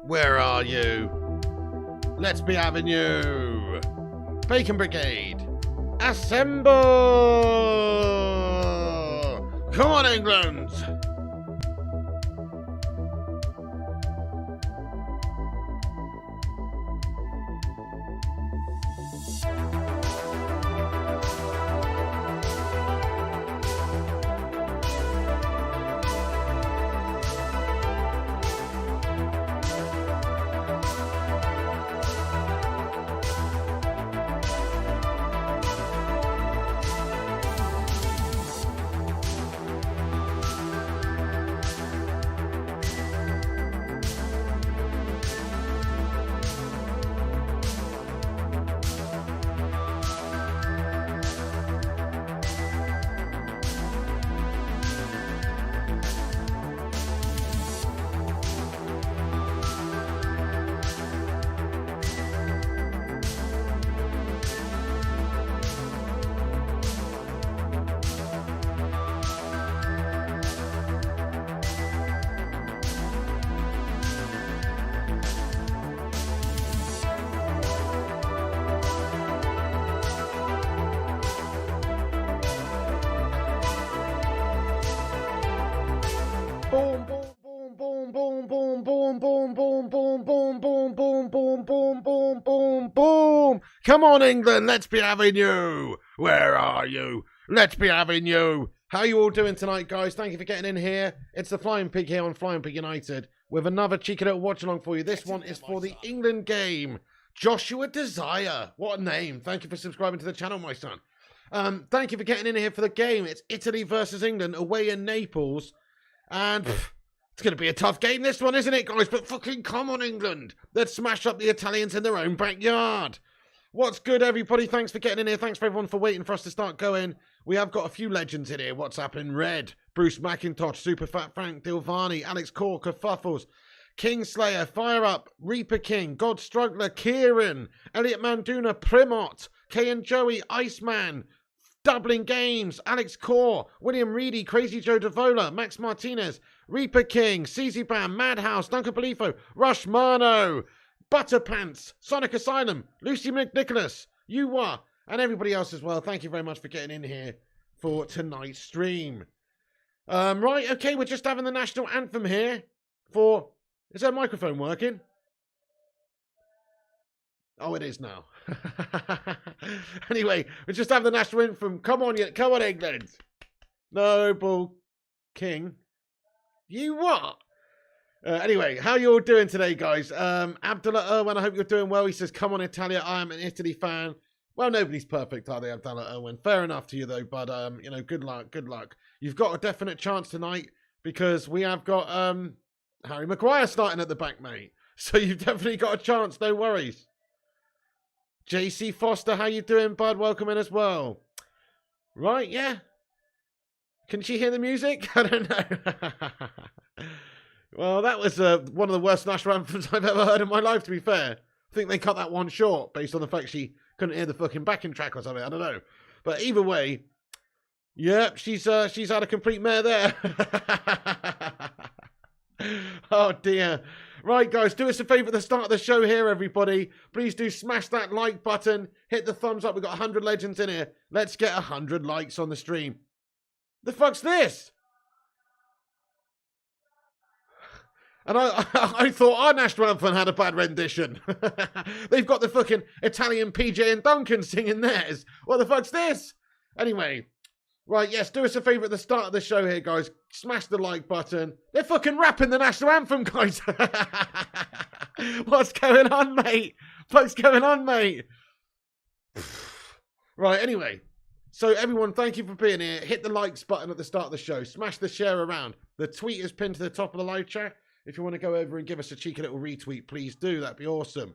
Where are you? Let's be having you. Bacon Brigade, assemble! Come on, England! Boom, boom, boom, boom, boom, boom, boom, boom, boom, boom, boom, boom, boom, boom, boom, boom, boom. Come on, England, let's be having you. Where are you? Let's be having you. How are you all doing tonight, guys? Thank you for getting in here. It's the Flying Pig here on Flying Pig United with another cheeky little watch along for you. This one is for the England game. Joshua Desire. What a name. Thank you for subscribing to the channel, my son. Thank you for getting in here for the game. It's Italy versus England away in Naples. And it's going to be a tough game, this one, isn't it, guys? But fucking come on, England. Let's smash up the Italians in their own backyard. What's good, everybody? Thanks for getting in here. Thanks for everyone for waiting for us to start going. We have got a few legends in here. What's happening? Red, Bruce McIntosh, Superfat Frank, Dilvani, Alex Corr, Kerfuffles, Kingslayer, Fire Up, Reaper King, God Struggler, Kieran, Elliot Manduna, Primot, K and Joey, Iceman, Dublin Games, Alex Corr, William Reedy, Crazy Joe Davola, Max Martinez, Reaper King, CZ Bam, Madhouse, Duncan Polifo, Rush Mano, Butterpants, Sonic Asylum, Lucy McNicholas, Yuwa, and everybody else as well. Thank you very much for getting in here for tonight's stream. Right, okay, we're just having the national anthem here for... Is that microphone working? Oh, it is now. Anyway, we just have the national anthem. Come on, England. Noble King. You what? Anyway, how you all doing today, guys? Abdullah Irwin, I hope you're doing well. He says, come on, Italia. I am an Italy fan. Well, nobody's perfect, are they, Abdallah Owen? Fair enough to you, though, but, good luck, good luck. You've got a definite chance tonight because we have got Harry Maguire starting at the back, mate. So you've definitely got a chance, no worries. JC Foster, how you doing, bud? Welcome in as well. Right, yeah. Can she hear the music? I don't know. Well, that was one of the worst national anthems I've ever heard in my life, to be fair. I think they cut that one short based on the fact she couldn't hear the fucking backing track or something. I don't know. But either way, yeah, she's had a complete mare there. Oh, dear. Right, guys, do us a favour at the start of the show here, everybody. Please do smash that like button. Hit the thumbs up. We've got 100 legends in here. Let's get 100 likes on the stream. The fuck's this? And I thought our national anthem had a bad rendition. They've got the fucking Italian PJ and Duncan singing theirs. What the fuck's this? Anyway, right, yes, do us a favour at the start of the show here, guys. Smash the like button. They're fucking rapping the national anthem, guys. What's going on, mate? What's going on, mate? Right, anyway. So, everyone, thank you for being here. Hit the likes button at the start of the show. Smash the share around. The tweet is pinned to the top of the live chat. If you want to go over and give us a cheeky little retweet, please do. That'd be awesome.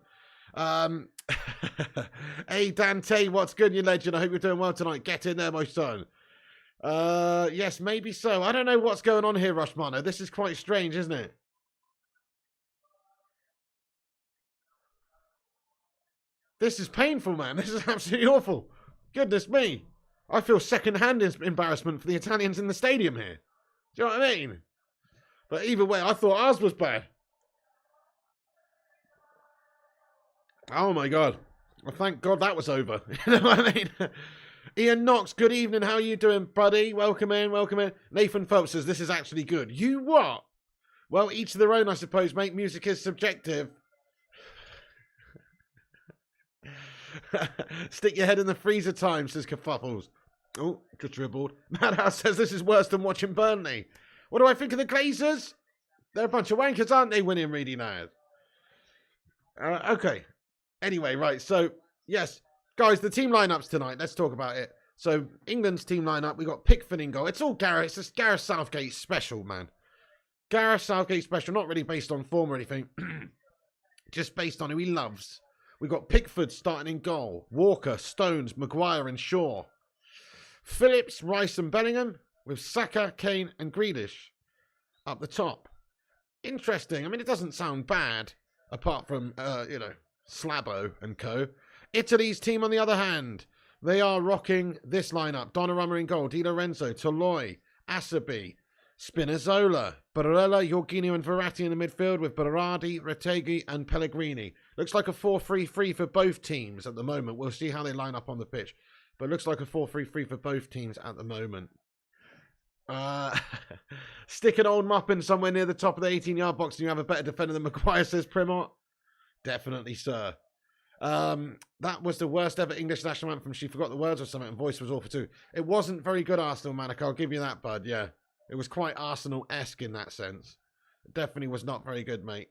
Hey, Dante, what's good, you legend? I hope you're doing well tonight. Get in there, my son. Yes, maybe so. I don't know what's going on here, Rushmano. This is quite strange, isn't it? This is painful, man. This is absolutely awful. Goodness me. I feel second-hand embarrassment for the Italians in the stadium here. Do you know what I mean? But either way, I thought ours was bad. Oh, my God. Well, thank God that was over. You know what I mean? Ian Knox, good evening. How are you doing, buddy? Welcome in, welcome in. Nathan Phelps says, this is actually good. You what? Well, each of their own, I suppose, mate. Music is subjective. Stick your head in the freezer time, says Kerfuffles. Oh, just dribbled. Madhouse says, this is worse than watching Burnley. What do I think of the Glazers? They're a bunch of wankers, aren't they, winning really now? Okay. Anyway, right. So, yes. Guys, the team lineups tonight. Let's talk about it. So, England's team lineup. We got Pickford in goal. It's all Gareth. It's just Gareth Southgate special, man. Gareth Southgate special. Not really based on form or anything. Just based on who he loves. We got Pickford starting in goal. Walker, Stones, Maguire and Shaw. Phillips, Rice and Bellingham. With Saka, Kane and Grealish up the top. Interesting. I mean, it doesn't sound bad, apart from, Slabo and co. Italy's team, on the other hand, they are rocking this lineup. Donnarumma in goal, Di Lorenzo, Toloi, Asabi, Spinazzola, Barella, Jorginho and Verratti in the midfield with Berardi, Retegui and Pellegrini. Looks like a 4-3-3 for both teams at the moment. We'll see how they line up on the pitch. But it looks like a 4-3-3 for both teams at the moment. Stick an old Muppin somewhere near the top of the 18-yard box and you have a better defender than Maguire, says Primot. Definitely, sir. That was the worst ever English national anthem. She forgot the words or something and voice was awful too. It wasn't very good, Arsenal, Manic. I'll give you that, bud. Yeah. It was quite Arsenal-esque in that sense. It definitely was not very good, mate.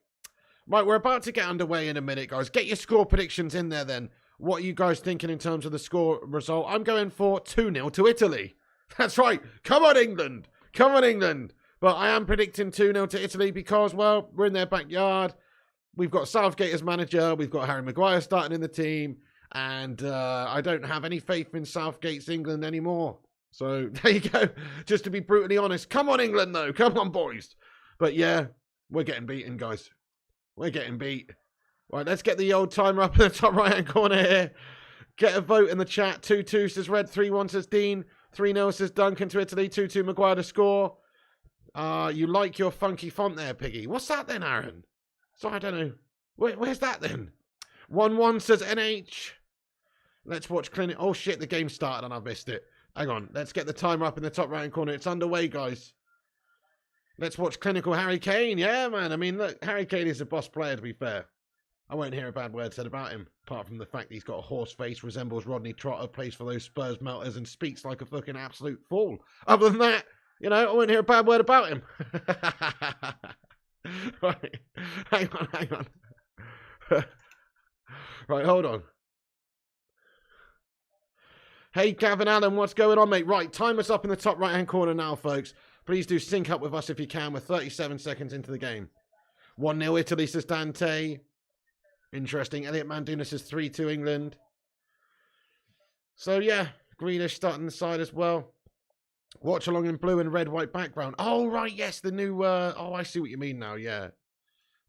Right, we're about to get underway in a minute, guys. Get your score predictions in there then. What are you guys thinking in terms of the score result? I'm going for 2-0 to Italy. That's right. Come on, England. Come on, England. But I am predicting 2-0 to Italy because, well, we're in their backyard. We've got Southgate as manager. We've got Harry Maguire starting in the team. And I don't have any faith in Southgate's England anymore. So, there you go. Just to be brutally honest. Come on, England, though. Come on, boys. But, yeah, we're getting beaten, guys. We're getting beat. Right, let's get the old timer up in the top right-hand corner here. Get a vote in the chat. 2-2 says Red, 3-1 says Dean. 3-0 says Duncan to Italy. 2-2 Maguire to score. You like your funky font there, Piggy. What's that then, Aaron? So I don't know. Where's that then? 1-1 says NH. Let's watch Clinic. Oh shit, the game started and I missed it. Hang on. Let's get the timer up in the top right corner. It's underway, guys. Let's watch Clinical Harry Kane. Yeah, man. I mean, look, Harry Kane is a boss player, to be fair. I won't hear a bad word said about him, apart from the fact that he's got a horse face, resembles Rodney Trotter, plays for those Spurs melters, and speaks like a fucking absolute fool. Other than that, you know, I won't hear a bad word about him. Right. Hang on. Right, hold on. Hey, Gavin Allen, what's going on, mate? Right, timer's up in the top right-hand corner now, folks. Please do sync up with us if you can. We're 37 seconds into the game. 1-0 Italy, says Dante. Interesting. Elliot Manduna says 3-2 England. So, yeah, Greenish starting the side as well. Watch along in blue and red, white background. Oh, right, yes, the new... oh, I see what you mean now, yeah.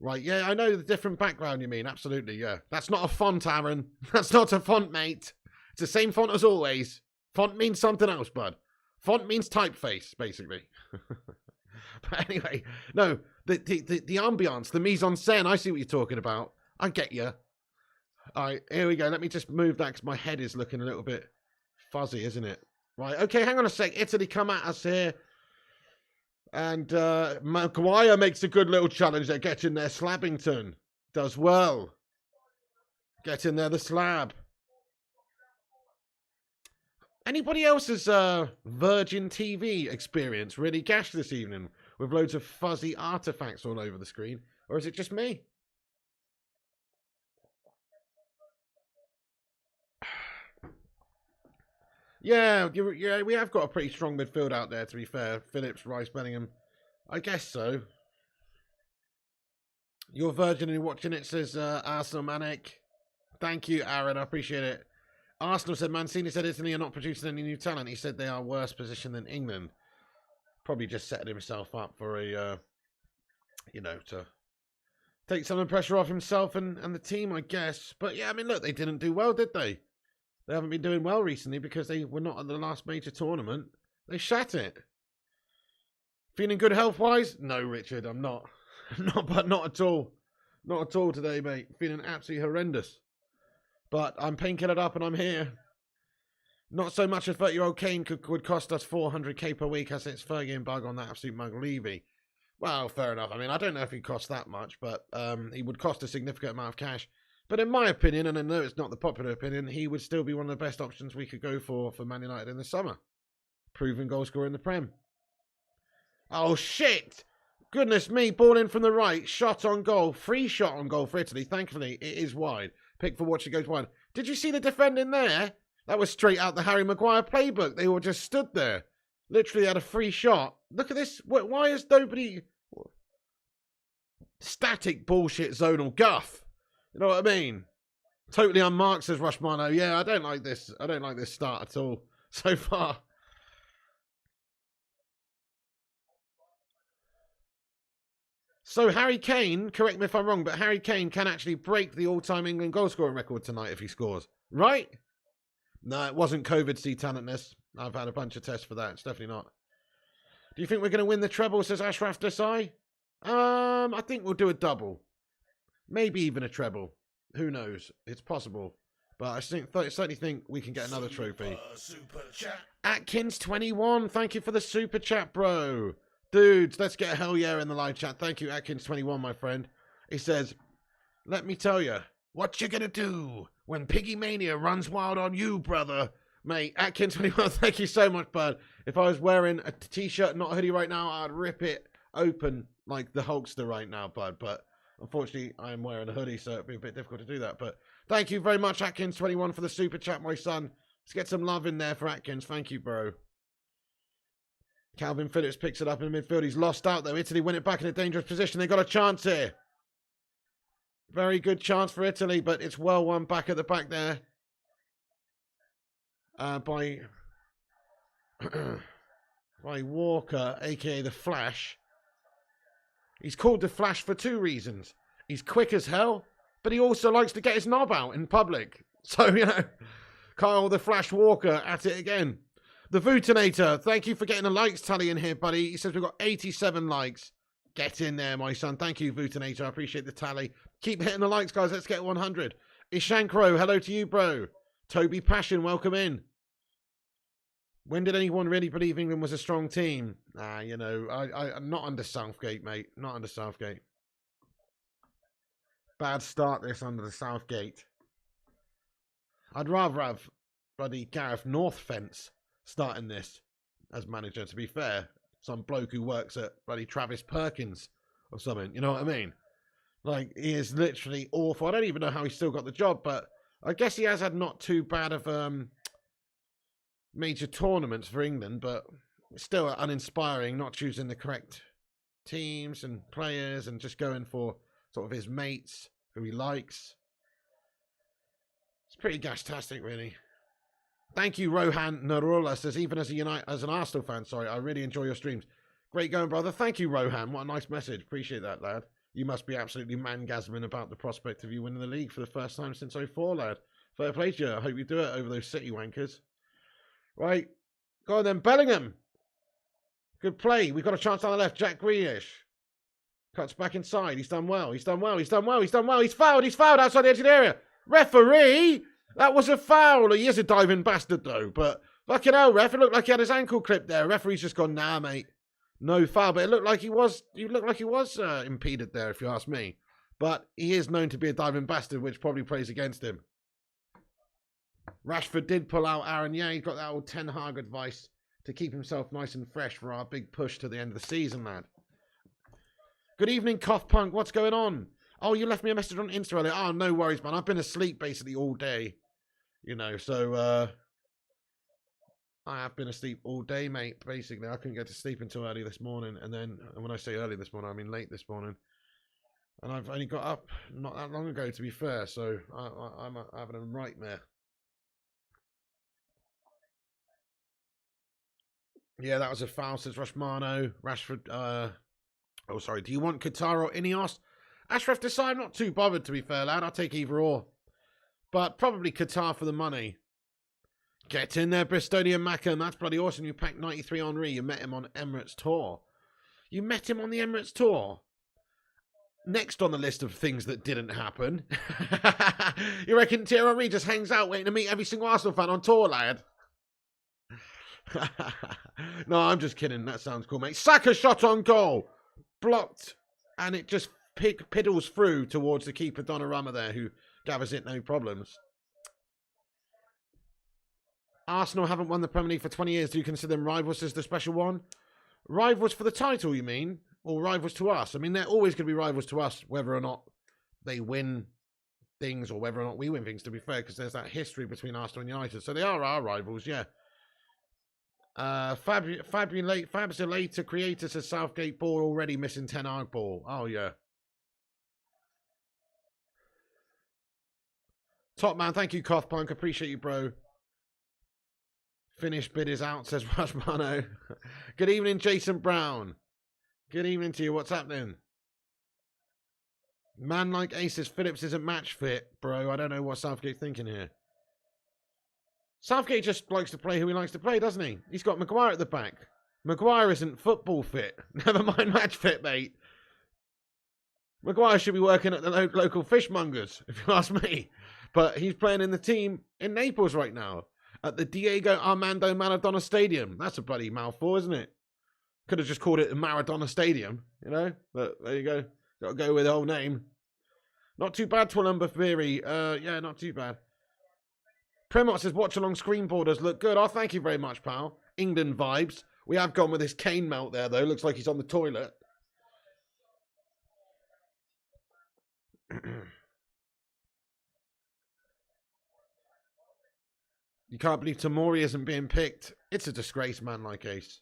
Right, yeah, I know the different background you mean. Absolutely, yeah. That's not a font, Aaron. That's not a font, mate. It's the same font as always. Font means something else, bud. Font means typeface, basically. But anyway, no, the ambiance, the mise en scène, I see what you're talking about. I get you. All right, here we go. Let me just move that because my head is looking a little bit fuzzy, isn't it? Right, okay, hang on a sec. Italy come at us here. And Maguire makes a good little challenge there. Get in there. Slabbington does well. Get in there, the slab. Anybody else's Virgin TV experience really gashed this evening with loads of fuzzy artifacts all over the screen? Or is it just me? Yeah, we have got a pretty strong midfield out there, to be fair. Phillips, Rice, Bellingham. I guess so. Your Virgin and watching it, says Arsenal Manic. Thank you, Aaron. I appreciate it. Arsenal said Mancini said Italy are not producing any new talent. He said they are worse position than England. Probably just setting himself up for a, to take some of the pressure off himself and the team, I guess. But yeah, I mean, look, they didn't do well, did they? They haven't been doing well recently because they were not at the last major tournament. They shat it. Feeling good health-wise? No, Richard, I'm not. Not at all. Not at all today, mate. Feeling absolutely horrendous. But I'm painkillered up and I'm here. Not so much a 30-year-old Kane would cost us 400k per week as it's Fergie and Bug on that absolute mug Levy. Well, fair enough. I mean, I don't know if he'd cost that much, but he would cost a significant amount of cash. But in my opinion, and I know it's not the popular opinion, he would still be one of the best options we could go for Man United in the summer. Proven goal scorer in the Prem. Oh, shit! Goodness me, ball in from the right, shot on goal, free shot on goal for Italy. Thankfully, it is wide. Pick for watch, it goes wide. Did you see the defending there? That was straight out the Harry Maguire playbook. They all just stood there. Literally had a free shot. Look at this. Why is nobody... Static bullshit zonal guff. You know what I mean? Totally unmarked, says Rushmano. Yeah, I don't like this. I don't like this start at all so far. So Harry Kane, correct me if I'm wrong, but Harry Kane can actually break the all-time England goal-scoring record tonight if he scores. Right? No, it wasn't COVID-C talentness. I've had a bunch of tests for that. It's definitely not. Do you think we're going to win the treble, says Ashraf Desai? I think we'll do a double. Maybe even a treble. Who knows? It's possible. But I certainly think we can get another trophy. Super chat. Atkins21, thank you for the super chat, bro. Dudes, let's get a hell yeah in the live chat. Thank you, Atkins21, my friend. He says, let me tell you, what you gonna do when Piggy Mania runs wild on you, brother? Mate, Atkins21, thank you so much, bud. If I was wearing a t-shirt, not a hoodie right now, I'd rip it open like the Hulkster right now, bud. But unfortunately, I am wearing a hoodie, so it'd be a bit difficult to do that. But thank you very much, Atkins21, for the super chat, my son. Let's get some love in there for Atkins. Thank you, bro. Calvin Phillips picks it up in the midfield. He's lost out, though. Italy win it back in a dangerous position. They got a chance here. Very good chance for Italy, but it's well won back at the back there. By Walker, a.k.a. The Flash. He's called The Flash for two reasons. He's quick as hell, but he also likes to get his knob out in public. So, Kyle The Flash Walker at it again. The Vutinator, thank you for getting the likes tally in here, buddy. He says we've got 87 likes. Get in there, my son. Thank you, Vutinator. I appreciate the tally. Keep hitting the likes, guys. Let's get 100. Ishankro, hello to you, bro. Toby Passion, welcome in. When did anyone really believe England was a strong team? I'm not under Southgate, mate. Not under Southgate. Bad start this under the Southgate. I'd rather have bloody Gareth Northfence starting this as manager, to be fair. Some bloke who works at bloody Travis Perkins or something. You know what I mean? Like, he is literally awful. I don't even know how he still got the job, but I guess he has had not too bad of major tournaments for England, but still uninspiring, not choosing the correct teams and players and just going for sort of his mates who he likes. It's pretty gash-tastic, really. Thank you, Rohan Narula says, even as an Arsenal fan, sorry, I really enjoy your streams. Great going, brother. Thank you, Rohan. What a nice message. Appreciate that, lad. You must be absolutely mangasming about the prospect of you winning the league for the first time since 04, lad. Fair play to you. I hope you do it over those City wankers. Right. Go on then. Bellingham. Good play. We've got a chance on the left. Jack Grealish. Cuts back inside. He's done well. He's done well. He's done well. He's done well. He's fouled. He's fouled outside the edge of the area. Referee! That was a foul. He is a diving bastard, though. But fucking hell, ref. It looked like he had his ankle clipped there. Referee's just gone, nah, mate. No foul. But it looked like he was impeded there, if you ask me. But he is known to be a diving bastard, which probably plays against him. Rashford did pull out Aaron. Yeah, he got that old Ten Hag advice to keep himself nice and fresh for our big push to the end of the season, lad. Good evening, Cough Punk. What's going on? Oh, you left me a message on Insta earlier. Oh, no worries, man. I've been asleep basically all day. You know, so I have been asleep all day, mate. Basically, I couldn't get to sleep until early this morning. And then, and when I say early this morning, I mean late this morning. And I've only got up not that long ago, to be fair. So I'm having a nightmare. Yeah, that was a foul, says Rashmano. Rashford, oh, sorry. Do you want Qatar or Ineos? Ashraf Desai, I'm not too bothered, to be fair, lad. I'll take either or. But probably Qatar for the money. Get in there, Bristolian Mackham. That's bloody awesome. You packed 93 Henry. You met him on Emirates Tour. You met him on the Emirates Tour. Next on the list of things that didn't happen. You reckon Thierry Henry just hangs out waiting to meet every single Arsenal fan on tour, lad? No, I'm just kidding. That sounds cool, mate. Saka shot on goal. Blocked. And it just piddles through towards the keeper, Donnarumma there, who gathers it no problems. Arsenal haven't won the Premier League for 20 years. Do you consider them rivals as the special one? Rivals for the title, you mean? Or rivals to us? I mean, they're always going to be rivals to us, whether or not they win things or whether or not we win things, to be fair, because there's that history between Arsenal and United. So they are our rivals, yeah. Fabulator Creator says Southgate ball already missing Ten Hag ball. Oh, yeah. Top man, thank you, Cough Punk. Appreciate you, bro. Finish bid is out, says Rashmano. Good evening, Jason Brown. Good evening to you. What's happening? Man like Aces Phillips isn't match fit, bro. I don't know what Southgate's thinking here. Southgate just likes to play who he likes to play, doesn't he? He's got Maguire at the back. Maguire isn't football fit. Never mind match fit, mate. Maguire should be working at the local fishmongers, if you ask me. But he's playing in the team in Naples right now. At the Diego Armando Maradona Stadium. That's a bloody mouthful, isn't it? Could have just called it the Maradona Stadium, you know? But there you go. Got to go with the whole name. Not too bad, Twilumber Theory. Yeah, not too bad. Premot says, watch along screen borders look good. Oh, thank you very much, pal. England vibes. We have gone with this Kane melt there, though. Looks like he's on the toilet. You can't believe Tomori isn't being picked. It's a disgrace, man like Ace.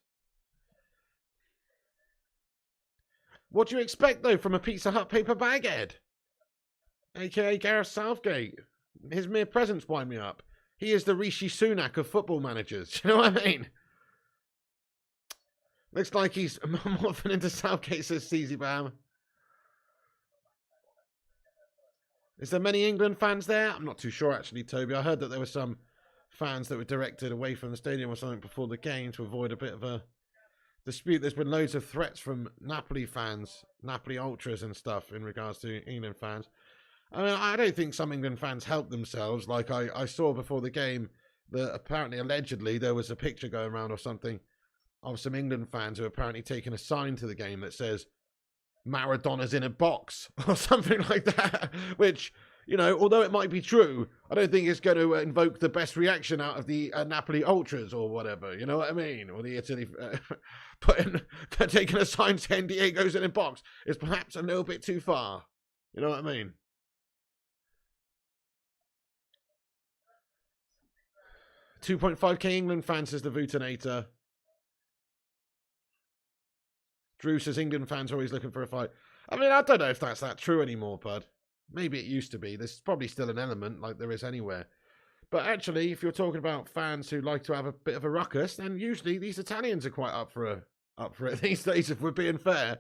What do you expect, though, from a Pizza Hut paper bag head? A.K.A. Gareth Southgate. His mere presence wind me up. He is the Rishi Sunak of football managers. You know what I mean? Looks like he's morphing into Southgate, says CZ Bam. Is there many England fans there? I'm not too sure, actually, Toby. I heard that there were some fans that were directed away from the stadium or something before the game to avoid a bit of a dispute. There's been loads of threats from Napoli fans, Napoli ultras and stuff in regards to England fans. I mean, I don't think some England fans helped themselves. Like I saw before the game that apparently, allegedly, there was a picture going around or something of some England fans who are apparently taking a sign to the game that says Maradona's in a box or something like that, which, you know, although it might be true, I don't think it's going to invoke the best reaction out of the Napoli ultras or whatever, you know what I mean? Or the Italy, taking a sign saying Diego's in a box is perhaps a little bit too far, you know what I mean? 2.5k England fans, says the Vutinator. Drew says England fans are always looking for a fight. I mean, I don't know if that's that true anymore, bud. Maybe it used to be. There's probably still an element like there is anywhere. But actually, if you're talking about fans who like to have a bit of a ruckus, then usually these Italians are quite up for it these days, if we're being fair.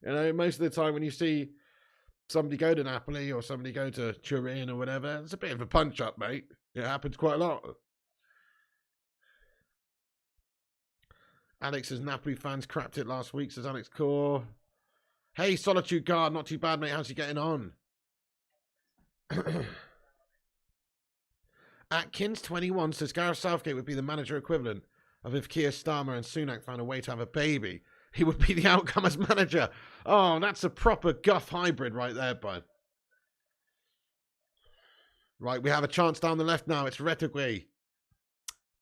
You know, most of the time when you see somebody go to Napoli or somebody go to Turin or whatever, it's a bit of a punch-up, mate. It happens quite a lot. Alex says Napoli fans crapped it last week, says Alex Core. Hey, Solitude Guard, not too bad, mate. How's he getting on? Atkins21 says Gareth Southgate would be the manager equivalent of if Keir Starmer and Sunak found a way to have a baby. He would be the outcome as manager. Oh, that's a proper guff hybrid right there, bud. Right, we have a chance down the left now. It's Retegui.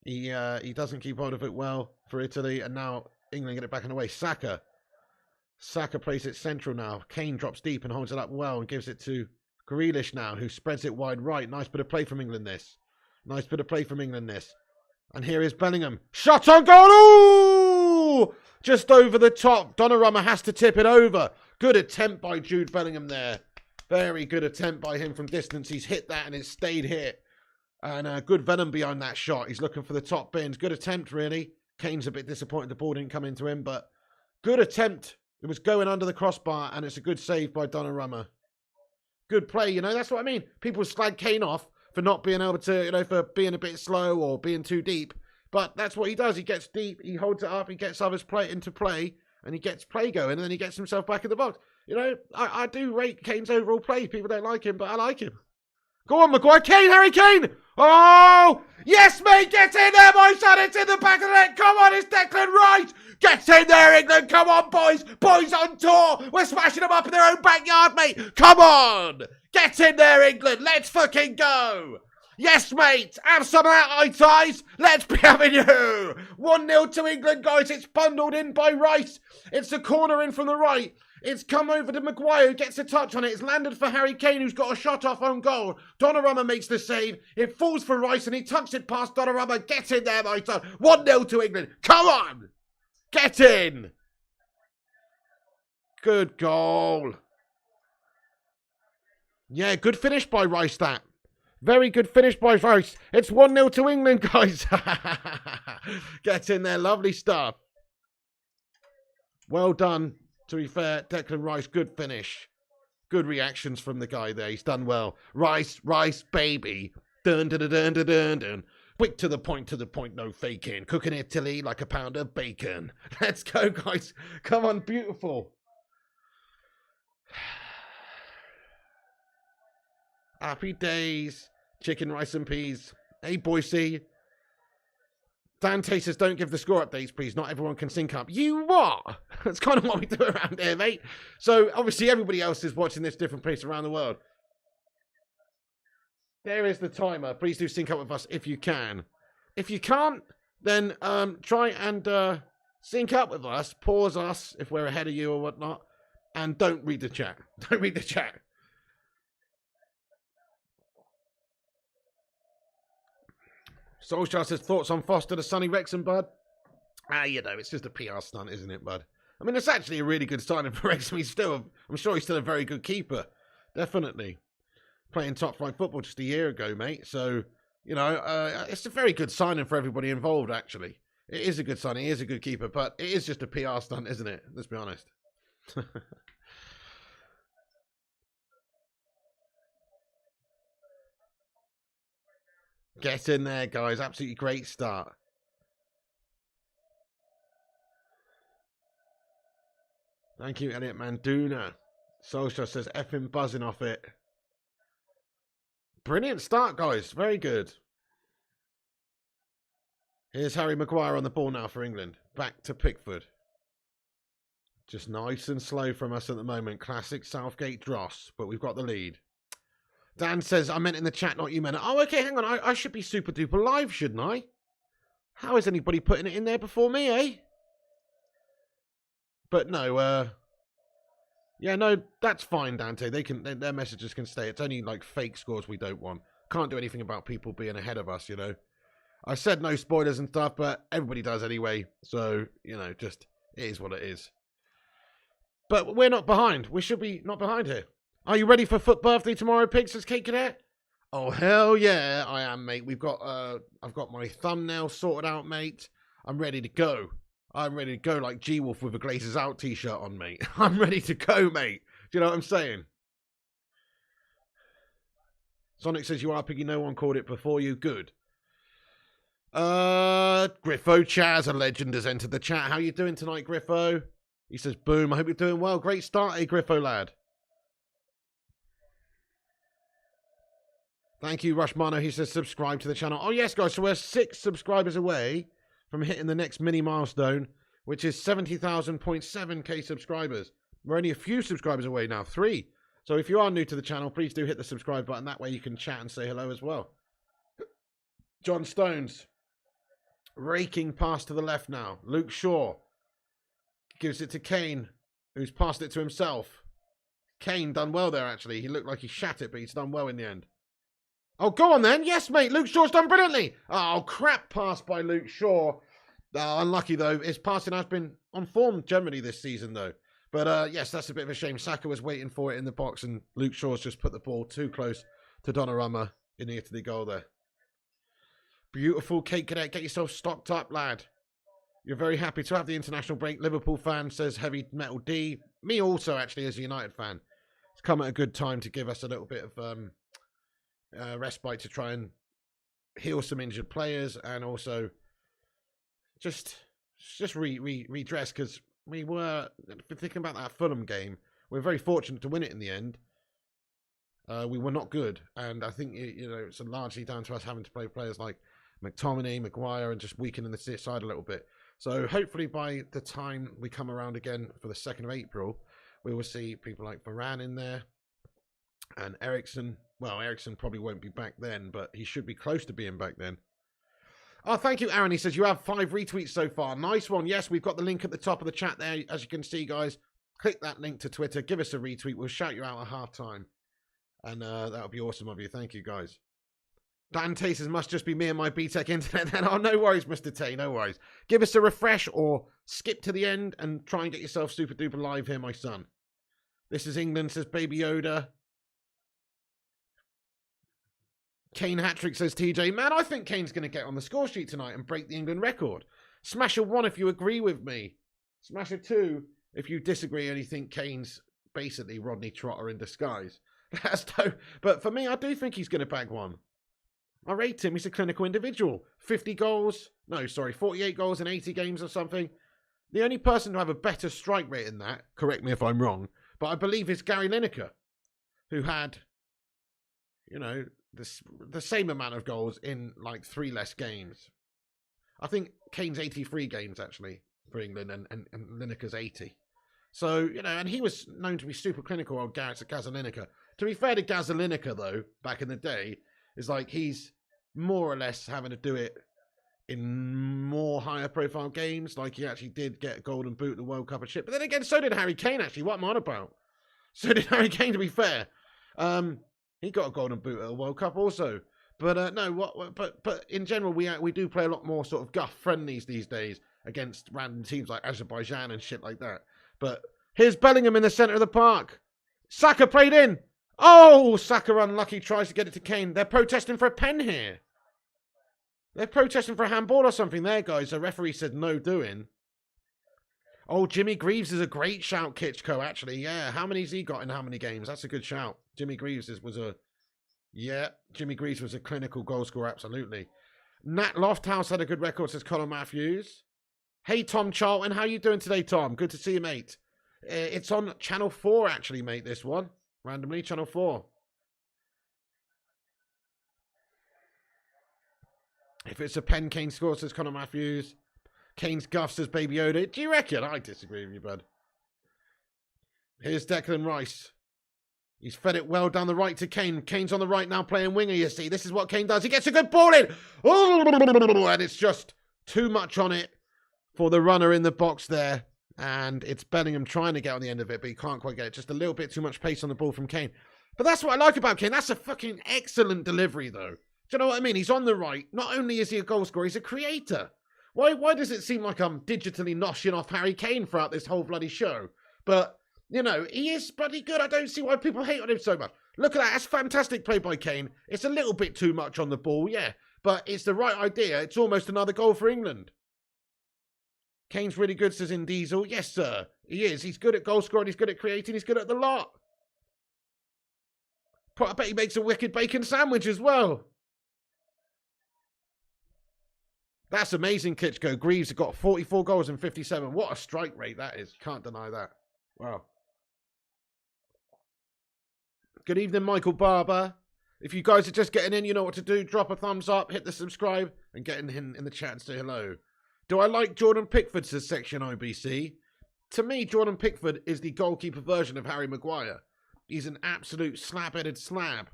He doesn't keep hold of it well for Italy, and now England get it back in the way. Saka plays it central now. Kane drops deep and holds it up well and gives it to Grealish now, who spreads it wide right. Nice bit of play from England, this. Nice bit of play from England, this. And here is Bellingham. Shot on goal! Ooh! Just over the top. Donnarumma has to tip it over. Good attempt by Jude Bellingham there. Very good attempt by him from distance. He's hit that and it's stayed hit. And good venom behind that shot. He's looking for the top bins. Good attempt, really. Kane's a bit disappointed the ball didn't come into him, but good attempt. It was going under the crossbar, and it's a good save by Donnarumma. Good play, you know, that's what I mean. People slag Kane off for not being able to, you know, for being a bit slow or being too deep. But that's what he does. He gets deep, he holds it up, he gets others into play, and he gets play going, and then he gets himself back in the box. You know, I do rate Kane's overall play. People don't like him, but I like him. Go on, Maguire. Kane, Harry Kane. Oh, yes, mate. Get in there, my son. It's in the back of the net. Come on, it's Declan Rice. Get in there, England. Come on, boys. Boys on tour. We're smashing them up in their own backyard, mate. Come on. Get in there, England. Let's fucking go. Yes, mate. Have some of that, eye ties. Let's be having you. 1-0 to England, guys. It's bundled in by Rice. It's a corner in from the right. It's come over to Maguire, who gets a touch on it. It's landed for Harry Kane, who's got a shot off on goal. Donnarumma makes the save. It falls for Rice, and he tucks it past Donnarumma. Get in there, my son. 1-0 to England. Come on. Get in. Good goal. Yeah, good finish by Rice, that. Very good finish by Rice. It's 1-0 to England, guys. Get in there. Lovely stuff. Well done. To be fair, Declan Rice, good finish. Good reactions from the guy there. He's done well. Rice, baby. Dun, dun, dun, dun, dun, dun, dun. Quick to the point, no faking. Cooking Italy like a pound of bacon. Let's go, guys. Come on, beautiful. Happy days. Chicken, rice and peas. Hey, Boise. Dante says, don't give the score updates, please. Not everyone can sync up. You what? That's kind of what we do around here, mate. So, obviously, everybody else is watching this different place around the world. There is the timer. Please do sync up with us if you can. If you can't, then try and sync up with us. Pause us if we're ahead of you or whatnot. And don't read the chat. Don't read the chat. Solskjaer says, thoughts on Foster to Sonny Wrexham, bud? You know, it's just a PR stunt, isn't it, bud? I mean, it's actually a really good signing for Wrexham. I'm sure he's still a very good keeper. Definitely. Playing top-flight football just a year ago, mate. So, you know, it's a very good signing for everybody involved, actually. It is a good signing. He is a good keeper, but it is just a PR stunt, isn't it? Let's be honest. Get in there, guys. Absolutely great start. Thank you, Elliot Manduna. Solskjaer says, effing buzzing off it. Brilliant start, guys. Very good. Here's Harry Maguire on the ball now for England. Back to Pickford. Just nice and slow from us at the moment. Classic Southgate dross, but we've got the lead. Dan says, I meant in the chat, not you meant it. Oh, okay, hang on. I should be super duper live, shouldn't I? How is anybody putting it in there before me, eh? But no, yeah, no, that's fine, Dante. Their messages can stay. It's only like fake scores we don't want. Can't do anything about people being ahead of us, you know. I said no spoilers and stuff, but everybody does anyway. So, you know, just it is what it is. But we're not behind. We should be not behind here. Are you ready for Foot Birthday tomorrow, Pigs? Says Kate Cadet. Oh, hell yeah, I am, mate. I've got my thumbnail sorted out, mate. I'm ready to go. I'm ready to go like G-Wolf with a Glazers Out t-shirt on, mate. I'm ready to go, mate. Do you know what I'm saying? Sonic says you are Piggy. No one called it before you. Good. Griffo Chaz, a legend, has entered the chat. How you doing tonight, Griffo? He says, boom. I hope you're doing well. Great start, Griffo lad. Thank you, Rushmano. He says, subscribe to the channel. Oh, yes, guys. So we're 6 subscribers away from hitting the next mini milestone, which is 70,000.7k subscribers. We're only a few subscribers away now, 3. So if you are new to the channel, please do hit the subscribe button. That way you can chat and say hello as well. John Stones, raking pass to the left now. Luke Shaw gives it to Kane, who's passed it to himself. Kane done well there, actually. He looked like he shat it, but he's done well in the end. Oh, go on then. Yes, mate. Luke Shaw's done brilliantly. Oh, crap pass by Luke Shaw. Unlucky, though. His passing has been on form generally this season, though. But, yes, that's a bit of a shame. Saka was waiting for it in the box, and Luke Shaw's just put the ball too close to Donnarumma in the Italy goal there. Beautiful, Kate Cadet. Get yourself stocked up, lad. You're very happy to have the international break. Liverpool fan, says Heavy Metal D. Me also, actually, as a United fan. It's come at a good time to give us a little bit of respite to try and heal some injured players, and also just redress, because we were thinking about that Fulham game. We were very fortunate to win it in the end. We were not good, and I think it's largely down to us having to play players like McTominay, Maguire, and just weakening the side a little bit. So hopefully by the time we come around again for the 2nd of April, we will see people like Varane in there and Eriksen. Well, Eriksen probably won't be back then, but he should be close to being back then. Oh, thank you, Aaron. He says you have 5 retweets so far. Nice one. Yes, we've got the link at the top of the chat there. As you can see, guys, click that link to Twitter. Give us a retweet. We'll shout you out at half-time. And that would be awesome of you. Thank you, guys. Dante says, must just be me and my BTEC internet then. Oh, no worries, Mr. Tay. No worries. Give us a refresh or skip to the end and try and get yourself super duper live here, my son. This is England, says Baby Yoda. Kane hat-trick, says TJ. Man, I think Kane's going to get on the score sheet tonight and break the England record. Smash a 1 if you agree with me. Smash a 2 if you disagree and you think Kane's basically Rodney Trotter in disguise. That's dope. But for me, I do think he's going to bag 1. I rate him. He's a clinical individual. 50 goals. No, sorry, 48 goals in 80 games or something. The only person to have a better strike rate than that, correct me if I'm wrong, but I believe is Gary Lineker, who had, the same amount of goals in like 3 less games. I think Kane's 83 games, actually, for England, and Lineker's 80. So, and he was known to be super clinical, old Gazza Lineker. To be fair to Gazza Lineker, though, back in the day, is like he's more or less having to do it in more higher profile games. Like he actually did get a golden boot in the World Cup and shit. But then again, so did Harry Kane, actually. What am I on about? So did Harry Kane, to be fair. He got a golden boot at the World Cup also. But but in general, we do play a lot more sort of guff friendlies these days against random teams like Azerbaijan and shit like that. But here's Bellingham in the centre of the park. Saka played in. Oh, Saka unlucky, tries to get it to Kane. They're protesting for a pen here. They're protesting for a handball or something there, guys. The referee said no doing. Oh, Jimmy Greaves is a great shout, Kitchko, actually. Yeah, how many's he got in how many games? That's a good shout. Jimmy Greaves Jimmy Greaves was a clinical goal scorer, absolutely. Nat Lofthouse had a good record, says Colin Matthews. Hey, Tom Charlton, how you doing today, Tom? Good to see you, mate. It's on Channel 4, actually, mate, this one. Randomly, Channel 4. If it's a pen, Kane scores, says Conor Matthews. Kane's guff, says Baby Yoda. Do you reckon? I disagree with you, bud. Here's Declan Rice. He's fed it well down the right to Kane. Kane's on the right now playing winger, you see. This is what Kane does. He gets a good ball in. Oh, and it's just too much on it for the runner in the box there. And it's Bellingham trying to get on the end of it, but he can't quite get it. Just a little bit too much pace on the ball from Kane. But that's what I like about Kane. That's a fucking excellent delivery, though. Do you know what I mean? He's on the right. Not only is he a goal scorer, he's a creator. Why does it seem like I'm digitally noshing off Harry Kane throughout this whole bloody show? But, you know, he is bloody good. I don't see why people hate on him so much. Look at that. That's fantastic play by Kane. It's a little bit too much on the ball, yeah. But it's the right idea. It's almost another goal for England. Kane's really good, says In Diesel. Yes, sir. He is. He's good at goal scoring. He's good at creating. He's good at the lot. I bet he makes a wicked bacon sandwich as well. That's amazing, Klitschko. Greaves have got 44 goals and 57. What a strike rate that is. Can't deny that. Wow. Good evening, Michael Barber. If you guys are just getting in, you know what to do. Drop a thumbs up, hit the subscribe, and get in the chat and say hello. Do I like Jordan Pickford, says Section IBC? To me, Jordan Pickford is the goalkeeper version of Harry Maguire. He's an absolute slab-headed slab.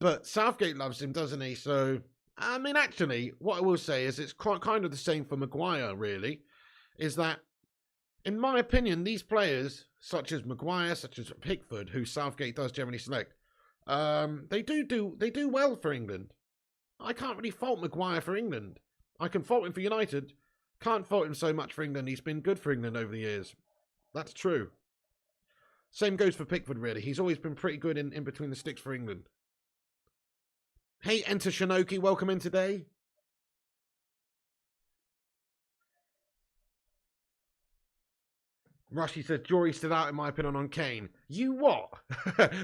But Southgate loves him, doesn't he? So, I mean, actually, what I will say is it's quite kind of the same for Maguire, really. Is that, in my opinion, these players, such as Maguire, such as Pickford, who Southgate does generally select, they do well for England. I can't really fault Maguire for England. I can fault him for United. Can't fault him so much for England. He's been good for England over the years. That's true. Same goes for Pickford, really. He's always been pretty good in between the sticks for England. Hey, Enter Shinoki, welcome in today. Rushy says, jury's still out in my opinion on Kane. You what?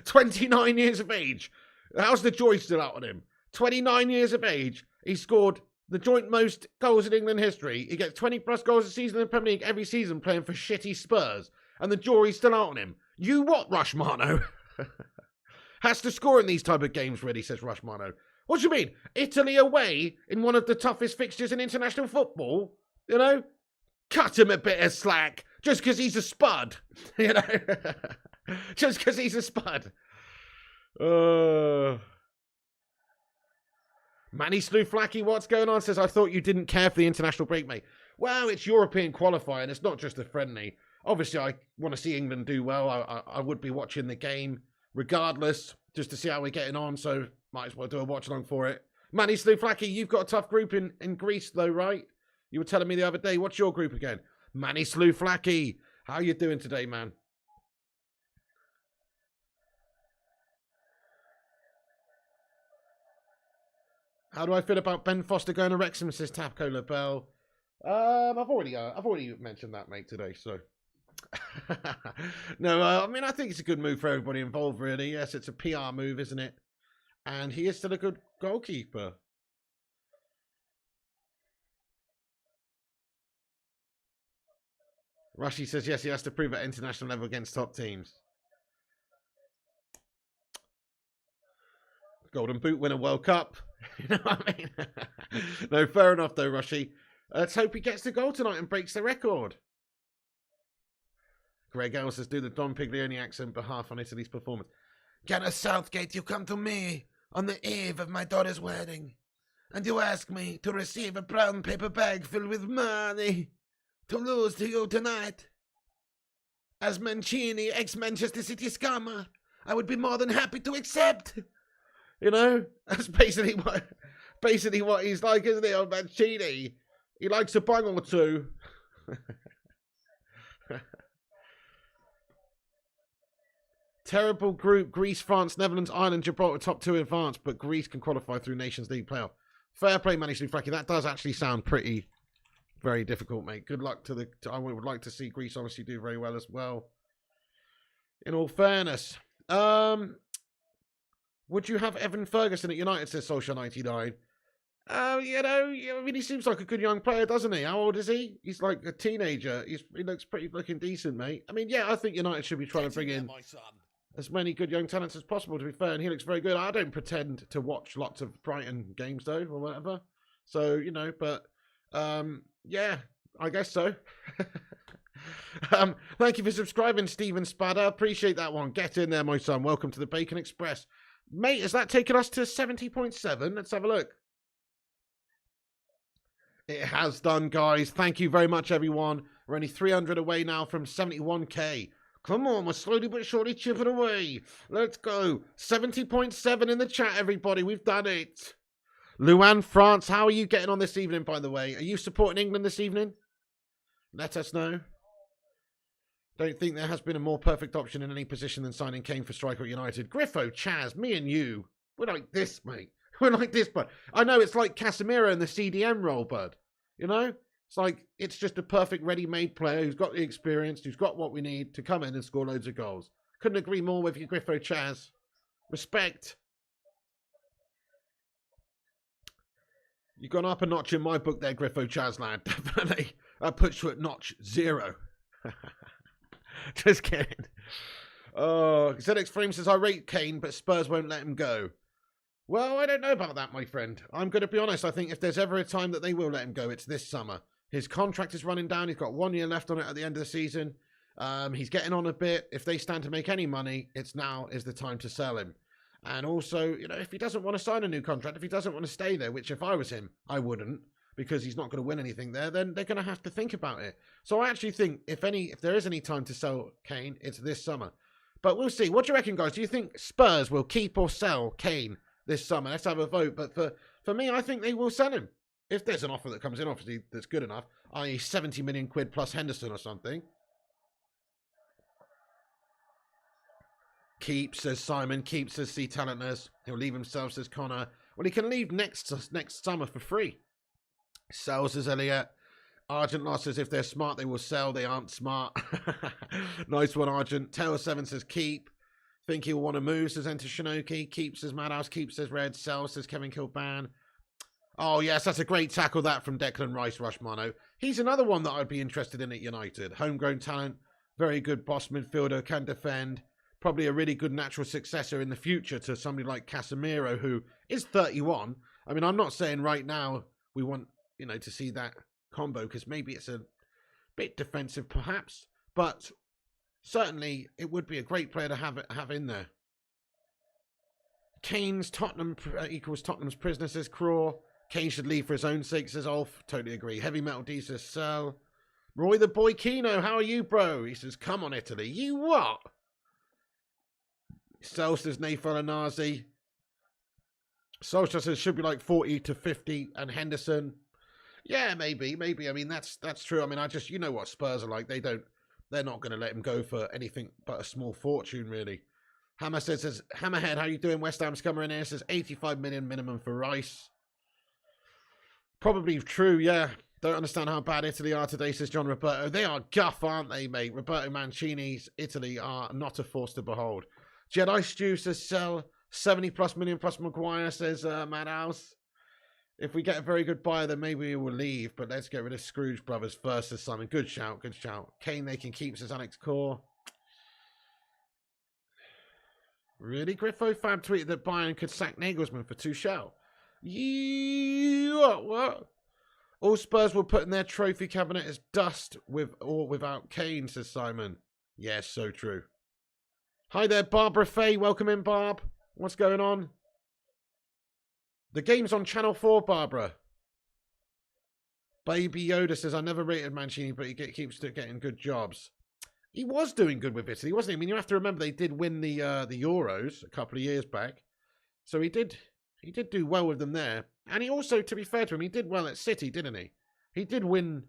29 years of age. How's the jury still out on him? 29 years of age. He scored the joint most goals in England history. He gets 20 plus goals a season in the Premier League every season playing for shitty Spurs. And the jury's still out on him. You what, Rushmano? Has to score in these type of games, really, says Rushmano. What do you mean? Italy away in one of the toughest fixtures in international football? You know? Cut him a bit of slack. Just because he's a spud. You know? Just because he's a spud. Manny Slouflaki, what's going on? Says, I thought you didn't care for the international break, mate. Well, it's European qualifying. It's not just a friendly. Obviously, I want to see England do well. I would be watching the game regardless, just to see how we're getting on. So, might as well do a watch-along for it. Manny Slouflaki, you've got a tough group in Greece, though, right? You were telling me the other day. What's your group again? Manny Slouflaki. How you doing today, man? How do I feel about Ben Foster going to Wrexham, says Tapco LaBelle? I've already mentioned that, mate, today, so. No, I mean, I think it's a good move for everybody involved, really. Yes, it's a PR move, isn't it? And he is still a good goalkeeper. Rushy says, yes, he has to prove at international level against top teams. Golden Boot winner World Cup. You know what I mean? No, fair enough, though, Rushy. Let's hope he gets the goal tonight and breaks the record. Greg L says, do the Don Piglioni accent behalf on Italy's performance. Gareth Southgate, you come to me on the eve of my daughter's wedding, and you ask me to receive a brown paper bag filled with money to lose to you tonight. As Mancini, ex-Manchester City scammer, I would be more than happy to accept. You know, that's basically what he's like, isn't he, on Mancini? He likes a bung or two. Terrible group. Greece, France, Netherlands, Ireland, Gibraltar, top two advanced, but Greece can qualify through Nations League playoff. Fair play, Manny Slouflaki. That does actually sound pretty, very difficult, mate. Good luck to I would like to see Greece obviously do very well as well. In all fairness. Would you have Evan Ferguson at United, says Solskjaer99? You know, I mean, he seems like a good young player, doesn't he? How old is he? He's like a teenager. He looks pretty looking decent, mate. I mean, yeah, I think United should be trying to bring in as many good young talents as possible, to be fair, and he looks very good. I don't pretend to watch lots of Brighton games, though, or whatever. So, you know, but, yeah, I guess so. Thank you for subscribing, Stephen Spadder. Appreciate that one. Get in there, my son. Welcome to the Bacon Express. Mate, has that taken us to 70.7? Let's have a look. It has done, guys. Thank you very much, everyone. We're only 300 away now from 71k. Come on, we're slowly but surely chipping away. Let's go. 70.7 in the chat, everybody. We've done it. Luan, France, how are you getting on this evening, by the way? Are you supporting England this evening? Let us know. Don't think there has been a more perfect option in any position than signing Kane for striker at United. Griffo, Chaz, me and you, we're like this, mate. We're like this, bud. I know it's like Casemiro in the CDM role, bud. You know? It's like, it's just a perfect ready-made player who's got the experience, who's got what we need to come in and score loads of goals. Couldn't agree more with you, Griffo, Chaz. Respect. You've gone up a notch in my book there, Griffo, Chaz, lad. Definitely. That puts you at notch 0. Just kidding. Oh, ZX Frame says, I rate Kane, but Spurs won't let him go. Well, I don't know about that, my friend. I'm going to be honest. I think if there's ever a time that they will let him go, it's this summer. His contract is running down. He's got 1 year left on it at the end of the season. He's getting on a bit. If they stand to make any money, it's now is the time to sell him. And also, you know, if he doesn't want to sign a new contract, if he doesn't want to stay there, which if I was him, I wouldn't, because he's not going to win anything there, then they're going to have to think about it. So I actually think if there is any time to sell Kane, it's this summer. But we'll see. What do you reckon, guys? Do you think Spurs will keep or sell Kane this summer? Let's have a vote. But for me, I think they will sell him. If there's an offer that comes in, obviously, that's good enough, i.e. 70 million quid plus Henderson or something. Keep, says Simon. Keep, says C. Talentless. He'll leave himself, says Connor. Well, he can leave next summer for free. Sell, says Elliot. Argent Loss says if they're smart, they will sell. They aren't smart. Nice one, Argent. Tail7 says keep. Think he'll want to move, says Enter Shinoki. Keep, says Madhouse. Keep, says Red. Sell, says Kevin Kilban. Oh, yes, that's a great tackle, that, from Declan Rice, Rushmano. He's another one that I'd be interested in at United. Homegrown talent. Very good boss midfielder. Can defend. Probably a really good natural successor in the future to somebody like Casemiro, who is 31. I mean, I'm not saying right now we want, you know, to see that combo, because maybe it's a bit defensive perhaps, but certainly it would be a great player to have in there. Kane's Tottenham equals Tottenham's prisoner, says Craw. Kane should leave for his own sake, says Ulf. Totally agree. Heavy Metal D says Sell. Roy the Boy Kino, how are you, bro? He says, come on, Italy. You what? Sell, says Nayfella Nazi. Solskjaer says should be like 40 to 50, and Henderson. Yeah, maybe. I mean, that's true. I mean, you know what Spurs are like. They're not going to let him go for anything but a small fortune, really. Hammer says, Hammerhead, how you doing? West Ham's coming in here. Says 85 million minimum for Rice. Probably true, yeah. Don't understand how bad Italy are today, says John Roberto. They are guff, aren't they, mate? Roberto Mancini's Italy are not a force to behold. Jedi Stew says sell. 70 plus million plus Maguire, says Madhouse. If we get a very good buyer, then maybe we will leave. But let's get rid of Scrooge Brothers first, says Simon. Good shout, good shout. Kane they can keep, says Alex Core. Really? Griffo Fab tweeted that Bayern could sack Nagelsmann for Tuchel. What? All Spurs will put in their trophy cabinet as dust with or without Kane, says Simon. Yes, so true. Hi there, Barbara Faye. Welcome in, Barb. What's going on? The game's on Channel 4, Barbara. Baby Yoda says, I never rated Mancini, but he keeps getting good jobs. He was doing good with Italy, wasn't he? I mean, you have to remember they did win the Euros a couple of years back. So he did do well with them there. And he also, to be fair to him, he did well at City, didn't he? He did win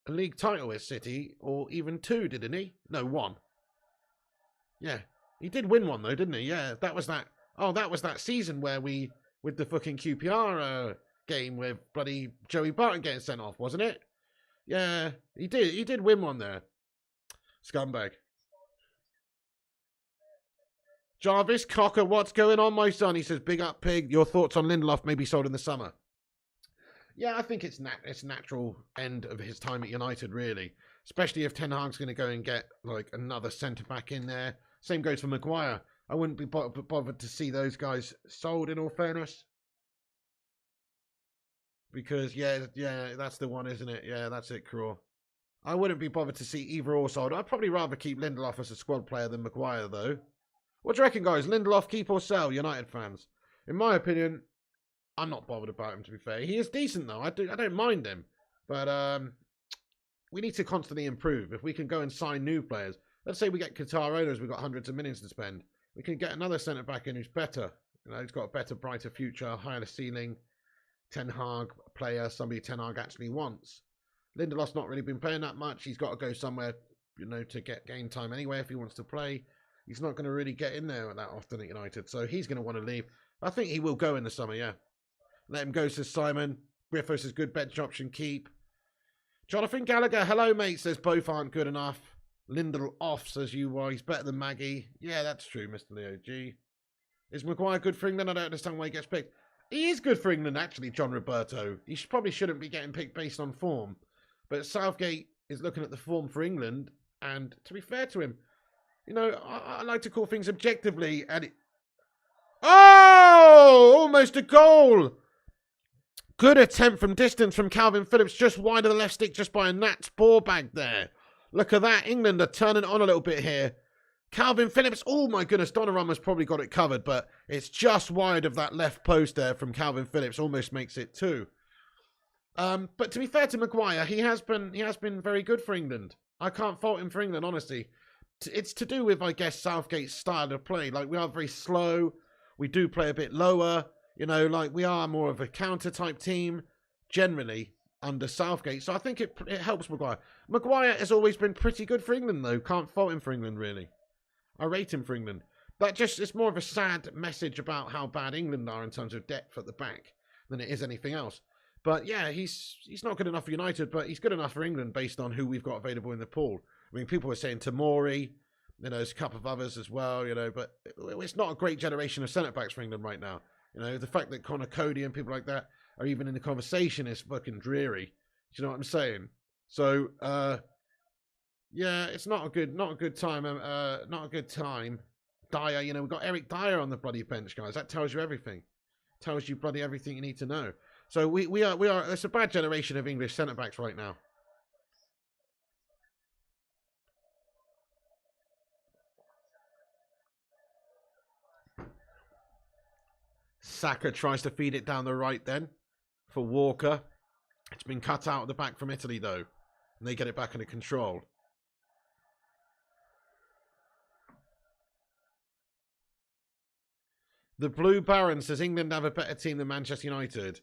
a league title at City, or even 2, didn't he? No, 1. Yeah. He did win 1, though, didn't he? Yeah, that was that. Oh, that was that season where we, with the fucking QPR game with bloody Joey Barton getting sent off, wasn't it? Yeah, he did. He did win 1 there. Scumbag. Jarvis Cocker, what's going on, my son? He says, big up, pig. Your thoughts on Lindelof may be sold in the summer. Yeah, I think it's natural end of his time at United, really. Especially if Ten Hag's going to go and get like another centre-back in there. Same goes for Maguire. I wouldn't be bothered to see those guys sold, in all fairness. Because, yeah, that's the one, isn't it? Yeah, that's it, Craw. I wouldn't be bothered to see either or sold. I'd probably rather keep Lindelof as a squad player than Maguire, though. What do you reckon, guys? Lindelof, keep or sell, United fans? In my opinion, I'm not bothered about him, to be fair. He is decent, though. I don't mind him. But we need to constantly improve. If we can go and sign new players. Let's say we get Qatar owners, we've got hundreds of millions to spend. We can get another centre-back in who's better. You know, he's got a better, brighter future, higher ceiling. Ten Hag player, somebody Ten Hag actually wants. Lindelof's not really been playing that much. He's got to go somewhere, to get game time anyway if he wants to play. He's not going to really get in there that often at United, so he's going to want to leave. I think he will go in the summer, yeah. Let him go, says Simon. Griffo says good bench option, keep. Jonathan Gallagher, hello, mate, says both aren't good enough. Lindell off, says you are. He's better than Maggie. Yeah, that's true, Mr. Leo G. Is Maguire good for England? I don't understand why he gets picked. He is good for England, actually, John Roberto. He probably shouldn't be getting picked based on form. But Southgate is looking at the form for England, and to be fair to him, I like to call things objectively. And oh, almost a goal. Good attempt from distance from Calvin Phillips, just wide of the left stick, just by a Nats ball bag there. Look at that. England are turning it on a little bit here. Calvin Phillips, oh my goodness, Donnarumma's probably got it covered, but it's just wide of that left post there from Calvin Phillips, almost makes it 2. But to be fair to Maguire, he has been very good for England. I can't fault him for England, honestly. It's to do with, I guess, Southgate's style of play. Like, we are very slow. We do play a bit lower. We are more of a counter-type team, generally, under Southgate. So I think it helps Maguire. Maguire has always been pretty good for England, though. Can't fault him for England, really. I rate him for England. It's more of a sad message about how bad England are in terms of depth at the back than it is anything else. But yeah, he's not good enough for United, but he's good enough for England based on who we've got available in the pool. I mean, people were saying Tomori, there's a couple of others as well, but it's not a great generation of centre-backs for England right now. The fact that Connor Cody and people like that are even in the conversation is fucking dreary. Do you know what I'm saying? So, yeah, it's not a good time. Not a good time. Dyer, we've got Eric Dyer on the bloody bench, guys. That tells you everything. Tells you bloody everything you need to know. So we are. It's a bad generation of English centre backs right now. Saka tries to feed it down the right then for Walker. It's been cut out at the back from Italy though, and they get it back under control. The Blue Baron says England have a better team than Manchester United.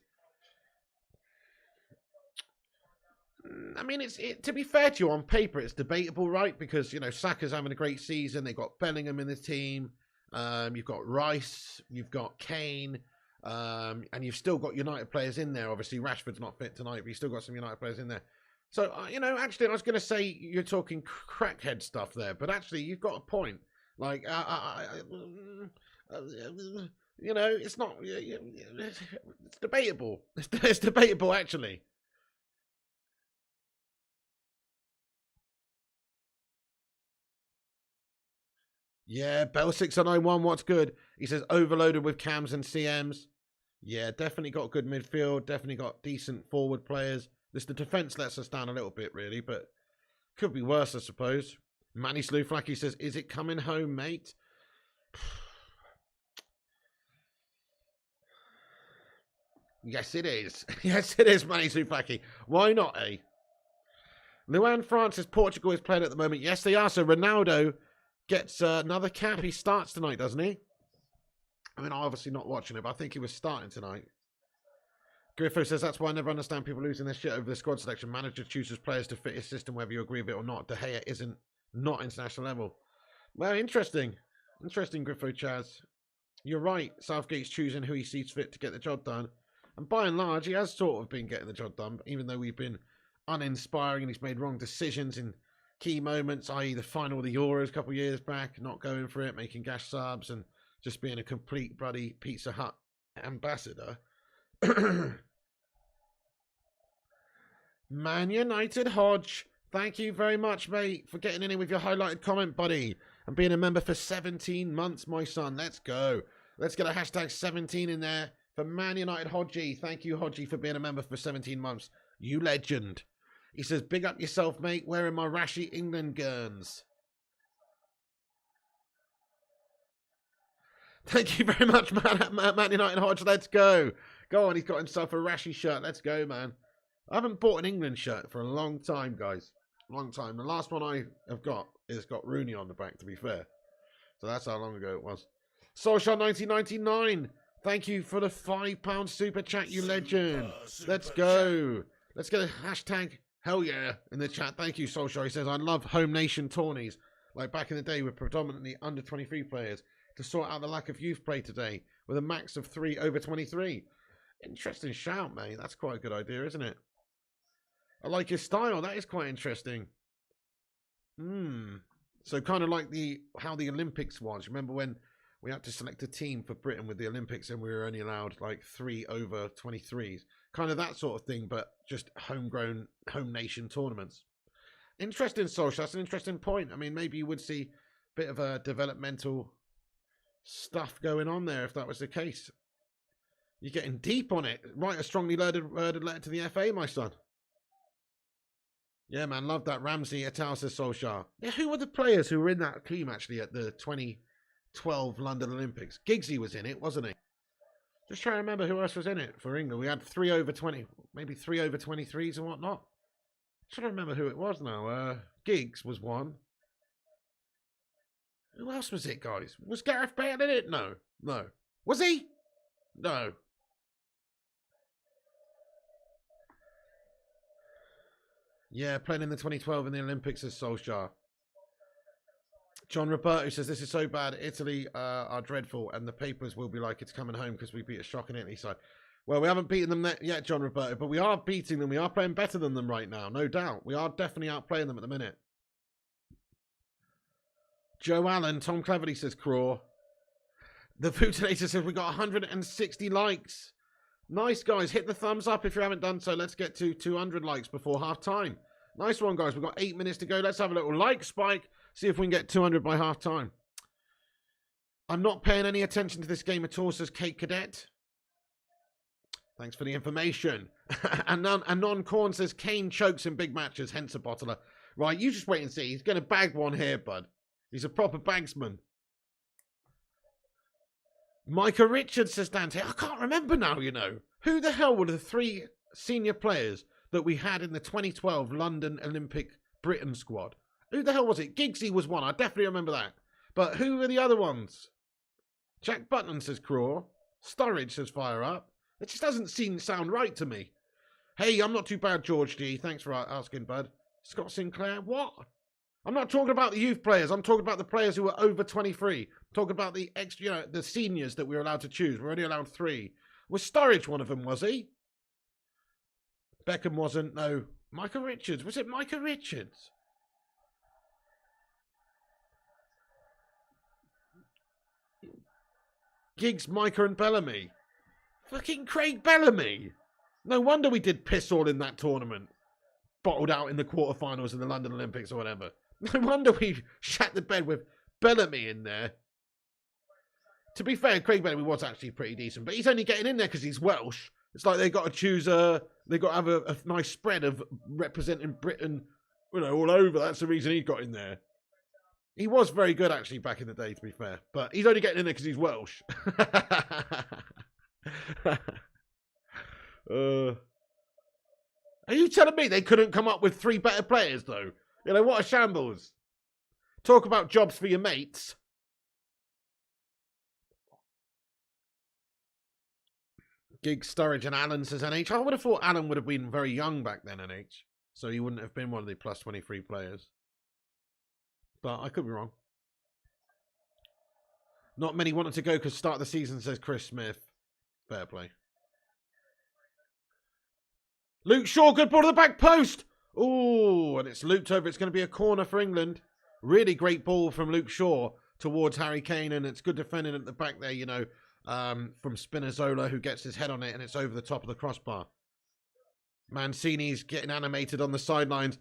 I mean, to be fair to you, on paper, it's debatable, right? Because, Saka's having a great season. They've got Bellingham in the team. You've got Rice. You've got Kane. And you've still got United players in there. Obviously, Rashford's not fit tonight, but you've still got some United players in there. So, actually, I was going to say you're talking crackhead stuff there. But actually, you've got a point. Like, it's not... It's debatable. It's debatable, actually. Yeah, Bell 6091, what's good? He says overloaded with cams and CMs. Yeah, definitely got good midfield. Definitely got decent forward players. The defence lets us down a little bit, really, but could be worse, I suppose. Manny Slouflaki says, is it coming home, mate? Yes, it is. Yes, it is, Manny Slouflaki. Why not, eh? Luan Francis, Portugal is playing at the moment. Yes, they are. So Ronaldo gets another cap. He starts tonight, doesn't he? I mean, I'm obviously not watching it, but I think he was starting tonight. Griffo says, that's why I never understand people losing their shit over the squad selection. Manager chooses players to fit his system, whether you agree with it or not. De Gea isn't not international level. Well, interesting. Interesting, Griffo Chaz. You're right. Southgate's choosing who he sees fit to get the job done. And by and large, he has sort of been getting the job done, even though we've been uninspiring and he's made wrong decisions in key moments, i.e. the final of the Euros a couple of years back, not going for it, making gash subs and just being a complete bloody Pizza Hut ambassador. Man United Hodge, thank you very much, mate, for getting in with your highlighted comment, buddy, and being a member for 17 months, my son. Let's go. Let's get a hashtag 17 in there for Man United Hodgie. Thank you, Hodgie, for being a member for 17 months. You legend. He says, big up yourself, mate, wearing my rashy England gurns. Thank you very much, Man United Hodge. Let's go. Go on, he's got himself a rashy shirt. Let's go, man. I haven't bought an England shirt for a long time, guys. Long time. The last one I have got is got Rooney on the back, to be fair. So that's how long ago it was. Solskjaer 1999. Thank you for the £5 super chat, you legend. Let's go. Let's get a hashtag hell yeah in the chat. Thank you, Solskjaer. He says, I love home nation tourneys. Like back in the day with predominantly under 23 players to sort out the lack of youth play today with a max of 3 over 23. Interesting shout, mate. That's quite a good idea, isn't it? I like your style. That is quite interesting. So kind of like how the Olympics was. Remember when we had to select a team for Britain with the Olympics and we were only allowed like 3 over 23s. Kind of that sort of thing, but just homegrown, home nation tournaments. Interesting, Solskjaer. That's an interesting point. I mean, maybe you would see a bit of a developmental stuff going on there if that was the case. You're getting deep on it. Write a strongly worded letter to the FA, my son. Yeah, man, love that. Ramsey, Atal says Solskjaer. Yeah, who were the players who were in that team actually at the 2012 London Olympics? Giggsy was in it, wasn't he? Just trying to remember who else was in it for England. We had 3 over 20, maybe 3 over 23s and whatnot. Trying to remember who it was now. Giggs was one. Who else was it, guys? Was Gareth Bale in it? No. No. Was he? No. Yeah, playing in the 2012 in the Olympics as Solskjaer. John Roberto says, this is so bad. Italy are dreadful, and the papers will be like it's coming home because we beat a shocking Italy side. Well, we haven't beaten them yet, John Roberto, but we are beating them. We are playing better than them right now, no doubt. We are definitely outplaying them at the minute. Joe Allen, Tom Cleverly says, Craw. The Foodinator says, we got 160 likes. Nice, guys. Hit the thumbs up if you haven't done so. Let's get to 200 likes before half time. Nice one, guys. We've got 8 minutes to go. Let's have a little like spike. See if we can get 200 by half time. I'm not paying any attention to this game at all, says Kate Cadet. Thanks for the information. and Non-Corn says, Kane chokes in big matches, hence a bottler. Right, you just wait and see. He's going to bag one here, bud. He's a proper bagsman. Micah Richards says, Dante, I can't remember now, you know. Who the hell were the 3 senior players that we had in the 2012 London Olympic Britain squad? Who the hell was it? Giggsy was one. I definitely remember that. But who were the other ones? Jack Button says Craw. Sturridge says Fire Up. It just doesn't sound right to me. Hey, I'm not too bad, George G. Thanks for asking, bud. Scott Sinclair, what? I'm not talking about the youth players. I'm talking about the players who were over 23. I'm talking about the extra, the seniors that we were allowed to choose. We're only allowed 3. Was Sturridge one of them, was he? Beckham wasn't. No. Micah Richards. Was it Micah Richards? Giggs, Micah and Bellamy. Fucking Craig Bellamy. No wonder we did piss all in that tournament. Bottled out in the quarterfinals of the London Olympics or whatever. No wonder we shat the bed with Bellamy in there. To be fair, Craig Bellamy was actually pretty decent, but he's only getting in there because he's Welsh. It's like they got to choose they got to have a nice spread of representing Britain, all over. That's the reason he got in there. He was very good actually back in the day, to be fair, but he's only getting in there because he's Welsh. Are you telling me they couldn't come up with 3 better players, though? What a shambles. Talk about jobs for your mates. Giggs, Sturridge and Allen says NH. I would have thought Allen would have been very young back then, NH. So he wouldn't have been one of the plus 23 players. But I could be wrong. Not many wanted to go because start of the season, says Chris Smith. Fair play. Luke Shaw, good ball to the back post. Oh, and it's looped over. It's going to be a corner for England. Really great ball from Luke Shaw towards Harry Kane, and it's good defending at the back there, from Spinazzola, who gets his head on it, and it's over the top of the crossbar. Mancini's getting animated on the sidelines.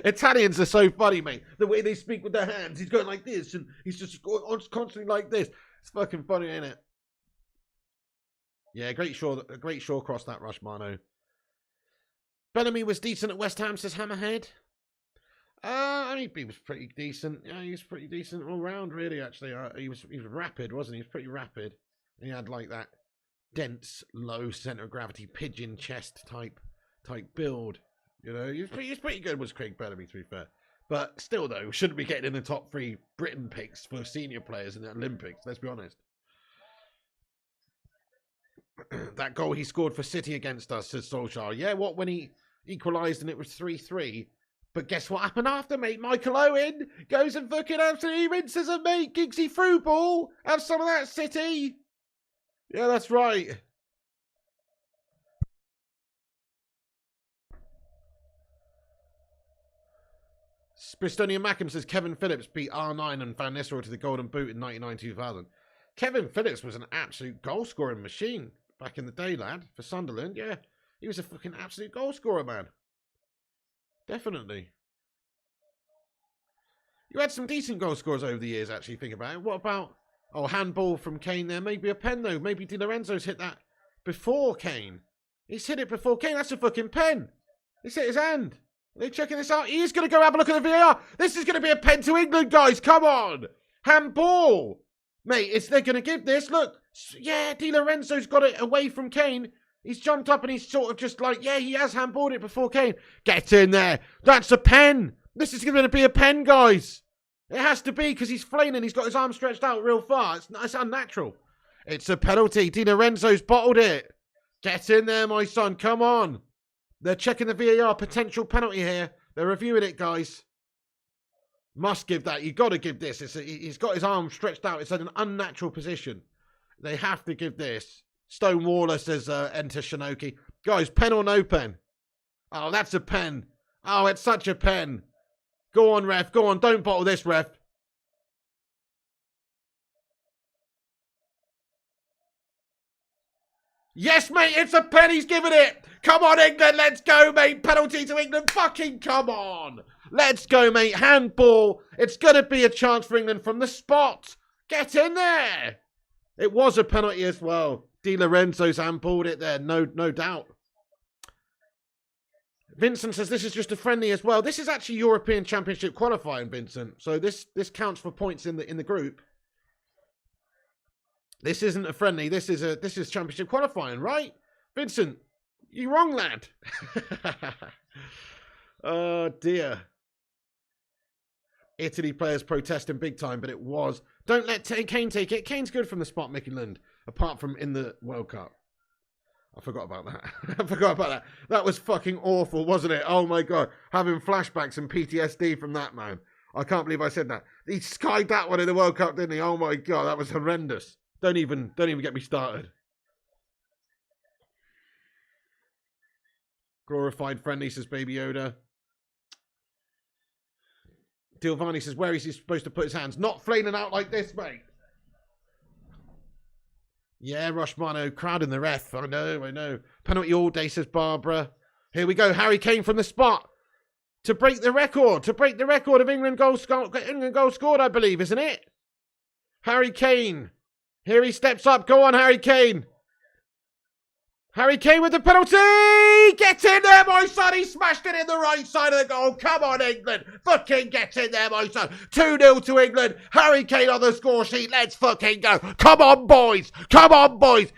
Italians are so funny, mate. The way they speak with their hands. He's going like this, and he's just constantly like this. It's fucking funny, ain't it? Yeah, great Shaw cross that rush, Mano. Bellamy was decent at West Ham, says Hammerhead. I mean, he was pretty decent. Yeah, he was pretty decent all round, really, actually. He was rapid, wasn't he? He was pretty rapid. And he had, like, that dense, low centre of gravity, pigeon chest type build. He was pretty good, was Craig Bellamy, to be fair. But still, though, shouldn't be getting in the top 3 Britain picks for senior players in the Olympics, let's be honest. That goal he scored for City against us, says Solskjaer. Yeah, what, when he equalised and it was 3-3? But guess what happened after, mate? Michael Owen goes and fucking absolutely rinses a mate. Giggsy through ball. Have some of that, City. Yeah, that's right. Bristonian Mackham says Kevin Phillips beat R9 and Van Nistelrooy to the Golden Boot in 1999-2000. Kevin Phillips was an absolute goal-scoring machine back in the day, lad, for Sunderland. Yeah, he was a fucking absolute goal-scorer, man. Definitely. You had some decent goal scorers over the years, actually, think about it. What about, handball from Kane there? Maybe a pen, though. Maybe Di Lorenzo's hit that before Kane. He's hit it before Kane. That's a fucking pen. He's hit his hand. Are they checking this out? He is going to go have a look at the VAR. This is going to be a pen to England, guys. Come on. Handball. Mate, they're going to give this. Look. Yeah, Di Lorenzo's got it away from Kane. He's jumped up and he's sort of just like, yeah, he has handballed it before Kane. Get in there. That's a pen. This is going to be a pen, guys. It has to be because he's flailing. He's got his arm stretched out real far. It's unnatural. It's a penalty. Di Lorenzo's bottled it. Get in there, my son. Come on. They're checking the VAR. Potential penalty here. They're reviewing it, guys. Must give that. You've got to give this. He's got his arm stretched out. It's in an unnatural position. They have to give this. Stonewaller says, enter Shinoki. Guys, pen or no pen? Oh, that's a pen. Oh, it's such a pen. Go on, ref. Go on. Don't bottle this, ref. Yes, mate. It's a pen. He's given it. Come on, England. Let's go, mate. Penalty to England. Fucking come on. Let's go, mate. Handball. It's going to be a chance for England from the spot. Get in there. It was a penalty as well. Di Lorenzo's handballed it there. No doubt. Vincent says this is just a friendly as well. This is actually European Championship qualifying, Vincent. So this counts for points in the group. This isn't a friendly. This is Championship qualifying, right? Vincent, you're wrong, lad. Oh dear. Italy players protesting big time, but it was. Don't let Kane take it. Kane's good from the spot, Midland, apart from in the World Cup. I forgot about that. I forgot about that. That was fucking awful, wasn't it? Oh my God. Having flashbacks and PTSD from that, man. I can't believe I said that. He skied that one in the World Cup, didn't he? Oh my God, that was horrendous. Don't even get me started. Glorified friendly, says Baby Yoda. Dilvani says, where is he supposed to put his hands? Not flailing out like this, mate. Yeah, Rushmano, crowding the ref. I know. Penalty all day, says Barbara. Here we go. Harry Kane from the spot. To break the record. Of England goals scored, I believe, isn't it? Harry Kane. Here he steps up. Go on, Harry Kane. Harry Kane with the penalty! Get in there, my son! He smashed it in the right side of the goal. Come on, England. Fucking get in there, my son. 2-0 to England. Harry Kane on the score sheet. Let's fucking go. Come on, boys.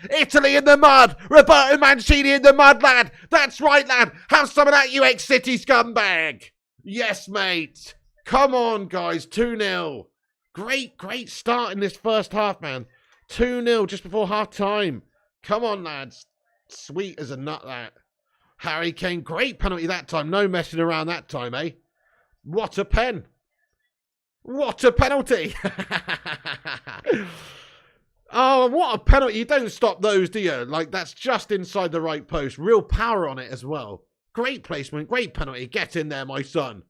Italy in the mud. Roberto Mancini in the mud, lad. That's right, lad. Have some of that, you ex-City scumbag. Yes, mate. Come on, guys. 2-0. Great start in this first half, man. 2-0 just before half-time. Come on, lads. Sweet as a nut, that. Harry Kane, great penalty that time. No messing around that time, eh? What a pen. What a penalty. Oh, what a penalty. You don't stop those, do you? Like, that's just inside the right post. Real power on it as well. Great placement, great penalty. Get in there, my son.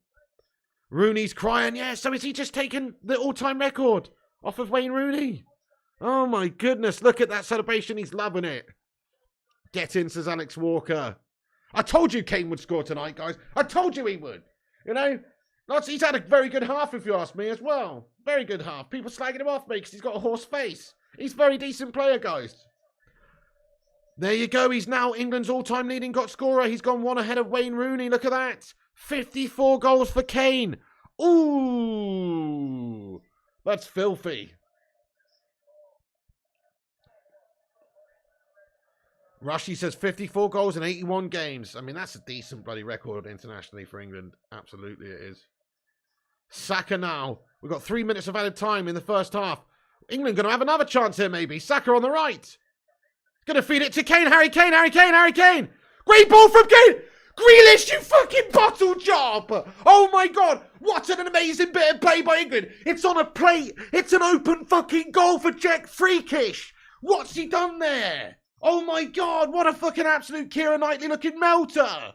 Rooney's crying. Yeah, so is he just taking the all-time record off of Wayne Rooney? Oh, my goodness. Look at that celebration. He's loving it. Get in, says Alex Walker. I told you Kane would score tonight, guys. I told you he would. You know, he's had a very good half, if you ask me, as well. Very good half. People slagging him off, mate, because he's got a horse face. He's a very decent player, guys. There you go. He's now England's all-time leading goal scorer. He's gone one ahead of Wayne Rooney. Look at that. 54 goals for Kane. Ooh. That's filthy. Rushy says 54 goals in 81 games. I mean, that's a decent bloody record internationally for England. Absolutely it is. Saka now. We've got 3 minutes of added time in the first half. England going to have another chance here, maybe. Saka on the right. Gonna feed it to Kane. Harry Kane. Great ball from Kane. Grealish, you fucking bottle job. Oh my God. What an amazing bit of play by England. It's on a plate. It's an open fucking goal for Jack Freakish. What's he done there? Oh my God. What a fucking absolute Keira Knightley looking melter.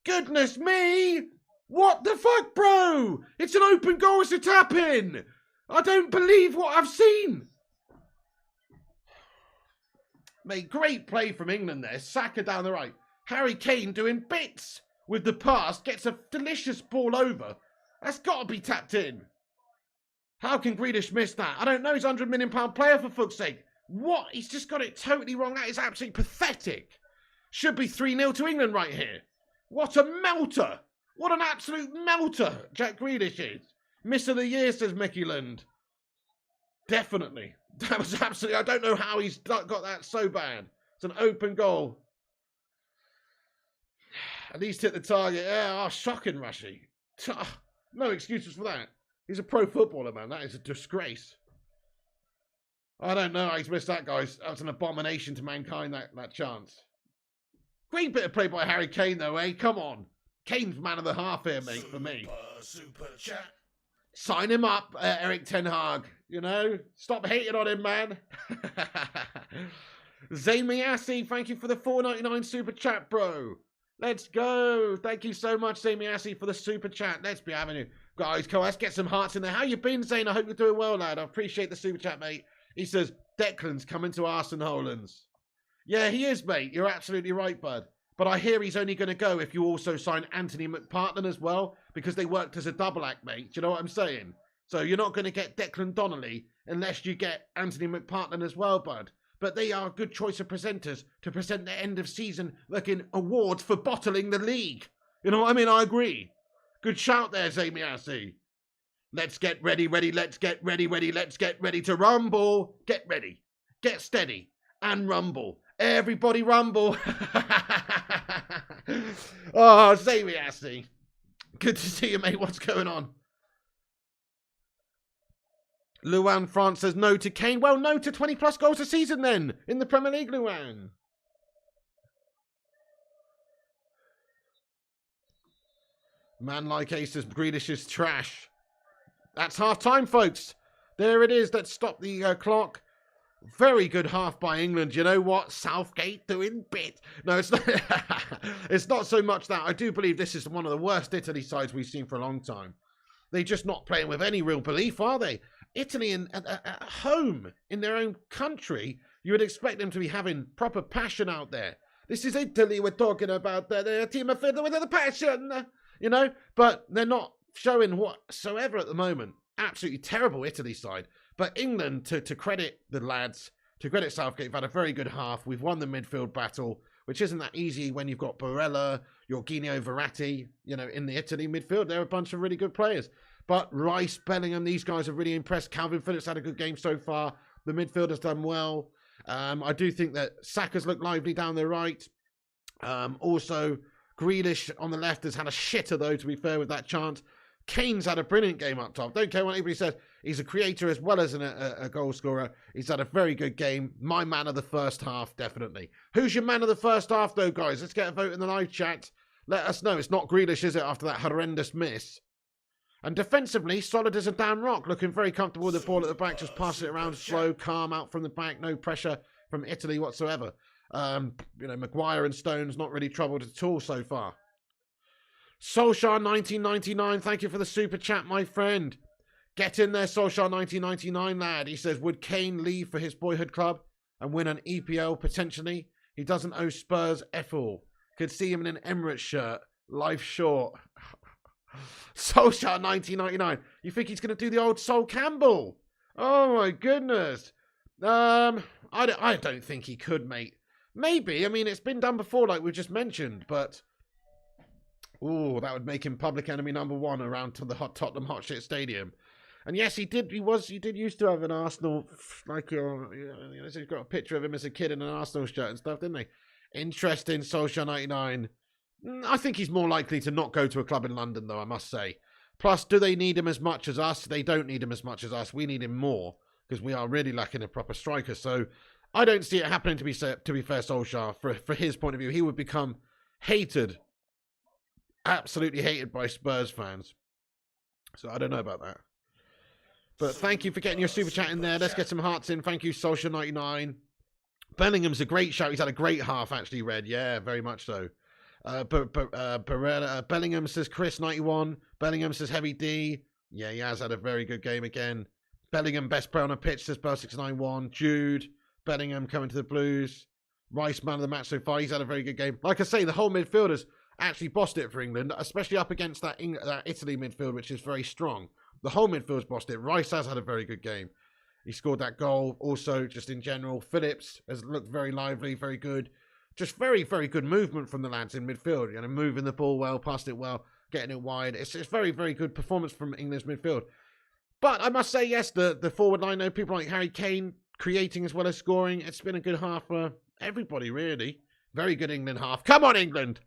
Goodness me. What the fuck, bro? It's an open goal. It's a tap in. I don't believe what I've seen. Mate, great play from England there. Saka down the right. Harry Kane doing bits with the pass. Gets a delicious ball over. That's got to be tapped in. How can Grealish miss that? I don't know. He's a £100 million player, for fuck's sake. What? He's just got it totally wrong. That is absolutely pathetic. Should be 3-0 to England right here. What a melter. What an absolute melter Jack Grealish is. Miss of the year, says Mickey Land. Definitely. That was absolutely... I don't know how he's got that so bad. It's an open goal. At least hit the target. Yeah, shocking, Rushy. No excuses for that. He's a pro footballer, man. That is a disgrace. I don't know how he's missed that, guys. That was an abomination to mankind, that chance. Great bit of play by Harry Kane, though, eh? Come on. Kane's man of the half here, mate, for me. Super chat. Sign him up, Eric Ten Hag. You know? Stop hating on him, man. Zayn Miyasi, thank you for the $4.99 super chat, bro. Let's go. Thank you so much, Zayn Miyasi, for the super chat. Let's be having you. Guys, come on, let's get some hearts in there. How you been, Zayn? I hope you're doing well, lad. I appreciate the super chat, mate. He says, Declan's coming to Arsenal Hollands. Yeah, he is, mate. You're absolutely right, bud. But I hear he's only going to go if you also sign Anthony McPartland as well, because they worked as a double act, mate. Do you know what I'm saying? So you're not going to get Declan Donnelly unless you get Anthony McPartland as well, bud. But they are a good choice of presenters to present their end of season fucking awards for bottling the league. You know what I mean? I agree. Good shout there, Zamiasi. Let's get ready, let's get ready, let's get ready to rumble. Get ready, get steady, and rumble. Everybody rumble. Oh, Zamiasi. Good to see you, mate. What's going on? Luan France says no to Kane. Well, no to 20 plus goals a season then in the Premier League, Luan. Man like Aces, Grealish is trash. That's half time, folks. There it is. Let's stop the clock. Very good half by England. You know what? Southgate doing bit. No, it's not. It's not so much that. I do believe this is one of the worst Italy sides we've seen for a long time. They're just not playing with any real belief, are they? Italy at home in their own country, you would expect them to be having proper passion out there. This is Italy we're talking about. They're a team of fiddler with the passion, you know? But they're not showing whatsoever at the moment. Absolutely terrible Italy side. But England, to credit the lads, to credit Southgate, have had a very good half. We've won the midfield battle, which isn't that easy when you've got Barella, Jorginho, Verratti, you know, in the Italy midfield. They're a bunch of really good players. But Rice, Bellingham, these guys have really impressed. Calvin Phillips had a good game so far. The midfield has done well. I do think that Saka's looked lively down the right. Also, Grealish on the left has had a shitter, though, to be fair, with that chance. Kane's had a brilliant game up top. Don't care what anybody says. He's a creator as well as a goal scorer. He's had a very good game. My man of the first half, definitely. Who's your man of the first half, though, guys? Let's get a vote in the live chat. Let us know. It's not Grealish, is it, after that horrendous miss? And defensively, solid as a damn rock. Looking very comfortable with the ball at the back. Just pass it around slow, calm, out from the back. No pressure from Italy whatsoever. You know, Maguire and Stones not really troubled at all so far. Solskjaer 1999, thank you for the super chat, my friend. Get in there, Solskjaer 1999, lad. He says, would Kane leave for his boyhood club and win an EPL potentially? He doesn't owe Spurs F all. Could see him in an Emirates shirt. Life short. Solskjaer 1999. You think he's going to do the old Sol Campbell? Oh my goodness. I don't think he could, mate. Maybe. I mean, it's been done before, like we just mentioned, but ooh, that would make him public enemy number one around to the Tottenham Hotshit Stadium. And yes, he did used to have an Arsenal, like, he's got a picture of him as a kid in an Arsenal shirt and stuff, didn't he? Interesting, Solskjaer 99. I think he's more likely to not go to a club in London, though, I must say. Plus, do they need him as much as us? They don't need him as much as us. We need him more, because we are really lacking a proper striker. So, I don't see it happening, to be fair, Solskjaer. For his point of view, he would become hated, absolutely hated by Spurs fans. So I don't know about that. But thank you for getting your super chat in there. Let's get some hearts in. Thank you, Solskjaer99. Bellingham's a great shout. He's had a great half, actually, Red. Yeah, very much so. Bellingham says Chris91. Bellingham says Heavy D. Yeah, he has had a very good game again. Bellingham, best player on a pitch, says Bell691. Jude. Bellingham coming to the Blues. Rice, man of the match so far. He's had a very good game. Like I say, the whole midfielders actually bossed it for England, especially up against that Italy midfield, which is very strong. The whole midfield's bossed it. Rice has had a very good game. He scored that goal. Also, just in general, Phillips has looked very lively, very good. Just very, very good movement from the lads in midfield. You know, moving the ball well, passed it well, getting it wide. It's very, very good performance from England's midfield. But I must say, yes, the forward line, though, people like Harry Kane creating as well as scoring. It's been a good half for everybody, really. Very good England half. Come on, England!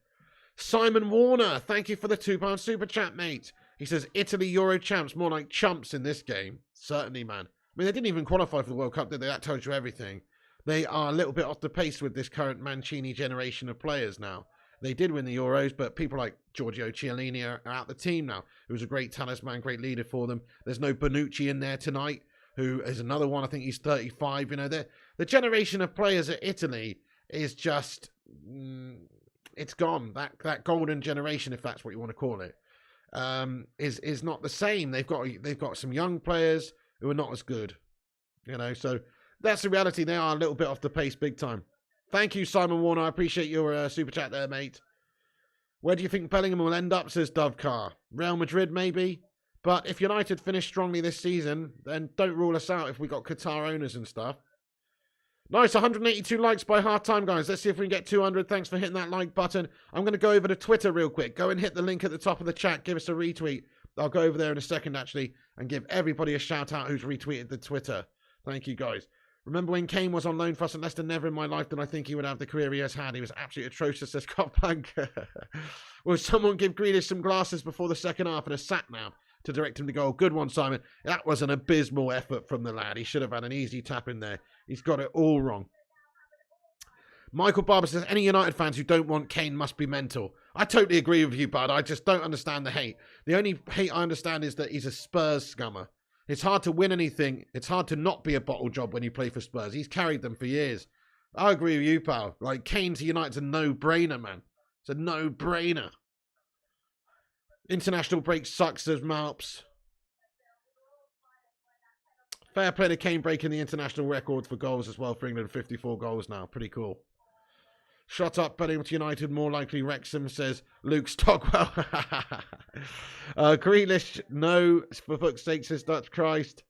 Simon Warner, thank you for the £2 super chat, mate. He says, Italy Euro champs, more like chumps in this game. Certainly, man. I mean, they didn't even qualify for the World Cup, did they? That tells you everything. They are a little bit off the pace with this current Mancini generation of players now. They did win the Euros, but people like Giorgio Chiellini are out the team now. He was a great talisman, great leader for them. There's no Bonucci in there tonight, who is another one. I think he's 35. You know, the generation of players at Italy is just... it's gone. That golden generation, if that's what you want to call it, is not the same. They've got some young players who are not as good, you know. So that's the reality. They are a little bit off the pace, big time. Thank you, Simon Warner. I appreciate your super chat there, mate. Where do you think Bellingham will end up? Says Dovecar. Real Madrid, maybe. But if United finish strongly this season, then don't rule us out if we got Qatar owners and stuff. Nice, 182 likes by half time, guys. Let's see if we can get 200. Thanks for hitting that like button. I'm going to go over to Twitter real quick. Go and hit the link at the top of the chat. Give us a retweet. I'll go over there in a second, actually, and give everybody a shout out who's retweeted the Twitter. Thank you, guys. Remember when Kane was on loan for us at Leicester? Never in my life did I think he would have the career he has had. He was absolutely atrocious, says Copbank. Will someone give Grealish some glasses before the second half and a sat-nav to direct him to goal? Good one, Simon. That was an abysmal effort from the lad. He should have had an easy tap in there. He's got it all wrong. Michael Barber says, any United fans who don't want Kane must be mental. I totally agree with you, bud. I just don't understand the hate. The only hate I understand is that he's a Spurs scummer. It's hard to win anything. It's hard to not be a bottle job when you play for Spurs. He's carried them for years. I agree with you, pal. Like, Kane to United's a no-brainer, man. It's a no-brainer. International break sucks, says Malps. Fair play to Kane breaking the international record for goals as well for England. 54 goals now. Pretty cool. Shut up, Bellingham to United. More likely Wrexham, says Luke Stockwell. Grealish, no, for fuck's sake, says Dutch Christ.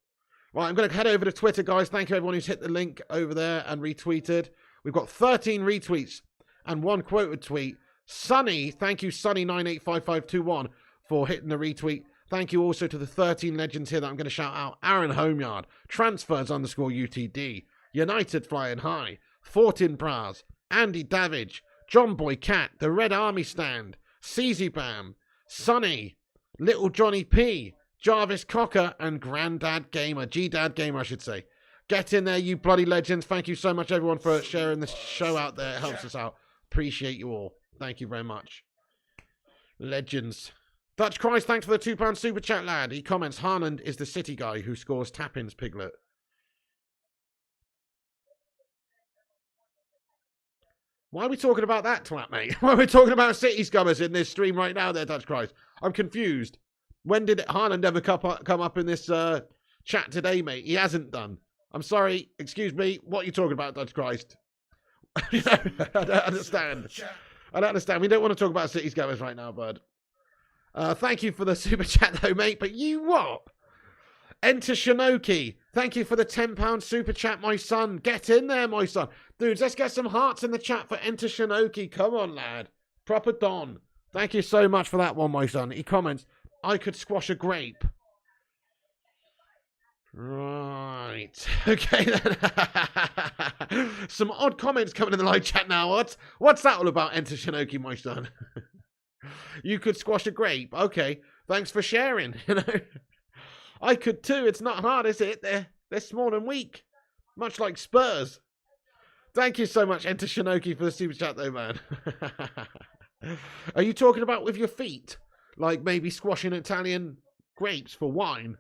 Right, I'm going to head over to Twitter, guys. Thank you, everyone who's hit the link over there and retweeted. We've got 13 retweets and one quoted tweet. Sunny, thank you, Sunny985521, for hitting the retweet. Thank you also to the 13 legends here that I'm going to shout out. Aaron Homeyard, Transfers_UTD, United Flying High, Fortin Braz, Andy Davidge, John Boy Cat, The Red Army Stand, CZ Bam, Sonny, Little Johnny P, Jarvis Cocker, and Grandad Gamer, G-Dad Gamer, I should say. Get in there, you bloody legends. Thank you so much, everyone, for sharing the show out there. It helps us out. Appreciate you all. Thank you very much. Legends. Dutch Christ, thanks for the £2 super chat, lad. He comments, Haaland is the City guy who scores tap-ins, Piglet. Why are we talking about that twat, mate? Why are we talking about City scummers in this stream right now there, Dutch Christ? I'm confused. When did Haaland ever come up in this chat today, mate? He hasn't done. I'm sorry. Excuse me. What are you talking about, Dutch Christ? You know, I don't understand. I don't understand. We don't want to talk about City scummers right now, bud. Thank you for the super chat, though, mate. But you what? Enter Shinoki. Thank you for the £10 super chat, my son. Get in there, my son. Dudes, let's get some hearts in the chat for Enter Shinoki. Come on, lad. Proper Don. Thank you so much for that one, my son. He comments, I could squash a grape. Right. Okay, then. Some odd comments coming in the live chat now. What's that all about, Enter Shinoki, my son? You could squash a grape. Okay. Thanks for sharing, you know. I could too. It's not hard, is it? They're small and weak. Much like Spurs. Thank you so much, Enter Shinoki, for the super chat, though, man. Are you talking about with your feet? Like maybe squashing Italian grapes for wine?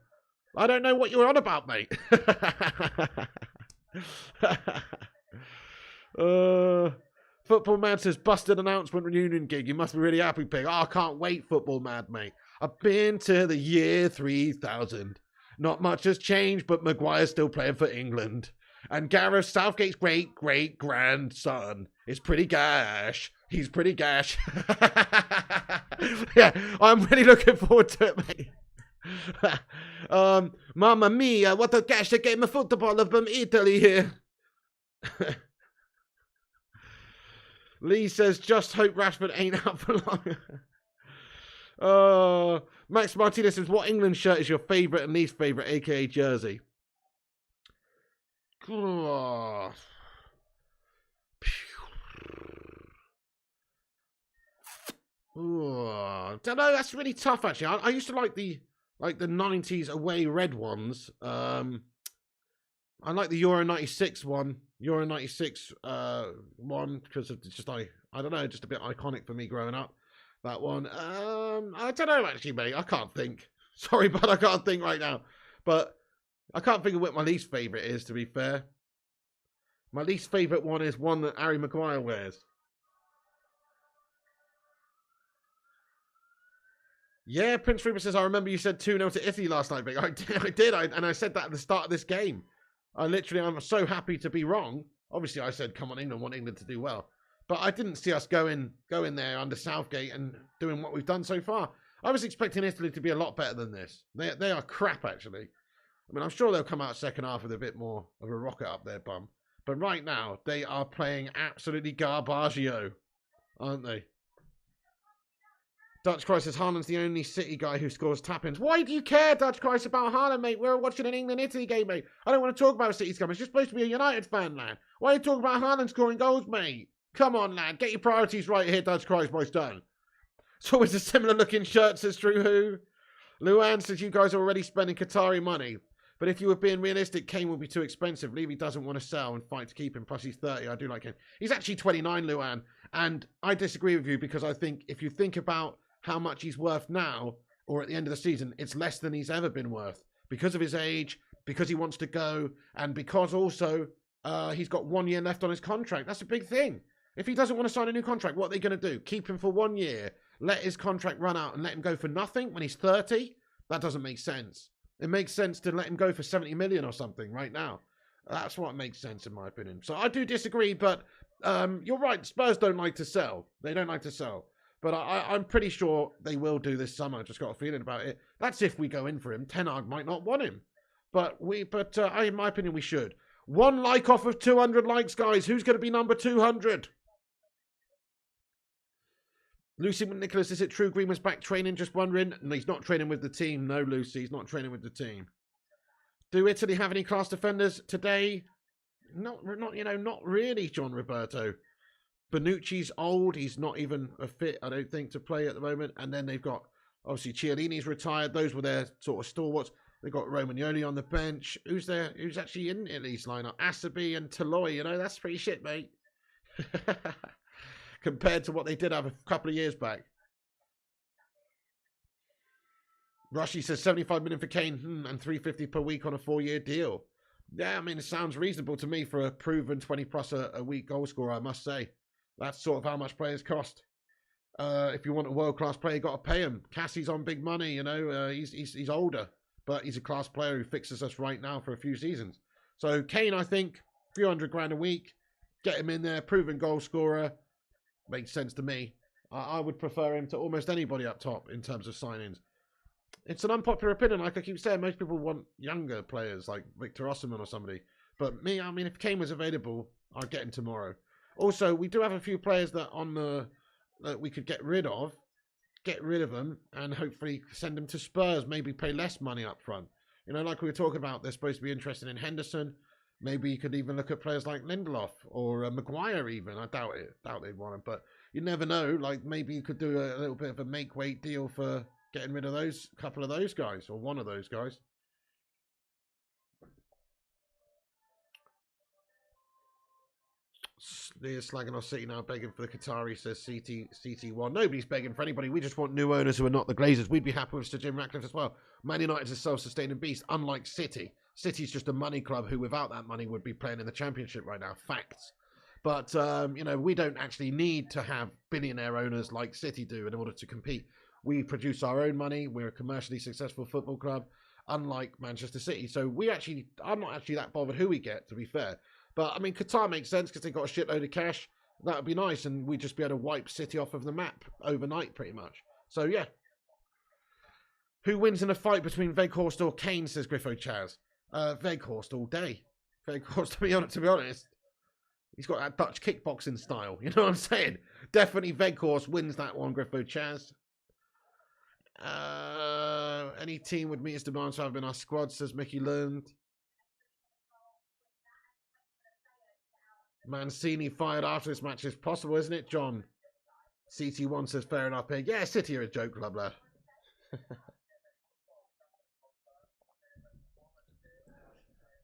I don't know what you're on about, mate. Football Mad says, busted announcement reunion gig. You must be really happy, Pig. Oh, I can't wait, Football Mad, mate. I've been to the year 3000. Not much has changed, but Maguire's still playing for England. And Gareth Southgate's great-great-grandson is pretty gash. He's pretty gash. Yeah, I'm really looking forward to it, mate. Mamma mia, what a gash, a game of football from Italy here. Lee says, just hope Rashford ain't out for long. Max Martinez says, what England shirt is your favourite and least favourite, aka jersey? Oh. Oh. Don't know, that's really tough actually. I used to like the 90s away red ones. I like the Euro 96 one. Euro 96 one because it's just I don't know, just a bit iconic for me growing up. That one. I don't know actually, mate. I can't think. Sorry, but I can't think right now. But I can't think of what my least favourite is, to be fair. My least favourite one is one that Harry Maguire wears. Yeah, Prince Rupert says, I remember you said 2-0 to Italy last night, Vic. I did, and I said that at the start of this game. I'm so happy to be wrong. Obviously, I said, come on, England, want England to do well. But I didn't see us going there under Southgate and doing what we've done so far. I was expecting Italy to be a lot better than this. They are crap, actually. I mean, I'm sure they'll come out second half with a bit more of a rocket up their bum. But right now, they are playing absolutely garbaggio, aren't they? Dutch Christ says, Haaland's the only City guy who scores tap-ins. Why do you care, Dutch Christ, about Haaland, mate? We're watching an England-Italy game, mate. I don't want to talk about City's game. It's just supposed to be a United fan, lad. Why are you talking about Haaland scoring goals, mate? Come on, lad. Get your priorities right here, Dutch Christ, my son. It's always a similar-looking shirt, says Drew Who. Luan says, you guys are already spending Qatari money. But if you were being realistic, Kane would be too expensive. Levy doesn't want to sell and fight to keep him. Plus, he's 30. I do like him. He's actually 29, Luan. And I disagree with you because I think if you think about how much he's worth now or at the end of the season, it's less than he's ever been worth because of his age, because he wants to go, and because also he's got 1 year left on his contract. That's a big thing. If he doesn't want to sign a new contract, what are they going to do? Keep him for 1 year, let his contract run out and let him go for nothing when he's 30? That doesn't make sense. It makes sense to let him go for 70 million or something right now. That's what makes sense in my opinion. So I do disagree, but you're right. Spurs don't like to sell. They don't like to sell. But I'm pretty sure they will do this summer. I just got a feeling about it. That's if we go in for him. Ten Hag might not want him. But in my opinion, we should. 1 like off of 200 likes, guys. Who's going to be number 200? Lucy Nicholas, is it true Green was back training? Just wondering. No, he's not training with the team. No, Lucy, he's not training with the team. Do Italy have any class defenders today? Not really, John Roberto. Bonucci's old. He's not even a fit, I don't think, to play at the moment. And then they've got, obviously, Chiellini's retired. Those were their sort of stalwarts. They've got Romagnoli on the bench. Who's there? Who's actually in Italy's lineup? Asabi and Toloi. That's pretty shit, mate. Compared to what they did have a couple of years back. Rushy says 75 million for Kane and 350 per week on a 4-year deal. Yeah, I mean, it sounds reasonable to me for a proven 20-plus a week goal scorer, I must say. That's sort of how much players cost. If you want a world-class player, you've got to pay him. Cassie's on big money, he's older, but he's a class player who fixes us right now for a few seasons. So Kane, I think, a few $100,000 a week, get him in there, proven goal scorer, makes sense to me. I would prefer him to almost anybody up top in terms of signings. It's an unpopular opinion, like I keep saying. Most people want younger players like Victor Osimhen or somebody. But me, I mean, if Kane was available, I'd get him tomorrow. Also, we do have a few players that we could get rid of them, and hopefully send them to Spurs. Maybe pay less money up front. Like we were talking about, they're supposed to be interested in Henderson. Maybe you could even look at players like Lindelof or Maguire even. I doubt they'd want him, but you never know. Like maybe you could do a little bit of a make-weight deal for getting rid of those couple of those guys or one of those guys. They're slagging off City now, begging for the Qatari, says CT1. Nobody's begging for anybody. We just want new owners who are not the Glazers. We'd be happy with Sir Jim Ratcliffe as well. Man United's a self-sustaining beast, unlike City. City's just a money club who, without that money, would be playing in the Championship right now. Facts. But, we don't actually need to have billionaire owners like City do in order to compete. We produce our own money. We're a commercially successful football club, unlike Manchester City. So I'm not actually that bothered who we get, to be fair. But, I mean, Qatar makes sense because they've got a shitload of cash. That would be nice, and we'd just be able to wipe City off of the map overnight, pretty much. So, yeah. Who wins in a fight between Weghorst or Kane, says Griffo Chaz. Weghorst all day. Weghorst, to be honest. He's got that Dutch kickboxing style. You know what I'm saying? Definitely Weghorst wins that one, Griffo Chaz. Any team would meet his demands to have in our squad, says Mickey Lund. Mancini fired after this match is possible, isn't it, John? CT1 says fair enough here. Yeah, City are a joke club, lad.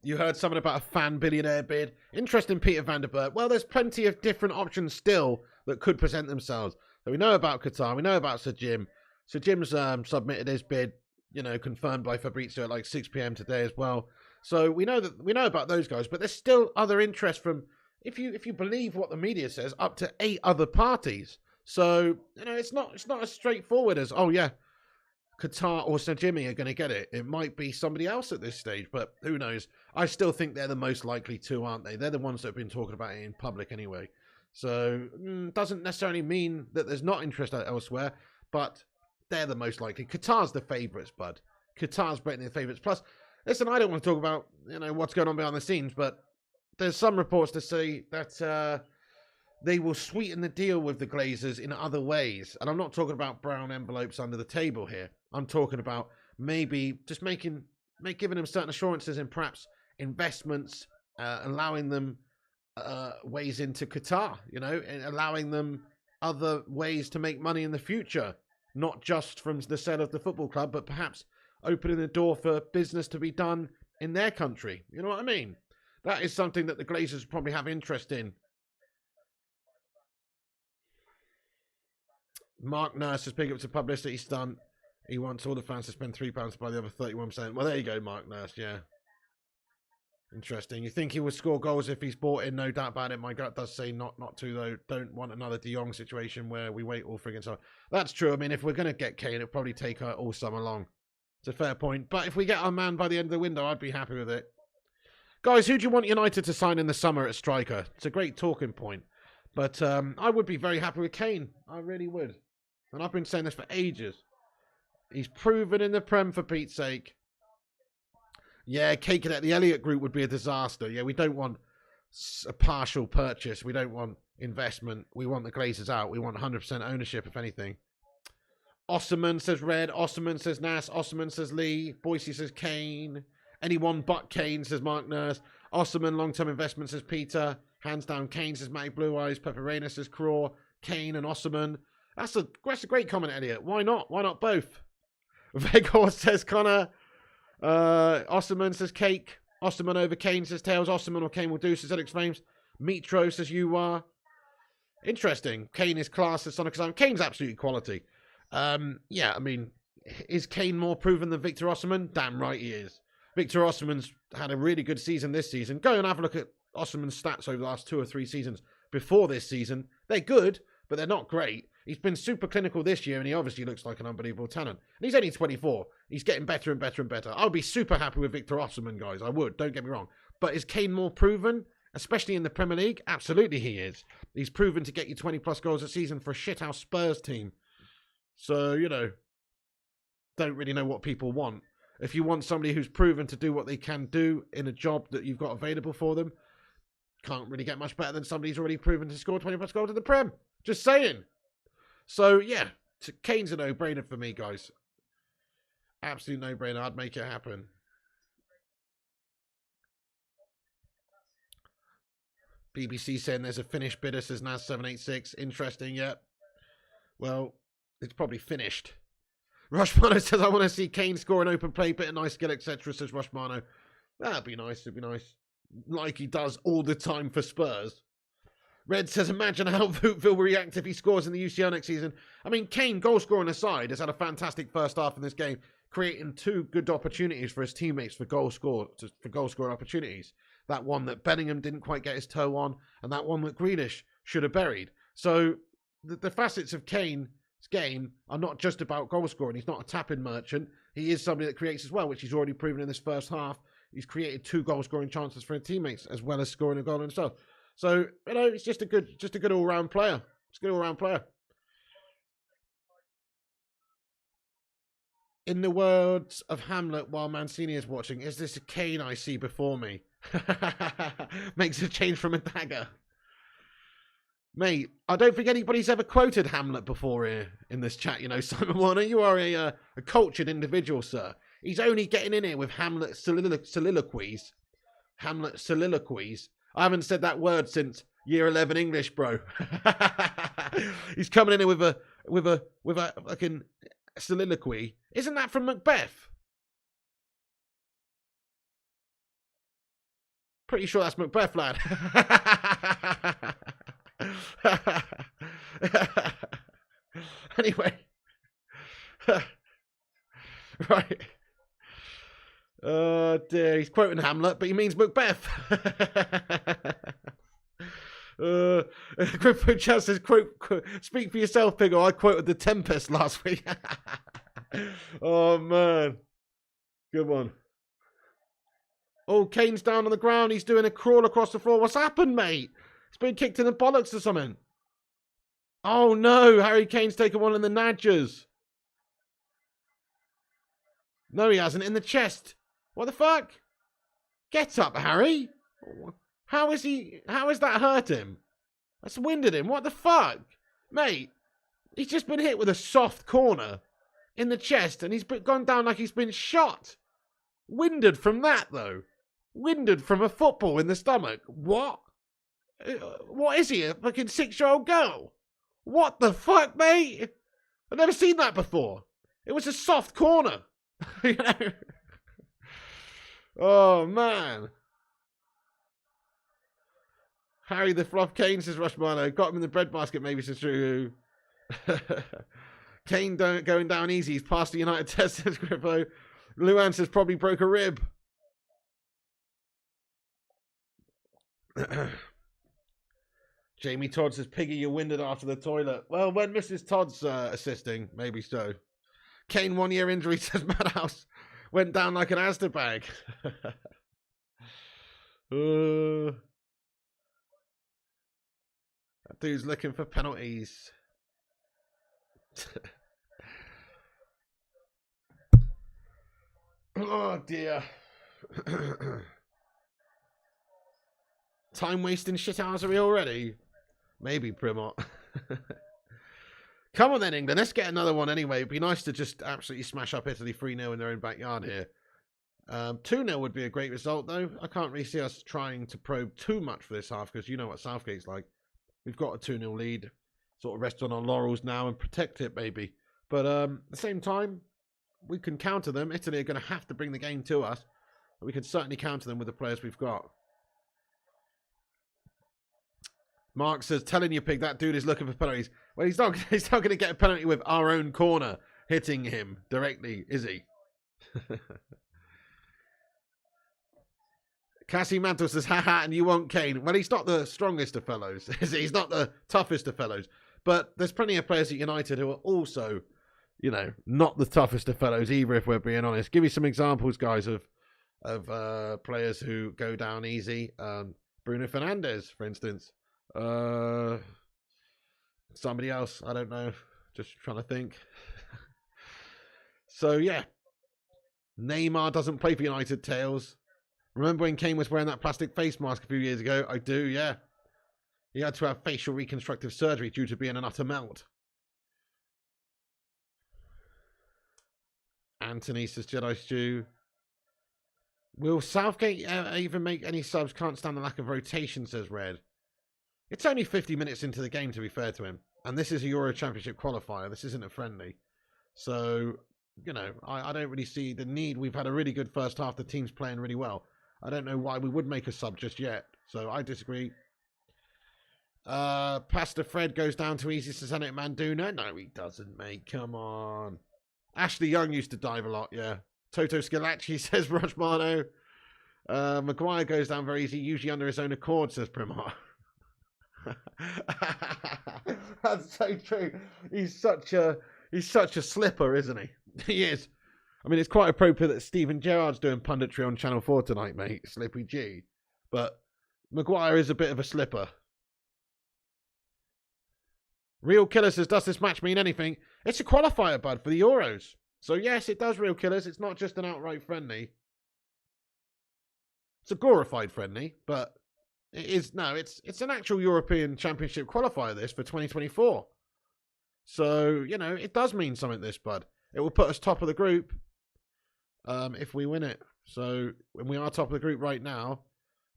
You heard something about a fan billionaire bid. Interesting, Peter van der Bert. Well, there's plenty of different options still that could present themselves. So we know about Qatar. We know about Sir Jim. Sir Jim's submitted his bid, confirmed by Fabrizio at like 6 p.m. today as well. So we know about those guys, but there's still other interest from, if you believe what the media says, up to 8 other parties. So it's not as straightforward as, oh yeah, Qatar or Sir Jimmy are going to get it. It might be somebody else at this stage, but who knows? I still think they're the most likely to, aren't they? They're the ones that have been talking about it in public anyway. So doesn't necessarily mean that there's not interest elsewhere, but they're the most likely. Qatar's the favourites, bud. Qatar's breaking the favourites. Plus, listen, I don't want to talk about what's going on behind the scenes, but there's some reports to say that they will sweeten the deal with the Glazers in other ways. And I'm not talking about brown envelopes under the table here. I'm talking about maybe just giving them certain assurances and perhaps investments, allowing them ways into Qatar, and allowing them other ways to make money in the future, not just from the sale of the football club, but perhaps opening the door for business to be done in their country. You know what I mean? That is something that the Glazers probably have interest in. Mark Nurse has picked up to publicity stunt. He wants all the fans to spend £3 to buy the other 31%. Well, there you go, Mark Nurse, yeah. Interesting. You think he would score goals if he's bought in? No doubt about it. My gut does say not to, though. Don't want another De Jong situation where we wait all friggin' summer. That's true. I mean, if we're going to get Kane, it'll probably take all summer long. It's a fair point. But if we get our man by the end of the window, I'd be happy with it. Guys, who do you want United to sign in the summer at striker? It's a great talking point. But I would be very happy with Kane. I really would. And I've been saying this for ages. He's proven in the Prem, for Pete's sake. Yeah, caking at the Elliott Group would be a disaster. Yeah, we don't want a partial purchase. We don't want investment. We want the Glazers out. We want 100% ownership, if anything. Osserman says Red. Osserman says Nas. Osserman says Lee. Boise says Kane. Anyone but Kane, says Mark Nurse. Osserman, long-term investment, says Peter. Hands down, Kane, says Matty Blue Eyes. Pepper Reina says Craw. Kane and Osserman. That's a great comment, Elliot. Why not? Why not both? Veghorst says Connor. Osserman says Cake. Osterman over Kane, says Tails. Osterman or Kane will do, says Alex Flames. Mitro says you are. Interesting. Kane is class, says Sonic Asylum. Kane's absolutely quality. Yeah, I mean, is Kane more proven than Victor Osimhen? Damn right he is. Victor Osimhen's had a really good season this season. Go and have a look at Osimhen's stats over the last 2 or 3 seasons before this season. They're good, but they're not great. He's been super clinical this year, and he obviously looks like an unbelievable talent. And he's only 24. He's getting better and better and better. I'll be super happy with Victor Osimhen, guys. I would. Don't get me wrong. But is Kane more proven, especially in the Premier League? Absolutely he is. He's proven to get you 20-plus goals a season for a shithouse Spurs team. So, don't really know what people want. If you want somebody who's proven to do what they can do in a job that you've got available for them, can't really get much better than somebody who's already proven to score 20-plus goals in the Prem. Just saying. So, yeah, Kane's a no-brainer for me, guys. Absolute no-brainer. I'd make it happen. BBC saying there's a Finnish bidder, says Naz786. Interesting, yeah. Well, it's probably finished. Rushmano says, I want to see Kane score an open play, bit of nice skill, etc., says Rushmano. That'd be nice, it'd be nice. Like he does all the time for Spurs. Red says, imagine how Vootville will react if he scores in the UCL next season. I mean, Kane, goal scoring aside, has had a fantastic first half in this game, creating 2 good opportunities for his teammates for goal scoring opportunities. That one that Bellingham didn't quite get his toe on, and that one that Grealish should have buried. So the facets of Kane's game are not just about goal scoring. He's not a tapping merchant. He is somebody that creates as well, which he's already proven in this first half. He's created 2 goal scoring chances for his teammates, as well as scoring a goal himself. So, you know, it's just a good all-round player. It's a good all-round player. In the words of Hamlet while Mancini is watching, is this a Kane I see before me? Makes a change from a dagger. Mate, I don't think anybody's ever quoted Hamlet before here in this chat, you know, Simon Warner. You are a cultured individual, sir. He's only getting in here with Hamlet soliloquies. Hamlet soliloquies. I haven't said that word since year 11 English, bro. He's coming in here with a fucking soliloquy. Isn't that from Macbeth? Pretty sure that's Macbeth, lad. Anyway. Right. Oh dear, he's quoting Hamlet, but he means Macbeth. Crypto Chat says, quote, speak for yourself, Piggo. I quoted The Tempest last week. Oh, man. Good one. Oh, Kane's down on the ground. He's doing a crawl across the floor. What's happened, mate? He's been kicked in the bollocks or something. Oh, no. Harry Kane's taken one in the nadgers. No, he hasn't. In the chest. What the fuck? Get up, Harry. How has that hurt him? That's winded him. What the fuck? Mate, he's just been hit with a soft corner in the chest and he's gone down like he's been shot. Winded from that, though. Winded from a football in the stomach. What? What is he, a fucking 6-year-old girl? What the fuck, mate? I've never seen that before. It was a soft corner. You know? Oh, man. Harry the Fluff Kane says Rushmano. Got him in the breadbasket, maybe, says Drew. Kane going down easy. He's past the United test, says Griffo. Luan says probably broke a rib. Jamie Todd says, Piggy, you're winded after the toilet. Well, when Mrs. Todd's assisting, maybe so. Kane 1 year injury, says Madhouse. Went down like an Asda bag. That dude's looking for penalties. Oh, dear. Time wasting shithousery already? Maybe, Primot. Come on then, England. Let's get another one anyway. It'd be nice to just absolutely smash up Italy 3-0 in their own backyard here. 2-0 would be a great result, though. I can't really see us trying to probe too much for this half because you know what Southgate's like. We've got a 2-0 lead. Sort of rest on our laurels now and protect it, maybe. But at the same time, we can counter them. Italy are going to have to bring the game to us. But we can certainly counter them with the players we've got. Mark says, telling you, Pig, that dude is looking for penalties. Well, he's not going to get a penalty with our own corner hitting him directly, is he? Cassie Mantle says, haha, and you want Kane. Well, he's not the strongest of fellows, is he? He's not the toughest of fellows. But there's plenty of players at United who are also, you know, not the toughest of fellows either, if we're being honest. Give me some examples, guys, of players who go down easy. Bruno Fernandes, for instance. Somebody else, I don't know. Just trying to think. So, yeah. Neymar doesn't play for United, Tails. Remember when Kane was wearing that plastic face mask a few years ago? I do, yeah. He had to have facial reconstructive surgery due to being an utter melt. Anthony says Jedi Stew. Will Southgate even make any subs? Can't stand the lack of rotation, says Red. It's only 50 minutes into the game, to be fair to him. And this is a Euro Championship qualifier. This isn't a friendly. So, you know, I don't really see the need. We've had a really good first half. The team's playing really well. I don't know why we would make a sub just yet. So I disagree. Pastor Fred goes down to easy Susanna Manduna. No, he doesn't, mate. Come on. Ashley Young used to dive a lot, yeah. Toto Scalacci says Rushmano. Maguire goes down very easy, usually under his own accord, says Primar. That's so true. He's such a slipper, isn't he? He is. I mean, it's quite appropriate that Stephen Gerrard's doing punditry on Channel 4 tonight, mate. Slippy G. But Maguire is a bit of a slipper. Real Killer says, does this match mean anything? It's a qualifier, bud, for the Euros. So yes, it does, Real Killers. It's not just an outright friendly. It's a glorified friendly, but it is, no, it's an actual European Championship qualifier, this, for 2024. So, you know, it does mean something, this, bud. It will put us top of the group if we win it. So, when we are top of the group right now,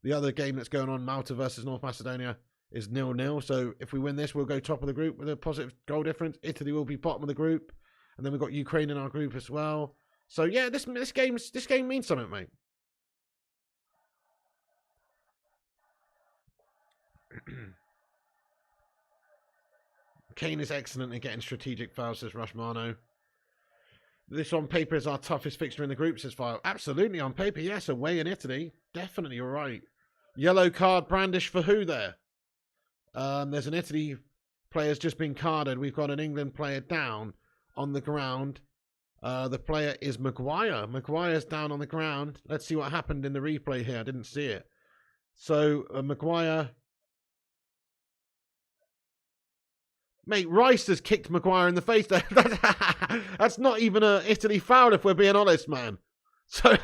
the other game that's going on, Malta versus North Macedonia, is 0-0. So, if we win this, we'll go top of the group with a positive goal difference. Italy will be bottom of the group. And then we've got Ukraine in our group as well. So, yeah, this game means something, mate. Kane is excellent at getting strategic fouls, says Rushmano. This on paper is our toughest fixture in the group, says File. Absolutely on paper, yes. Away in Italy. Definitely, you're right. Yellow card brandish for who there? There's an Italy player's just been carded. We've got an England player down on the ground. The player is Maguire. Maguire's down on the ground. Let's see what happened in the replay here. I didn't see it. So, Maguire... Mate, Rice has kicked Maguire in the face there. That's not even an Italy foul, if we're being honest, man. So,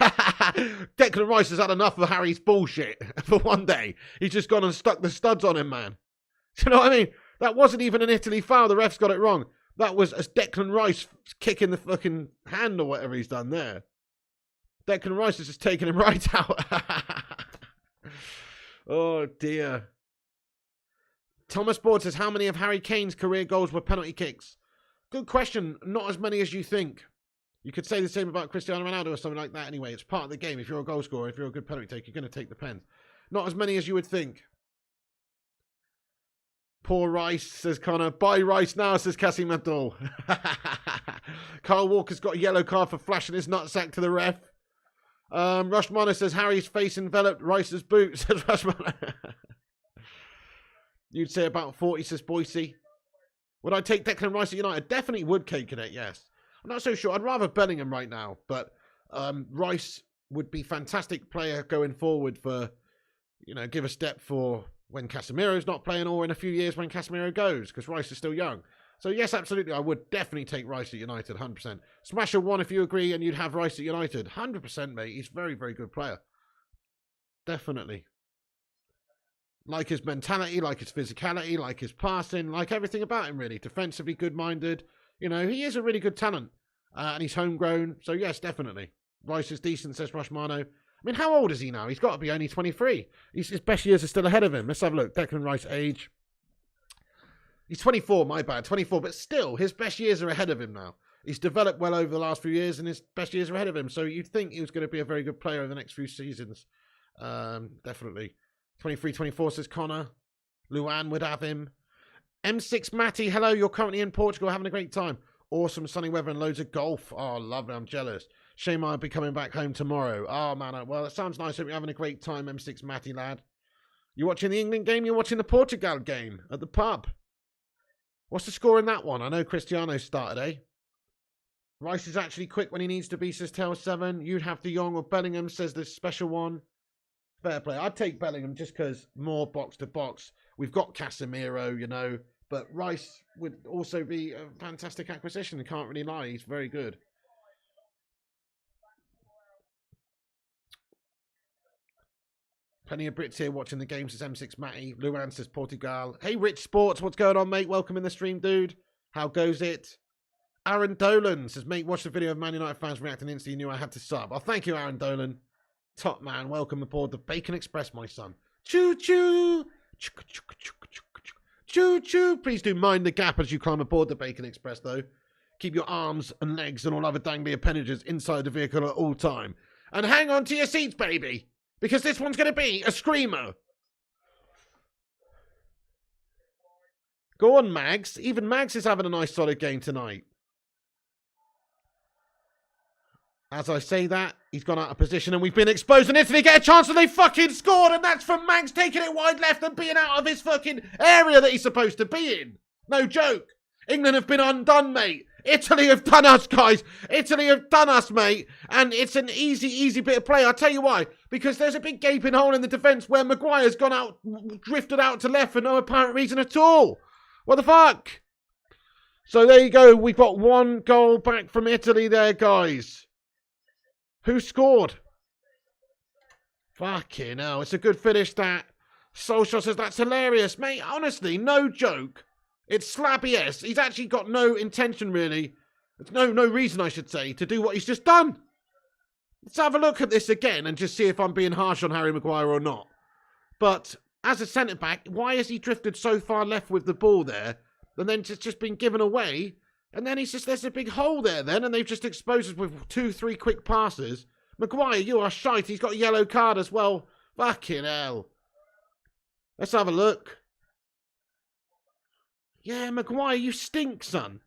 Declan Rice has had enough of Harry's bullshit for one day. He's just gone and stuck the studs on him, man. Do you know what I mean? That wasn't even an Italy foul. The ref's got it wrong. That was a Declan Rice kicking the fucking hand or whatever he's done there. Declan Rice has just taken him right out. Oh, dear. Thomas Board says, how many of Harry Kane's career goals were penalty kicks? Good question. Not as many as you think. You could say the same about Cristiano Ronaldo or something like that anyway. It's part of the game. If you're a goal scorer, if you're a good penalty taker, you're going to take the pens. Not as many as you would think. Poor Rice, says Connor. Buy Rice now, says Cassie Abdul. Carl Walker's got a yellow card for flashing his nutsack to the ref. Rushmano says, Harry's face enveloped Rice's boot, says Rushmano. You'd say about 40, says Boise. Would I take Declan Rice at United? Definitely would, Kate Cadet, yes. I'm not so sure. I'd rather Bellingham right now, but Rice would be fantastic player going forward for, you know, give a step for when Casemiro's not playing or in a few years when Casemiro goes, because Rice is still young. So, yes, absolutely, I would definitely take Rice at United, 100%. Smash a 1 if you agree and you'd have Rice at United. 100%, mate. He's a very, very good player. Definitely. Like his mentality, like his physicality, like his passing, like everything about him, really. Defensively good-minded. You know, he is a really good talent. And he's homegrown. So, yes, definitely. Rice is decent, says Rushmano. I mean, how old is he now? He's got to be only 23. His best years are still ahead of him. Let's have a look. Declan Rice age. He's 24, my bad. 24. But still, his best years are ahead of him now. He's developed well over the last few years, and his best years are ahead of him. So you'd think he was going to be a very good player in the next few seasons. Definitely. 23, 24, says Connor. Luan would have him. M6 Matty, hello. You're currently in Portugal having a great time. Awesome sunny weather and loads of golf. Oh, lovely. I'm jealous. Shame I'll be coming back home tomorrow. Oh, man. Well, that sounds nice. Hope you're having a great time, M6 Matty, lad. You watching the England game? You're watching the Portugal game at the pub. What's the score in that one? I know Cristiano started, eh? Rice is actually quick when he needs to be, says Tail7. You'd have De Jong or Bellingham, says the special one. Fair play. I'd take Bellingham just because more box to box. We've got Casemiro, you know, but Rice would also be a fantastic acquisition. Can't really lie. He's very good. Plenty of Brits here watching the game, says M6 Matty. Luan says Portugal. Hey, Rich Sports. What's going on, mate? Welcome in the stream, dude. How goes it? Aaron Dolan says, mate, watch the video of Man United fans reacting instantly. Knew I had to sub. Oh, thank you, Aaron Dolan. Top man, welcome aboard the Bacon Express, my son. Choo-choo! Choo-choo! Please do mind the gap as you climb aboard the Bacon Express, though. Keep your arms and legs and all other dangly appendages inside the vehicle at all time. And hang on to your seats, baby, because this one's going to be a screamer. Go on, Mags. Even Mags is having a nice solid game tonight. As I say that, he's gone out of position and we've been exposed, and Italy get a chance and they fucking scored, and that's from Mags taking it wide left and being out of his fucking area that he's supposed to be in. No joke. England have been undone, mate. Italy have done us, guys. Italy have done us, mate. And it's an easy bit of play. I'll tell you why. Because there's a big gaping hole in the defence where Maguire's gone out, drifted out to left for no apparent reason at all. What the fuck? So there you go. We've got 1 goal back from Italy there, guys. Who scored? Fucking hell. It's a good finish, that. Solskjaer says that's hilarious. Mate, honestly, no joke. It's Slabby-esque. He's actually got no intention, really. No reason, I should say, to do what he's just done. Let's have a look at this again and just see if I'm being harsh on Harry Maguire or not. But as a centre-back, why has he drifted so far left with the ball there and then it's just been given away? And then there's a big hole there then, and they've just exposed us with 2-3 quick passes. Maguire, you are shite. He's got a yellow card as well. Fucking hell. Let's have a look. Yeah, Maguire, you stink, son.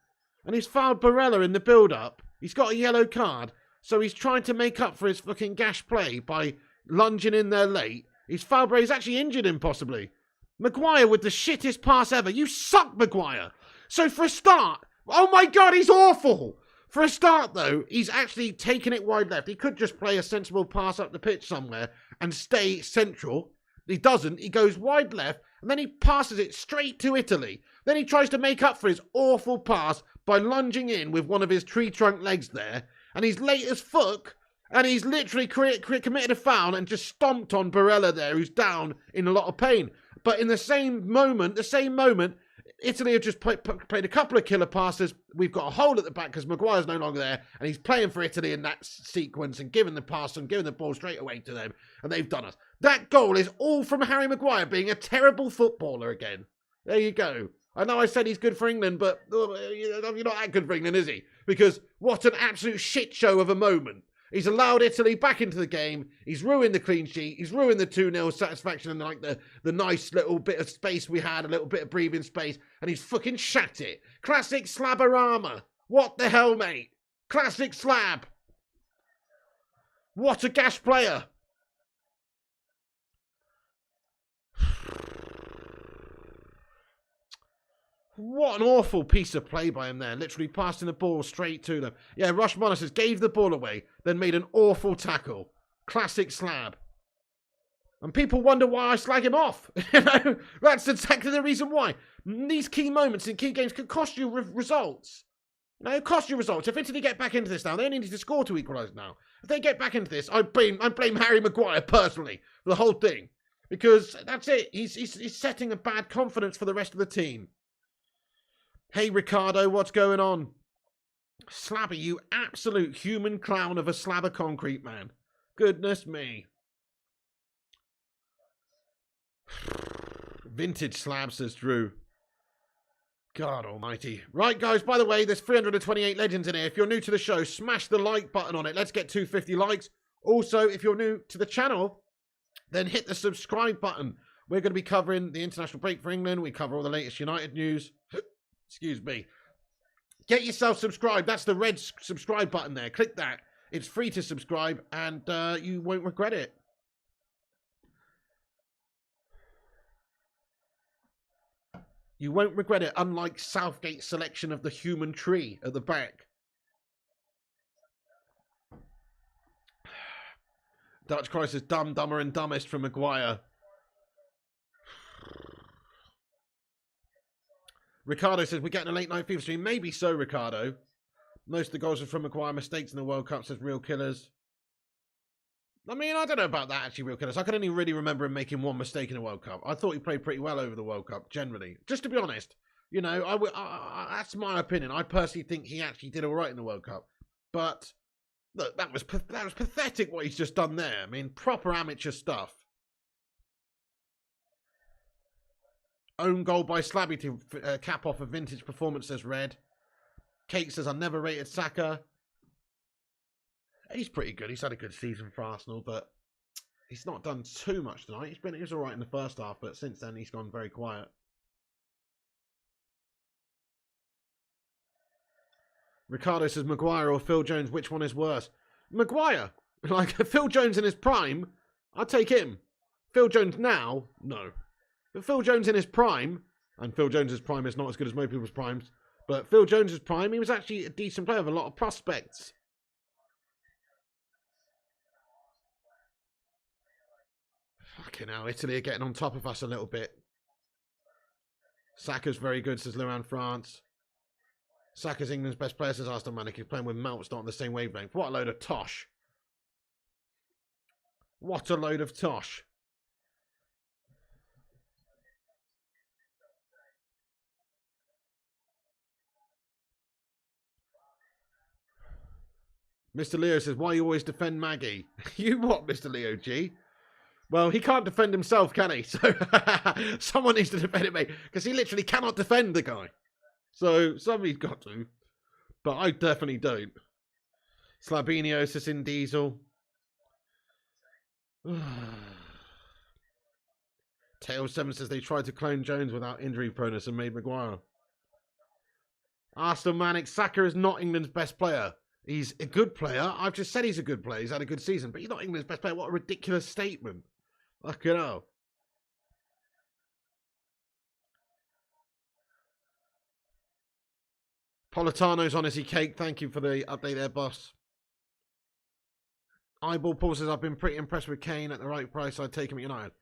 And he's fouled Barella in the build-up. He's got a yellow card, so he's trying to make up for his fucking gash play by lunging in there late. He's fouled Barella. He's actually injured him, possibly. Maguire with the shittest pass ever. You suck, Maguire. So for a start, oh my God, he's awful. For a start, though, he's actually taken it wide left. He could just play a sensible pass up the pitch somewhere and stay central. He doesn't. He goes wide left, and then he passes it straight to Italy. Then he tries to make up for his awful pass by lunging in with one of his tree trunk legs there. And he's late as fuck. And he's literally committed a foul and just stomped on Barella there, who's down in a lot of pain. But in the same moment, Italy have just played a couple of killer passes. We've got a hole at the back because Maguire's no longer there. And he's playing for Italy in that sequence and giving the pass and giving the ball straight away to them. And they've done us. That goal is all from Harry Maguire being a terrible footballer again. There you go. I know I said he's good for England, but you're not that good for England, is he? Because what an absolute shit show of a moment. He's allowed Italy back into the game. He's ruined the clean sheet. He's ruined the 2-0 satisfaction and like the nice little bit of space we had, a little bit of breathing space. And he's fucking shat it. Classic Slaborama. What the hell, mate? Classic Slab. What a gash player. What an awful piece of play by him there. Literally passing the ball straight to them. Yeah, Rush Monitors gave the ball away, then made an awful tackle. Classic Slab. And people wonder why I slag him off. You know, that's exactly the reason why. These key moments in key games could cost you results. You know, cost you results. If Italy get back into this now, they only need to score to equalise now. If they get back into this, I blame Harry Maguire personally for the whole thing. Because that's it. He's setting a bad confidence for the rest of the team. Hey, Ricardo, what's going on? Slabby, you absolute human clown of a slab of concrete, man. Goodness me. Vintage slab, says Drew. God almighty. Right, guys, by the way, there's 328 legends in here. If you're new to the show, smash the like button on it. Let's get 250 likes. Also, if you're new to the channel, then hit the subscribe button. We're going to be covering the international break for England. We cover all the latest United news. Excuse me. Get yourself subscribed. That's the red subscribe button there. Click that. It's free to subscribe and you won't regret it. You won't regret it, unlike Southgate's selection of the human tree at the back. Dutch Christ is dumb, dumber and dumbest from Maguire. Ricardo says, we're getting a late night FIFA stream. Maybe so, Ricardo. Most of the goals are from Maguire. Mistakes in the World Cup, says Real Killers. I mean, I don't know about that, actually, Real Killers. I can only really remember him making one mistake in the World Cup. I thought he played pretty well over the World Cup, generally. Just to be honest. You know, that's my opinion. I personally think he actually did all right in the World Cup. But, look, that was pathetic what he's just done there. I mean, proper amateur stuff. Own goal by Slabby to cap off a vintage performance, says Red. Kate says, I never rated Saka. He's pretty good. He's had a good season for Arsenal, but he's not done too much tonight. He was all right in the first half, but since then he's gone very quiet. Ricardo says Maguire or Phil Jones, which one is worse? Maguire. Like, Phil Jones in his prime, I'd take him. Phil Jones now, no. But Phil Jones in his prime, and Phil Jones's prime is not as good as most people's primes, but Phil Jones's prime, he was actually a decent player with a lot of prospects. Fucking hell, Italy are getting on top of us a little bit. Saka's very good, says Luan France. Saka's England's best player, says Aston Manic. He's playing with Melt's not on the same wavelength. What a load of tosh. What a load of tosh. Mr. Leo says, why you always defend Maggie? You what, Mr. Leo G? Well, he can't defend himself, can he? So someone needs to defend him, mate. Because he literally cannot defend the guy. So somebody's got to. But I definitely don't. Slabinio says in Diesel. Tail7 says they tried to clone Jones without injury proneness and made Maguire. Aston Manic, Saka is not England's best player. He's a good player. I've just said he's a good player. He's had a good season. But he's not England's best player. What a ridiculous statement. Fucking hell. Politano's honestly cake. Thank you for the update there, boss. Eyeball Paul says, I've been pretty impressed with Kane. At the right price, I'd take him at United.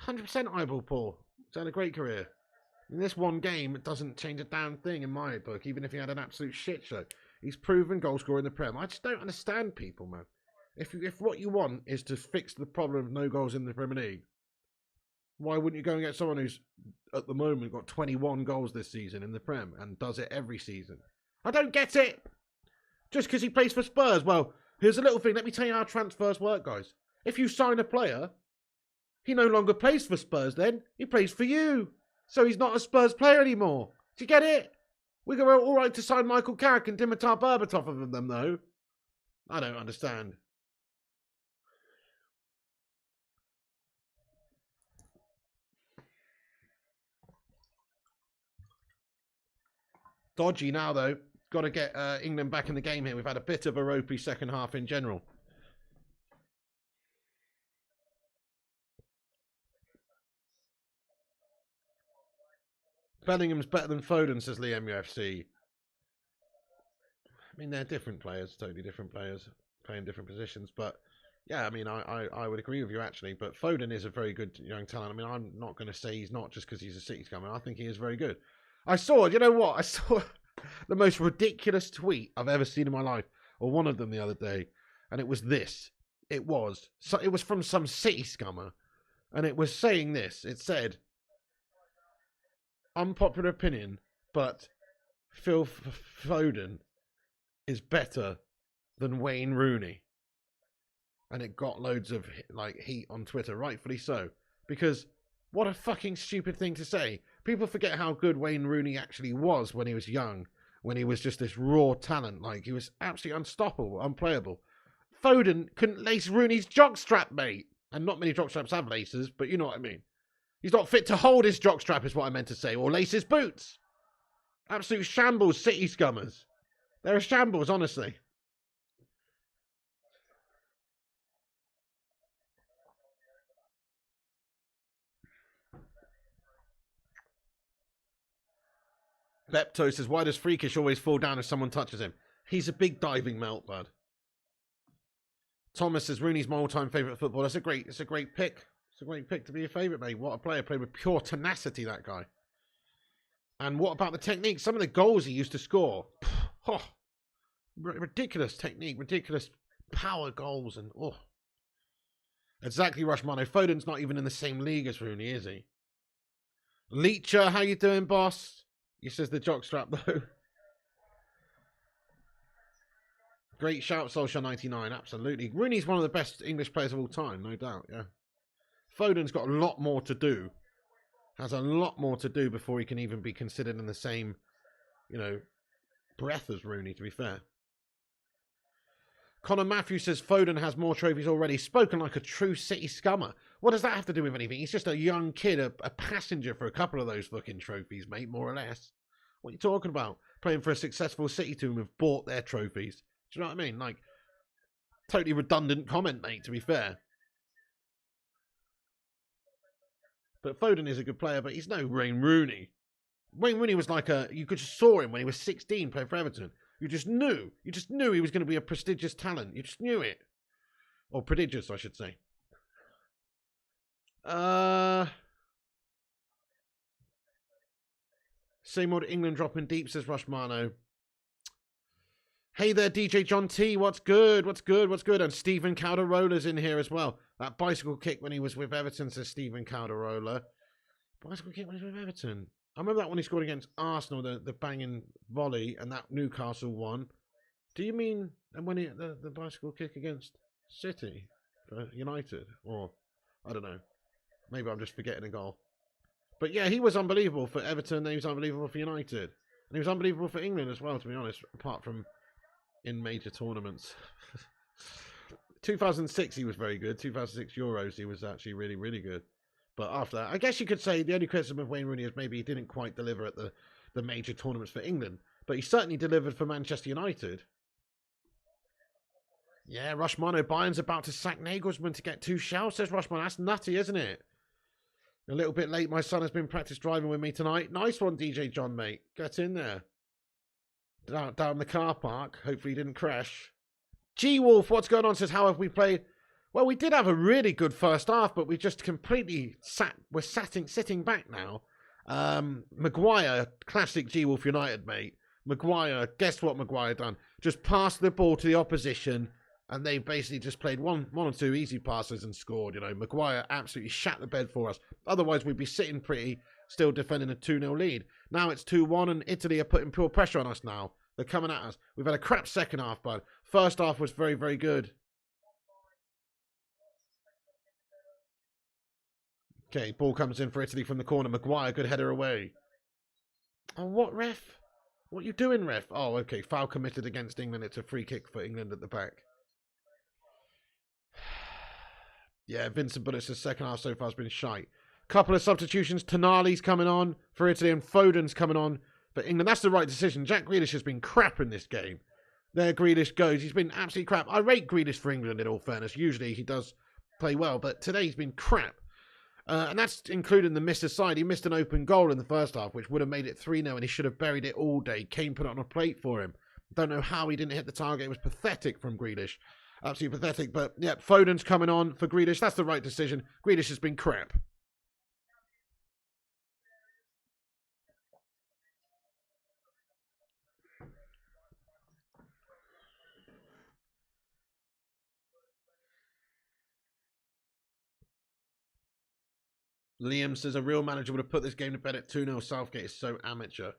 100% Eyeball Paul. He's had a great career. In this one game, it doesn't change a damn thing in my book, even if he had an absolute shit show. He's proven goal scorer in the Prem. I just don't understand people, man. If what you want is to fix the problem of no goals in the Premier League, why wouldn't you go and get someone who's, at the moment, got 21 goals this season in the Prem and does it every season? I don't get it! Just because he plays for Spurs. Well, here's a little thing. Let me tell you how transfers work, guys. If you sign a player, he no longer plays for Spurs then. He plays for you. So he's not a Spurs player anymore. Do you get it? We were all right to sign Michael Carrick and Dimitar Berbatov of them, though. I don't understand. Dodgy now, though. Got to get England back in the game here. We've had a bit of a ropey second half in general. Bellingham's better than Foden, says Liam UFC. I mean, they're different players, totally different players, playing different positions. But, yeah, I mean, I would agree with you, actually. But Foden is a very good young talent. I mean, I'm not going to say he's not just because he's a City comer. I think he is very good. You know what? I saw the most ridiculous tweet I've ever seen in my life, or one of them the other day, and it was this. It was from some City scummer, and it was saying this. It said, unpopular opinion, but Phil Foden is better than Wayne Rooney. And it got loads of heat on Twitter, rightfully so, because what a fucking stupid thing to say. People forget how good Wayne Rooney actually was when he was young, when he was just this raw talent. Like, he was absolutely unstoppable, unplayable. Foden couldn't lace Rooney's jockstrap, mate. And not many jockstraps have laces, but you know what I mean. He's not fit to hold his jockstrap, is what I meant to say, or lace his boots. Absolute shambles, City scummers. They're a shambles, honestly. Lepto says, why does Freakish always fall down if someone touches him? He's a big diving melt, bud. Thomas says, Rooney's my all-time favourite footballer. It's a great pick. It's a great pick to be a favourite, mate. What a player. Played with pure tenacity, that guy. And what about the technique? Some of the goals he used to score. Oh, ridiculous technique, ridiculous power goals. And exactly, Rushmano. Foden's not even in the same league as Rooney, is he? Leecher, how you doing, boss? He says the jockstrap, though. Great shout, Solskjaer99. Absolutely. Rooney's one of the best English players of all time, no doubt, yeah. Foden's got a lot more to do. Has a lot more to do before he can even be considered in the same, breath as Rooney, to be fair. Connor Matthews says Foden has more trophies already. Spoken like a true City scummer. What does that have to do with anything? He's just a young kid, a passenger for a couple of those fucking trophies, mate, more or less. What are you talking about? Playing for a successful City team who've bought their trophies. Do you know what I mean? Like, totally redundant comment, mate, to be fair. But Foden is a good player, but he's no Wayne Rooney. Wayne Rooney was like you could just saw him when he was 16 playing for Everton. You just knew he was going to be a prestigious talent. You just knew it. Or prodigious, I should say. Same old England dropping deep, says Rushmano. Hey there, DJ John T. What's good? What's good? What's good? And Stephen Calderola's in here as well. That bicycle kick when he was with Everton, says Stephen Calderola. Bicycle kick when he was with Everton. I remember that one he scored against Arsenal, the banging volley, and that Newcastle one. Do you mean when the bicycle kick against City for United? Or, I don't know. Maybe I'm just forgetting a goal. But yeah, he was unbelievable for Everton, and he was unbelievable for United. And he was unbelievable for England as well, to be honest, apart from in major tournaments. 2006 he was very good. 2006 Euros he was actually really, really good. But after that, I guess you could say the only criticism of Wayne Rooney is maybe he didn't quite deliver at the major tournaments for England. But he certainly delivered for Manchester United. Yeah, Rushmano, Bayern's about to sack Nagelsmann to get 2 shouts, says Rushmano. That's nutty, isn't it? A little bit late. My son has been practice driving with me tonight. Nice one, DJ John, mate. Get in there. Down the car park. Hopefully he didn't crash. G-Wolf, what's going on? Says, how have we played? Well, we did have a really good first half, but we just completely we're sitting back now. Maguire, classic G-Wolf United, mate. Maguire, guess what Maguire done? Just passed the ball to the opposition, and they basically just played one or two easy passes and scored. You know, Maguire absolutely shat the bed for us. Otherwise, we'd be sitting pretty, still defending a 2-0 lead. Now it's 2-1, and Italy are putting pure pressure on us now. They're coming at us. We've had a crap second half, bud. First half was very, very good. Okay, ball comes in for Italy from the corner. Maguire, good header away. Oh, what, ref? What are you doing, ref? Oh, okay, foul committed against England. It's a free kick for England at the back. Yeah, Vincent Bullitt's second half so far has been shite. Couple of substitutions. Tonali's coming on for Italy and Foden's coming on for England. That's the right decision. Jack Grealish has been crap in this game. There Grealish goes. He's been absolutely crap. I rate Grealish for England in all fairness. Usually he does play well, but today he's been crap. And that's including the miss aside. He missed an open goal in the first half, which would have made it 3-0, and he should have buried it all day. Kane put it on a plate for him. Don't know how he didn't hit the target. It was pathetic from Grealish. Absolutely pathetic. But, yeah, Foden's coming on for Grealish. That's the right decision. Grealish has been crap. Liam says a real manager would have put this game to bed at 2-0. Southgate is so amateur.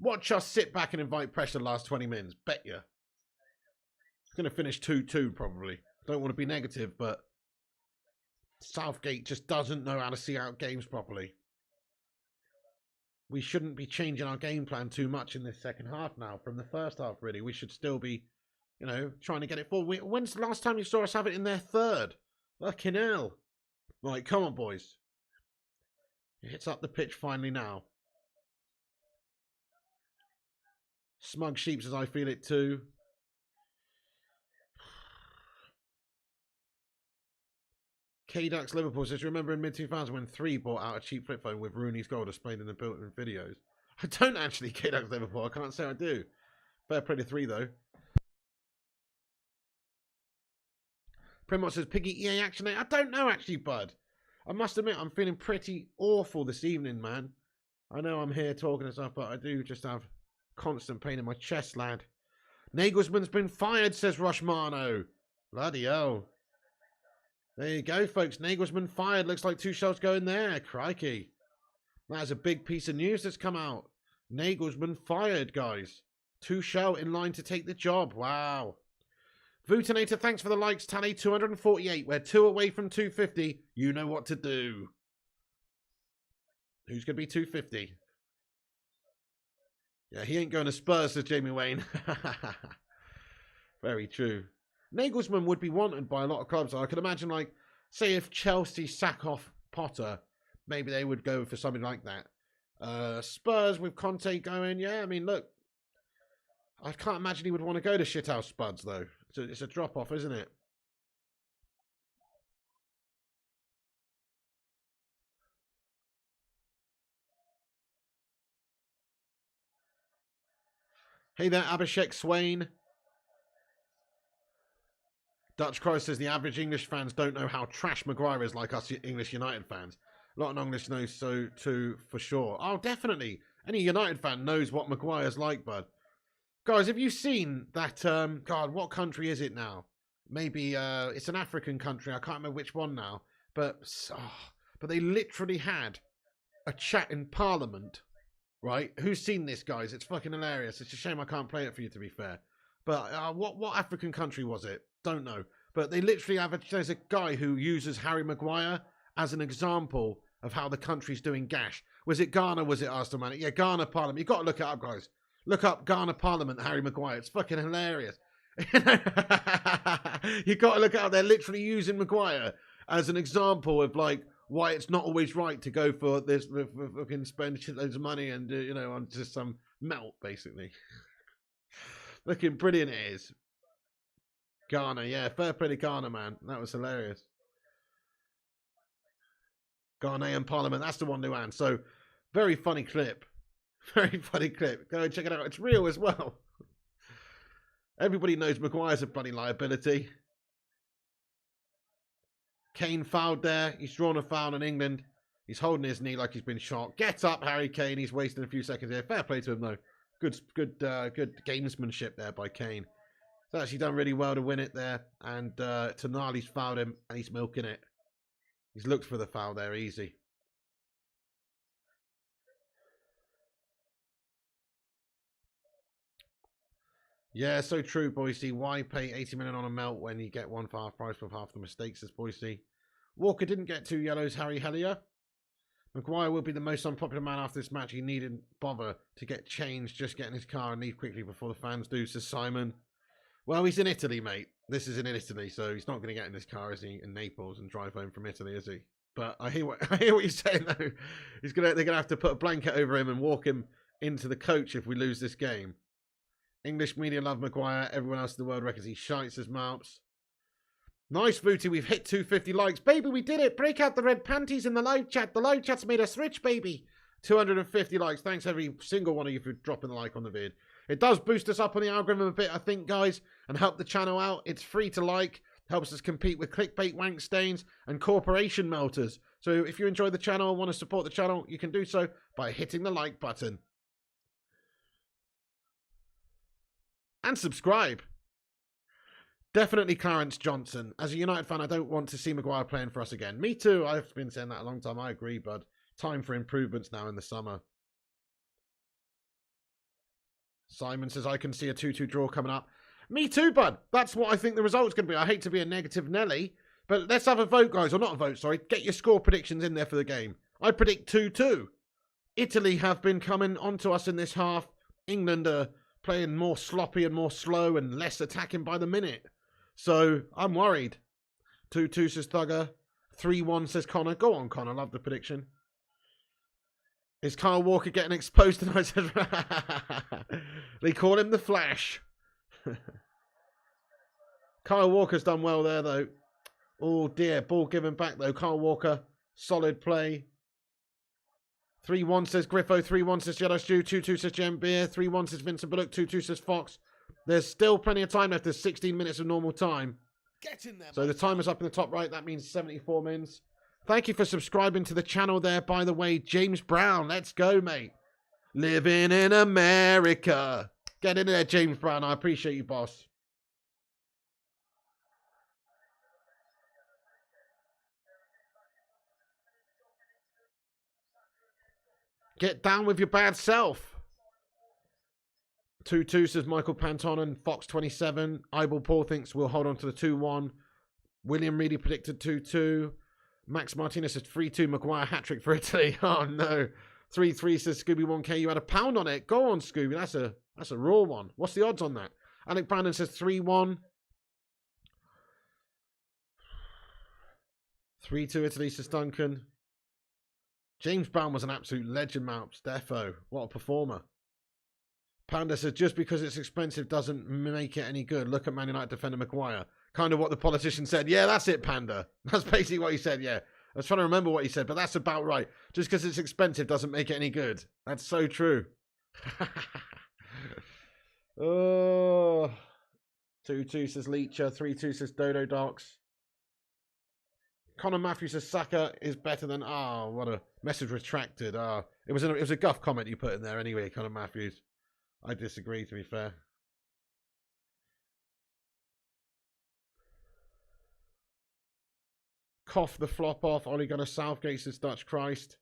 Watch us sit back and invite pressure the last 20 minutes. Bet you. It's going to finish 2-2 probably. Don't want to be negative, but Southgate just doesn't know how to see out games properly. We shouldn't be changing our game plan too much in this second half now from the first half, really. We should still be, you know, trying to get it forward. When's the last time you saw us have it in their third? Fucking hell. Right, come on, boys. It hits up the pitch finally now. Smug Sheep says, I feel it too. K-Ducks Liverpool says, remember in mid-2000 when 3 bought out a cheap flip phone with Rooney's goal displayed in the built-in videos? I don't actually, K-Ducks Liverpool. I can't say I do. Fair play to 3, though. Primot says, Piggy EA Action 8. I don't know, actually, bud. I must admit, I'm feeling pretty awful this evening, man. I know I'm here talking and stuff, but I do just have constant pain in my chest, lad. Nagelsmann's been fired, says Rushmano. Bloody hell. There you go, folks. Nagelsmann fired. Looks like 2 shots going there. Crikey. That's a big piece of news that's come out. Nagelsmann fired, guys. 2 show in line to take the job. Wow. Vutinator, thanks for the likes. Tally 248. We're 2 away from 250. You know what to do. Who's going to be 250? Yeah, he ain't going to Spurs, says Jamie Wayne. Very true. Nagelsmann would be wanted by a lot of clubs. I could imagine, like, say if Chelsea sack off Potter, maybe they would go for something like that. Spurs with Conte going. Yeah, I mean, look, I can't imagine he would want to go to shithouse Spuds, though. It's a drop-off, isn't it? Hey there, Abhishek Swain. Dutch Crow says the average English fans don't know how trash Maguire is like us English United fans. A lot of English know so too, for sure. Oh, definitely. Any United fan knows what Maguire's like, bud. Guys, have you seen that, God, what country is it now? Maybe, it's an African country. I can't remember which one now. But they literally had a chat in Parliament, right? Who's seen this, guys? It's fucking hilarious. It's a shame I can't play it for you, to be fair. But what African country was it? Don't know. But they literally have there's a guy who uses Harry Maguire as an example of how the country's doing gash. Was it Ghana? Was it Arsenal, man? Yeah, Ghana Parliament. You've got to look it up, guys. Look up Ghana Parliament, Harry Maguire. It's fucking hilarious. You've got to look it up. They're literally using Maguire as an example of, like, why it's not always right to go for this, fucking spend shitloads of money and, on just some melt, basically. Looking brilliant it is. Ghana, yeah. Fair play to Ghana, man. That was hilarious. Ghanaian Parliament. That's the one, Luan. So, very funny clip. Very funny clip. Go and check it out. It's real as well. Everybody knows Maguire's a bloody liability. Kane fouled there. He's drawn a foul in England. He's holding his knee like he's been shot. Get up, Harry Kane. He's wasting a few seconds here. Fair play to him, though. Good gamesmanship there by Kane. He's actually done really well to win it there. And Tonali's fouled him, and he's milking it. He's looked for the foul there, easy. Yeah, so true, Boise. Why pay 80 million on a melt when you get one for half price with half the mistakes, says Boise. Walker didn't get 2 yellows, Harry Hellier. Maguire will be the most unpopular man after this match. He needn't bother to get changed, just get in his car and leave quickly before the fans do, says Simon. Well, he's in Italy, mate. This is in Italy, so he's not going to get in his car, is he, in Naples and drive home from Italy, is he? But I hear what you're saying, though. They're going to have to put a blanket over him and walk him into the coach if we lose this game. English media love Maguire. Everyone else in the world reckons he shites his mouths. Nice, Booty. We've hit 250 likes. Baby, we did it. Break out the red panties in the live chat. The live chat's made us rich, baby. 250 likes. Thanks, every single one of you, for dropping the like on the vid. It does boost us up on the algorithm a bit, I think, guys, and help the channel out. It's free to like. Helps us compete with clickbait wank stains and corporation melters. So if you enjoy the channel and want to support the channel, you can do so by hitting the like button. And subscribe. Definitely Clarence Johnson. As a United fan, I don't want to see Maguire playing for us again. Me too. I've been saying that a long time. I agree, bud. Time for improvements now in the summer. Simon says, I can see a 2-2 draw coming up. Me too, bud. That's what I think the result's going to be. I hate to be a negative Nelly, but let's have a vote, guys. Or not a vote, sorry. Get your score predictions in there for the game. I predict 2-2. Italy have been coming onto us in this half. England are playing more sloppy and more slow and less attacking by the minute. So, I'm worried. 2-2 says Thugger. 3-1 says Connor. Go on, Connor. Love the prediction. Is Kyle Walker getting exposed tonight? They call him the Flash. Kyle Walker's done well there, though. Oh, dear. Ball given back, though. Kyle Walker. Solid play. 3-1 says Griffo. 3-1 says Yellow Stew. 2-2 says Jem Beer. 3-1 says Vincent Bullock. 2-2 says Fox. There's still plenty of time left. There's 16 minutes of normal time. Get in there, so the timer's up in the top right. That means 74 minutes. Thank you for subscribing to the channel there, by the way. James Brown. Let's go, mate. Living in America. Get in there, James Brown. I appreciate you, boss. Get down with your bad self. 2-2 says Michael Pantonen. Fox 27. Eyeball Paul thinks we'll hold on to the 2-1. William Reedy predicted 2-2. Max Martinez says 3-2. Maguire hat-trick for Italy. Oh, no. 3-3 says Scooby 1K. You had a pound on it. Go on, Scooby. That's a raw one. What's the odds on that? Alec Brandon says 3-1. 3-2 Italy says Duncan. James Brown was an absolute legend, Malps. Defo. What a performer. Panda says, just because it's expensive doesn't make it any good. Look at Man United defender Maguire. Kind of what the politician said. Yeah, that's it, Panda. That's basically what he said, yeah. I was trying to remember what he said, but that's about right. Just because it's expensive doesn't make it any good. That's so true. Oh. 2-2 says Leecher. 3-2 says Dodo Docs. Connor Matthews says Saka is better than... Oh, what a message retracted. It was a guff comment you put in there anyway, Connor Matthews. I disagree, to be fair. Cough the flop off. Ole Gunnar Southgate says Dutch Christ.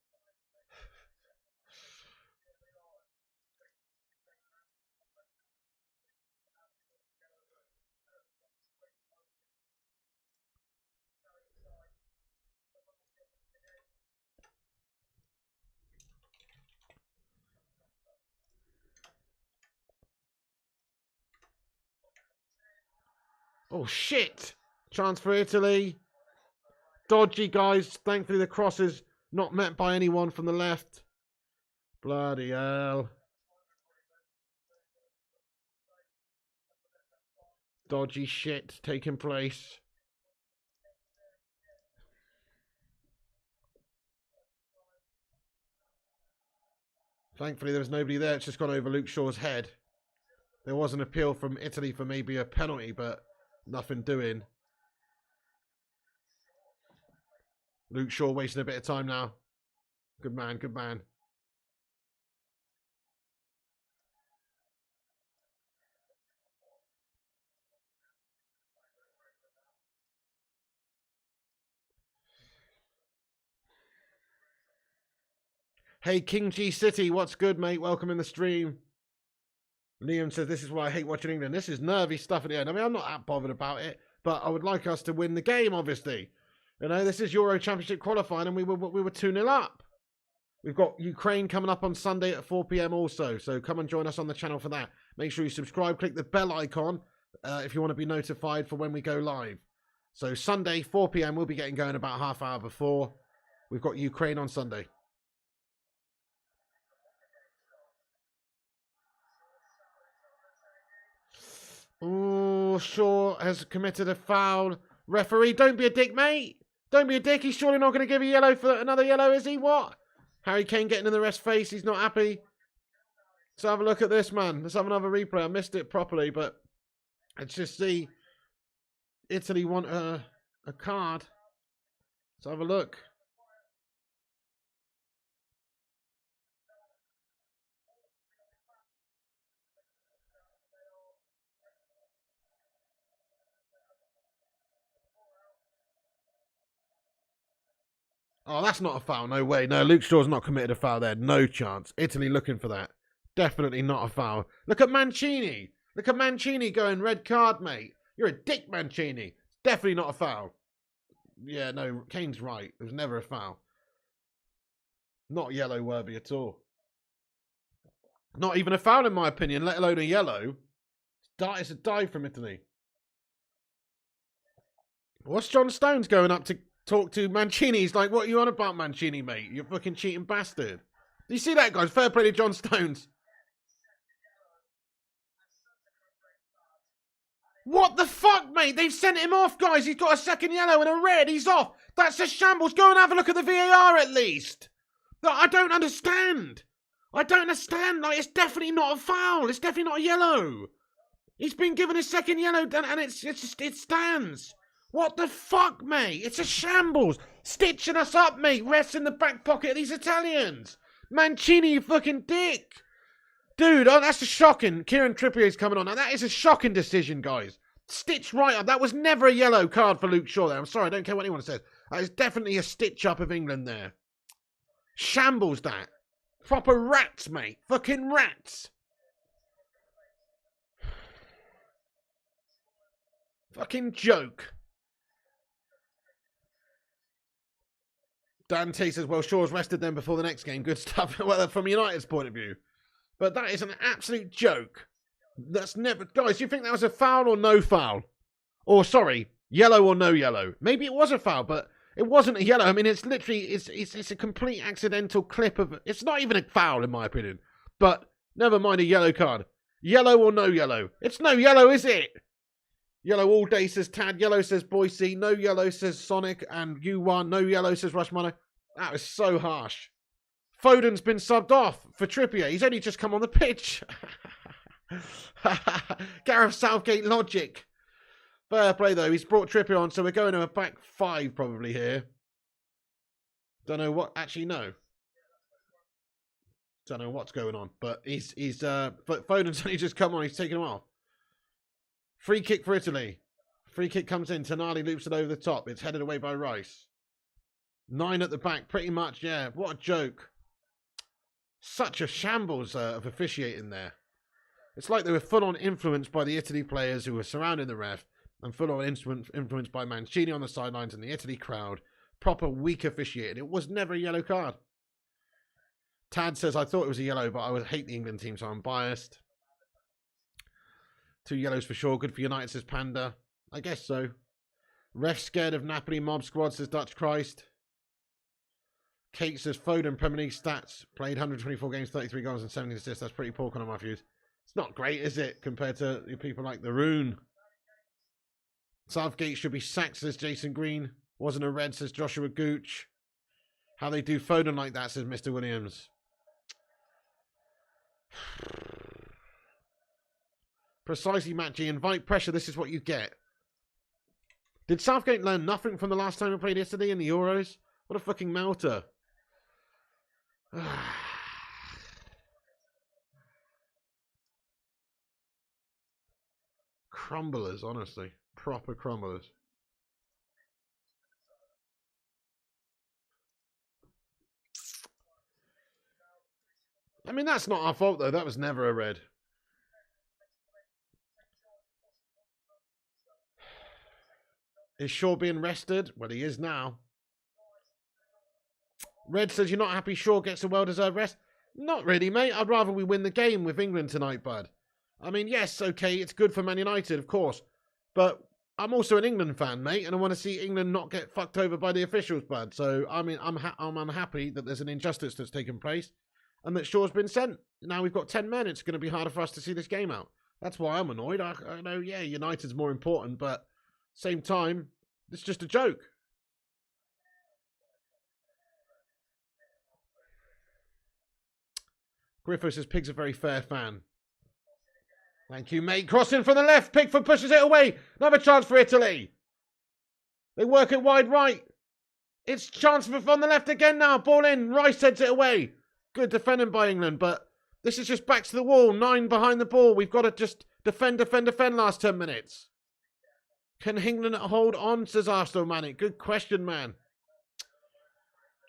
Oh, shit. Chance for Italy. Dodgy, guys. Thankfully, the cross is not met by anyone from the left. Bloody hell. Dodgy shit taking place. Thankfully, there was nobody there. It's just gone over Luke Shaw's head. There was an appeal from Italy for maybe a penalty, but nothing doing. Luke Shaw wasting a bit of time now. Good man, good man. Hey, King G City, what's good, mate? Welcome in the stream. Liam says, this is why I hate watching England. This is nervy stuff at the end. I mean, I'm not that bothered about it, but I would like us to win the game, obviously. You know, this is Euro Championship qualifying, and we were 2-0 up. We've got Ukraine coming up on Sunday at 4 p.m. also, so come and join us on the channel for that. Make sure you subscribe, click the bell icon if you want to be notified for when we go live. So Sunday, 4 p.m, we'll be getting going about half hour before. We've got Ukraine on Sunday. Oh, Shaw has committed a foul. Referee, don't be a dick, mate. Don't be a dick. He's surely not going to give a yellow for another yellow, is he? What? Harry Kane getting in the ref's face. He's not happy. Let's have a look at this, man. Let's have another replay. I missed it properly, but let's just see. Italy want a card. Let's have a look. Oh, that's not a foul. No way. No, Luke Shaw's not committed a foul there. No chance. Italy looking for that. Definitely not a foul. Look at Mancini. Look at Mancini going red card, mate. You're a dick, Mancini. Definitely not a foul. Yeah, no, Kane's right. It was never a foul. Not yellow worthy at all. Not even a foul in my opinion, let alone a yellow. It's a dive from Italy. What's John Stones going up to talk to Mancini? He's like, what are you on about, Mancini, mate? You fucking cheating bastard. Do you see that, guys? Fair play to John Stones. What the fuck, mate? They've sent him off, guys. He's got a second yellow and a red. He's off. That's a shambles. Go and have a look at the VAR at least. I don't understand. I don't understand. Like, it's definitely not a foul. It's definitely not a yellow. He's been given a second yellow and it stands. What the fuck, mate? It's a shambles. Stitching us up, mate. Rests in the back pocket of these Italians. Mancini, you fucking dick. Dude, oh, that's a shocking. Kieran Trippier's coming on. Now, that is a shocking decision, guys. Stitch right up. That was never a yellow card for Luke Shaw there. I'm sorry, I don't care what anyone says. That is definitely a stitch up of England there. Shambles, that. Proper rats, mate. Fucking rats. Fucking joke. Dante says, well, Shaw's rested them before the next game. Good stuff. Well, from United's point of view. But that is an absolute joke. That's never... Guys, do you think that was a foul or no foul? Or, sorry, yellow or no yellow? Maybe it was a foul, but It wasn't a yellow. I mean, it's literally, it's a complete accidental clip of, it's not even a foul in my opinion. But never mind a yellow card. Yellow or no yellow? It's no yellow, is it? Yellow all day, says Tad. Yellow, says Boise. No yellow, says Sonic. And U1. No yellow, says Rushmano. That was so harsh. Foden's been subbed off for Trippier. He's only just come on the pitch. Gareth Southgate logic. Fair play, though. He's brought Trippier on, so we're going to a back five probably here. Don't know what... Actually, no. Don't know what's going on. But but Foden's only just come on. He's taken him off. Free kick for Italy. Free kick comes in. Tonali loops it over the top. It's headed away by Rice. 9 at the back, pretty much, yeah. What a joke. Such a shambles of officiating there. It's like they were full-on influenced by the Italy players who were surrounding the ref and full-on influenced by Mancini on the sidelines and the Italy crowd. Proper weak officiating. It was never a yellow card. Tad says, I thought it was a yellow, but I would hate the England team, so I'm biased. 2 yellows for sure. Good for United, says Panda. I guess so. Ref scared of Napoli mob squad, says Dutch Christ. Kate says Foden Premier League stats. Played 124 games, 33 goals and 70 assists. That's pretty poor, Conor Matthews. It's not great, is it, compared to people like the Rune? Southgate should be sacked, says Jason Green. Wasn't a red, says Joshua Gooch. How they do Foden like that, says Mr. Williams. Precisely, Matt G. Invite pressure. This is what you get. Did Southgate learn nothing from the last time we played yesterday in the Euros? What a fucking melter. Crumblers, honestly. Proper crumblers. I mean, that's not our fault, though. That was never a red. Is Shaw being rested? Well, he is now. Red says you're not happy Shaw gets a well-deserved rest? Not really, mate. I'd rather we win the game with England tonight, bud. I mean, yes, okay, it's good for Man United, of course. But I'm also an England fan, mate, and I want to see England not get fucked over by the officials, bud. So, I mean, I'm unhappy that there's an injustice that's taken place and that Shaw's been sent. Now we've got 10 men. It's going to be harder for us to see this game out. That's why I'm annoyed. I know, yeah, United's more important, but same time, it's just a joke. Griffo says Pig's a very fair fan. Thank you, mate. Crossing from the left. Pickford pushes it away. Another chance for Italy. They work it wide right. It's chance from the left again now. Ball in. Rice sends it away. Good defending by England, but this is just back to the wall. 9 behind the ball. We've got to just defend last 10 minutes. Can England hold on, says Arsenal Manic? Good question, man.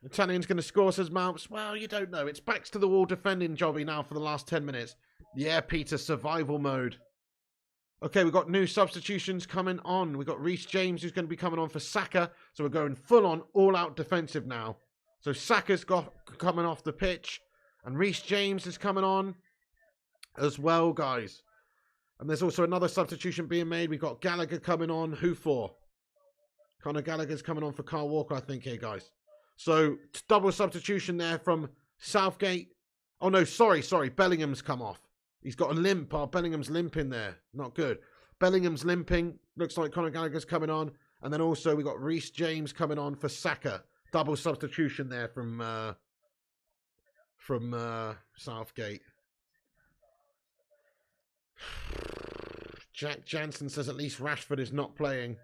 Italian's going to score, says Mounts. Well, you don't know. It's backs to the wall defending jobby now for the last 10 minutes. Yeah, Peter, survival mode. Okay, we've got new substitutions coming on. We've got Reece James, who's going to be coming on for Saka. So we're going full on, all-out defensive now. So Saka's coming off the pitch. And Reece James is coming on as well, guys. And there's also another substitution being made. We've got Gallagher coming on. Who for? Conor Gallagher's coming on for Kyle Walker, I think, here, guys. So, double substitution there from Southgate. Oh, no, sorry. Bellingham's come off. He's got a limp. Oh, Bellingham's limping there. Not good. Bellingham's limping. Looks like Conor Gallagher's coming on. And then also we got Reece James coming on for Saka. Double substitution there from Southgate. Jack Jansen says at least Rashford is not playing.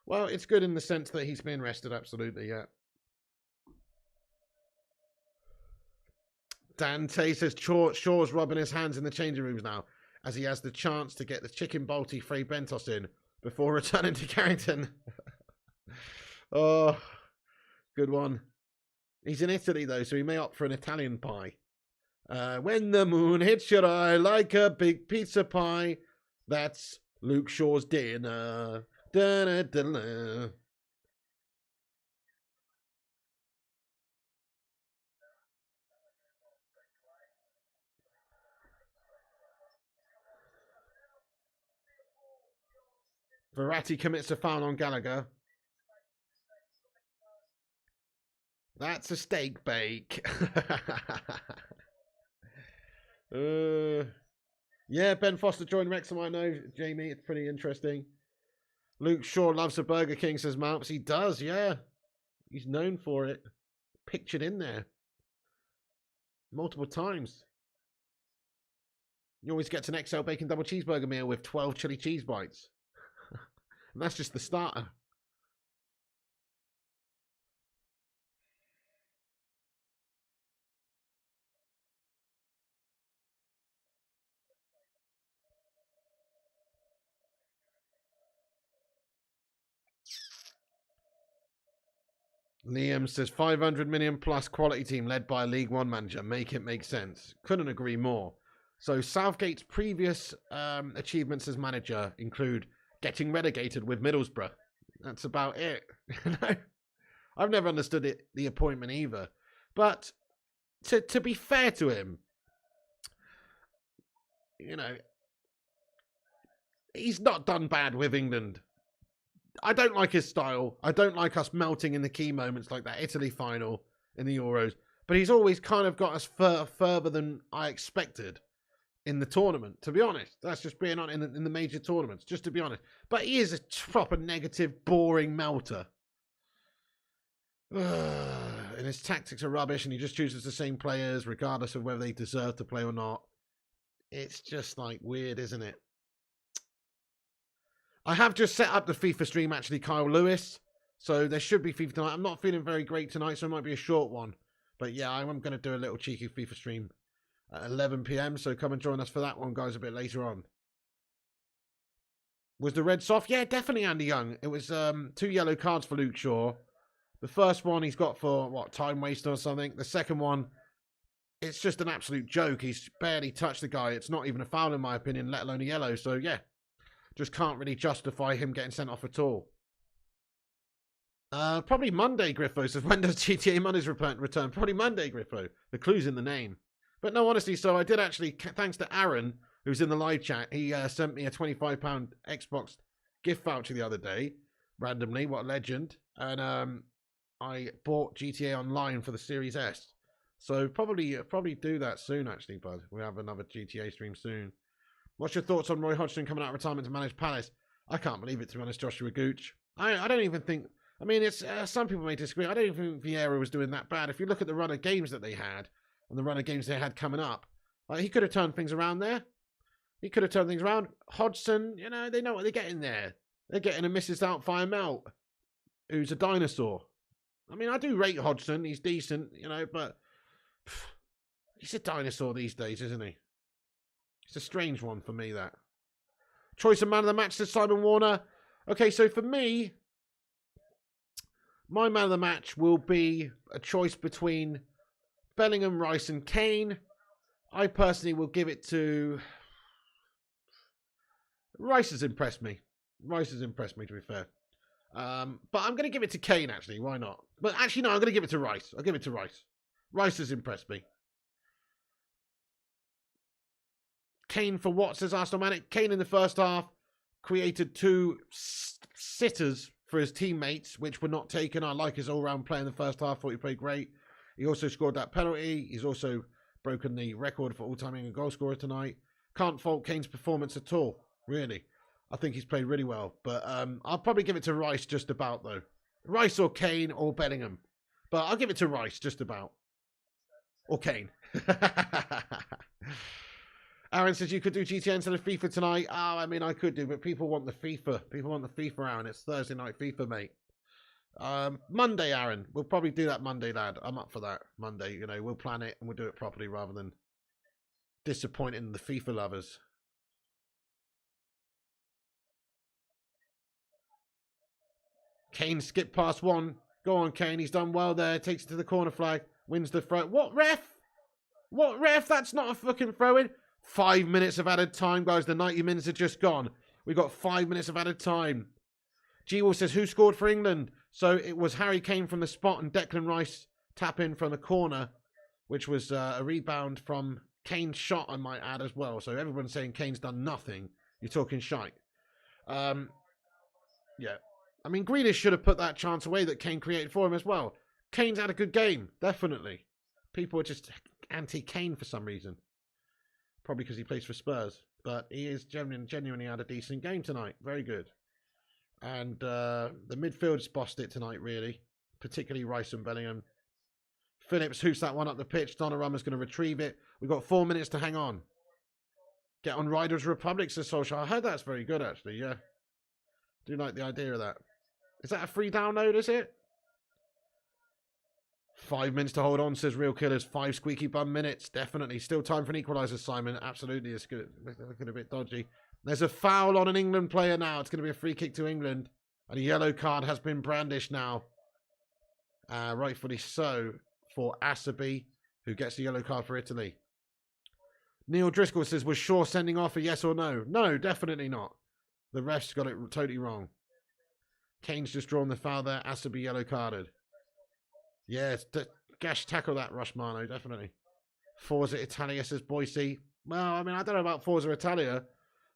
Well, it's good in the sense that he's being rested, absolutely, yeah. Dante says Shaw's rubbing his hands in the changing rooms now, as he has the chance to get the chicken balti Frey Bentos in before returning to Carrington. Oh, good one. He's in Italy, though, so he may opt for an Italian pie. When the moon hits your eye like a big pizza pie, that's Luke Shaw's dinner. Da-da-da-da. Verratti commits a foul on Gallagher. That's a steak bake. Yeah, Ben Foster joined Wrexham, I know, Jamie. It's pretty interesting. Luke Shaw loves a Burger King, says Malps. He does, yeah. He's known for it. Pictured in there. Multiple times. You always get an XL bacon double cheeseburger meal with 12 chili cheese bites. And that's just the starter. Liam says 500 million plus quality team led by a League One manager. Make it make sense. Couldn't agree more. So Southgate's previous achievements as manager include getting relegated with Middlesbrough. That's about it. I've never understood the appointment either. But to be fair to him, you know, he's not done bad with England. I don't like his style. I don't like us melting in the key moments like that Italy final in the Euros. But he's always kind of got us further than I expected in the tournament, to be honest. That's just being on in the major tournaments, just to be honest. But he is a proper negative, boring melter. And his tactics are rubbish, and he just chooses the same players, regardless of whether they deserve to play or not. It's just like weird, isn't it? I have just set up the FIFA stream, actually, Kyle Lewis. So there should be FIFA tonight. I'm not feeling very great tonight, so it might be a short one. But yeah, I'm going to do a little cheeky FIFA stream at 11 p.m. So come and join us for that one, guys, a bit later on. Was the red soft? Yeah, definitely Andy Young. It was 2 yellow cards for Luke Shaw. The first one he's got for, what, time waste or something. The second one, it's just an absolute joke. He's barely touched the guy. It's not even a foul, in my opinion, let alone a yellow. So, yeah, just can't really justify him getting sent off at all. Probably Monday, Griffo says, when does GTA Money's return? Probably Monday, Griffo. The clue's in the name. But no, honestly, so I did actually, thanks to Aaron, who's in the live chat, he sent me a £25 Xbox gift voucher the other day, randomly, what a legend. And I bought GTA Online for the Series S. So probably do that soon, actually, bud. We have another GTA stream soon. What's your thoughts on Roy Hodgson coming out of retirement to manage Palace? I can't believe it, to be honest, Joshua Gooch. I don't even think... I mean, it's some people may disagree. I don't even think Vieira was doing that bad. If you look at the run of games that they had, and the run of games they had coming up, he could have turned things around there. He could have turned things around. Hodgson, you know, they know what they're getting there. They're getting a Mrs. Doubtfire Melt, who's a dinosaur. I mean, I do rate Hodgson. He's decent, you know, but he's a dinosaur these days, isn't he? It's a strange one for me, that. Choice of man of the match, says Simon Warner. Okay, so for me, my man of the match will be a choice between Bellingham, Rice and Kane. I personally will give it to... Rice has impressed me. Rice has impressed me, to be fair. But I'm going to give it to Kane, actually. Why not? But actually, no, I'm going to give it to Rice. I'll give it to Rice. Rice has impressed me. Kane for what, says Arsenal Manic? Kane in the first half created 2 sitters for his teammates, which were not taken. I like his all-round play in the first half. Thought he played great. He also scored that penalty. He's also broken the record for all-time England goal scorer tonight. Can't fault Kane's performance at all, really. I think he's played really well. But I'll probably give it to Rice just about, though. Rice or Kane or Bellingham. But I'll give it to Rice just about. Or Kane. Aaron says you could do GTA instead of FIFA tonight. Oh, I mean, I could do, but people want the FIFA. People want the FIFA, Aaron. It's Thursday night FIFA, mate. Monday, Aaron. We'll probably do that Monday, lad. I'm up for that. Monday, you know, we'll plan it and we'll do it properly rather than disappointing the FIFA lovers. Kane skipped past one. Go on, Kane. He's done well there. Takes it to the corner flag. Wins the throw. What, ref? What, ref? That's not a fucking throw-in. 5 minutes of added time, guys. The 90 minutes are just gone. We got 5 minutes of added time. G-Wall says, who scored for England? So it was Harry Kane from the spot and Declan Rice tap in from the corner, which was a rebound from Kane's shot, I might add, as well. So everyone's saying Kane's done nothing. You're talking shite. Yeah. I mean, Grealish should have put that chance away that Kane created for him as well. Kane's had a good game, definitely. People are just anti-Kane for some reason. Probably because he plays for Spurs. But he is genuinely had a decent game tonight. Very good. And the midfield's bossed it tonight, really. Particularly Rice and Bellingham. Phillips hoops that one up the pitch. Donnarumma's going to retrieve it. We've got 4 minutes to hang on. Get on Riders Republic, says Solskjaer. I heard that's very good, actually, yeah. Do like the idea of that. Is that a free download, is it? 5 minutes to hold on, says Real Killers. 5 squeaky bum minutes. Definitely. Still time for an equaliser, Simon. Absolutely. It's good. Looking a bit dodgy. There's a foul on an England player now. It's going to be a free kick to England. And a yellow card has been brandished now. Rightfully so for Asabi, who gets the yellow card for Italy. Neil Driscoll says, was Shaw sending off a yes or no? No, definitely not. The ref's got it totally wrong. Kane's just drawn the foul there. Asabi yellow carded. Yes, Gash tackle that, Rushmano, definitely. Forza Italia, says Boise. Well, I mean, I don't know about Forza Italia.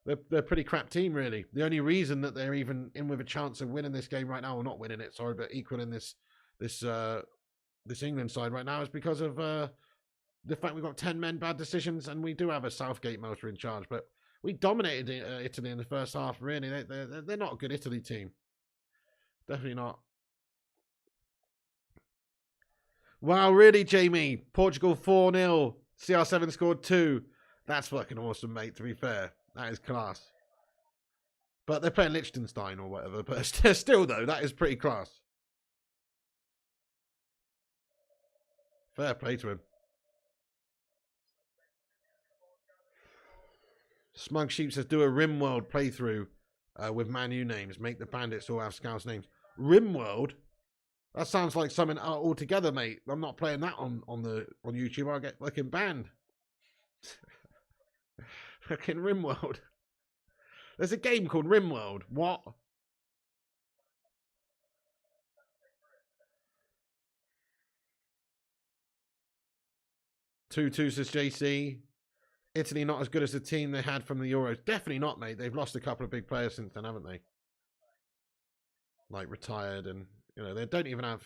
They're a pretty crap team, really. The only reason that they're even in with a chance of winning this game right now, or not winning it, sorry, but equaling this England side right now is because of the fact we've got 10 men bad decisions, and we do have a Southgate motor in charge. But we dominated Italy in the first half, really. They're not a good Italy team. Definitely not. Wow, really, Jamie? Portugal 4-0. CR7 scored 2. That's fucking awesome, mate, to be fair. That is class. But they're playing Liechtenstein or whatever. But still, though, that is pretty class. Fair play to him. Smug Sheep says, do a Rimworld playthrough with Man U names. Make the bandits all have Scouse names. Rimworld? That sounds like something altogether, mate. I'm not playing that on YouTube. I'll get fucking banned. Fucking Rimworld. There's a game called Rimworld. What? Two says JC. Italy not as good as the team they had from the Euros. Definitely not, mate. They've lost a couple of big players since then, haven't they? Like retired, and you know they don't even have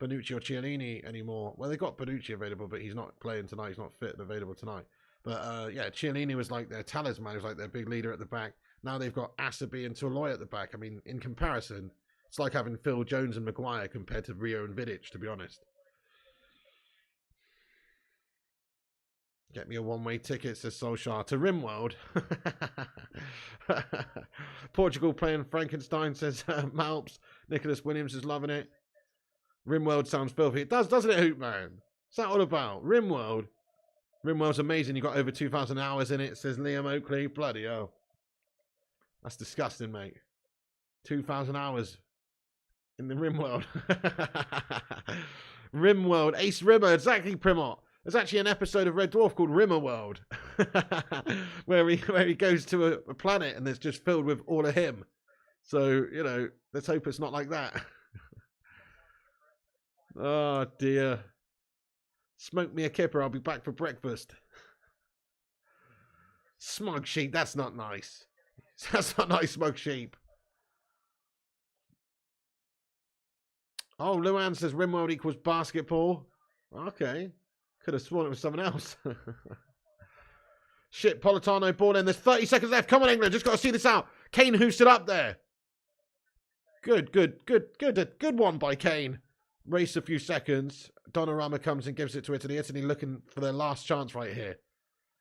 Bonucci or Chiellini anymore. Well, they got Bonucci available, but he's not playing tonight. He's not fit and available tonight. But yeah, Chiellini was like their talisman. He was like their big leader at the back. Now they've got Asabi and Toloi at the back. I mean, in comparison, it's like having Phil Jones and Maguire compared to Rio and Vidic, to be honest. Get me a one-way ticket, says Solskjaer, to Rimworld. Portugal playing Frankenstein, says Malps. Nicholas Williams is loving it. Rimworld sounds filthy. It does, doesn't it, Hoop Man? What's that all about? Rimworld. Rimworld's amazing. You've got over 2,000 hours in it, says Liam Oakley. Bloody hell. That's disgusting, mate. 2,000 hours in the Rimworld. Rimworld. Ace Rimmer. Exactly, Primot. There's actually an episode of Red Dwarf called Rimmer World, where he goes to a planet and it's just filled with all of him. So, you know, let's hope it's not like that. Oh, dear. Smoke me a kipper, I'll be back for breakfast. Smug Sheep, that's not nice. That's not nice, Smug Sheep. Oh, Luan says Rimworld equals basketball. Okay. Could have sworn it was someone else. Shit, Politano ball in. There's 30 seconds left. Come on, England. Just got to see this out. Kane hoosted up there. Good one by Kane. Race a few seconds. Donnarumma comes and gives it to Italy. Italy looking for their last chance right here.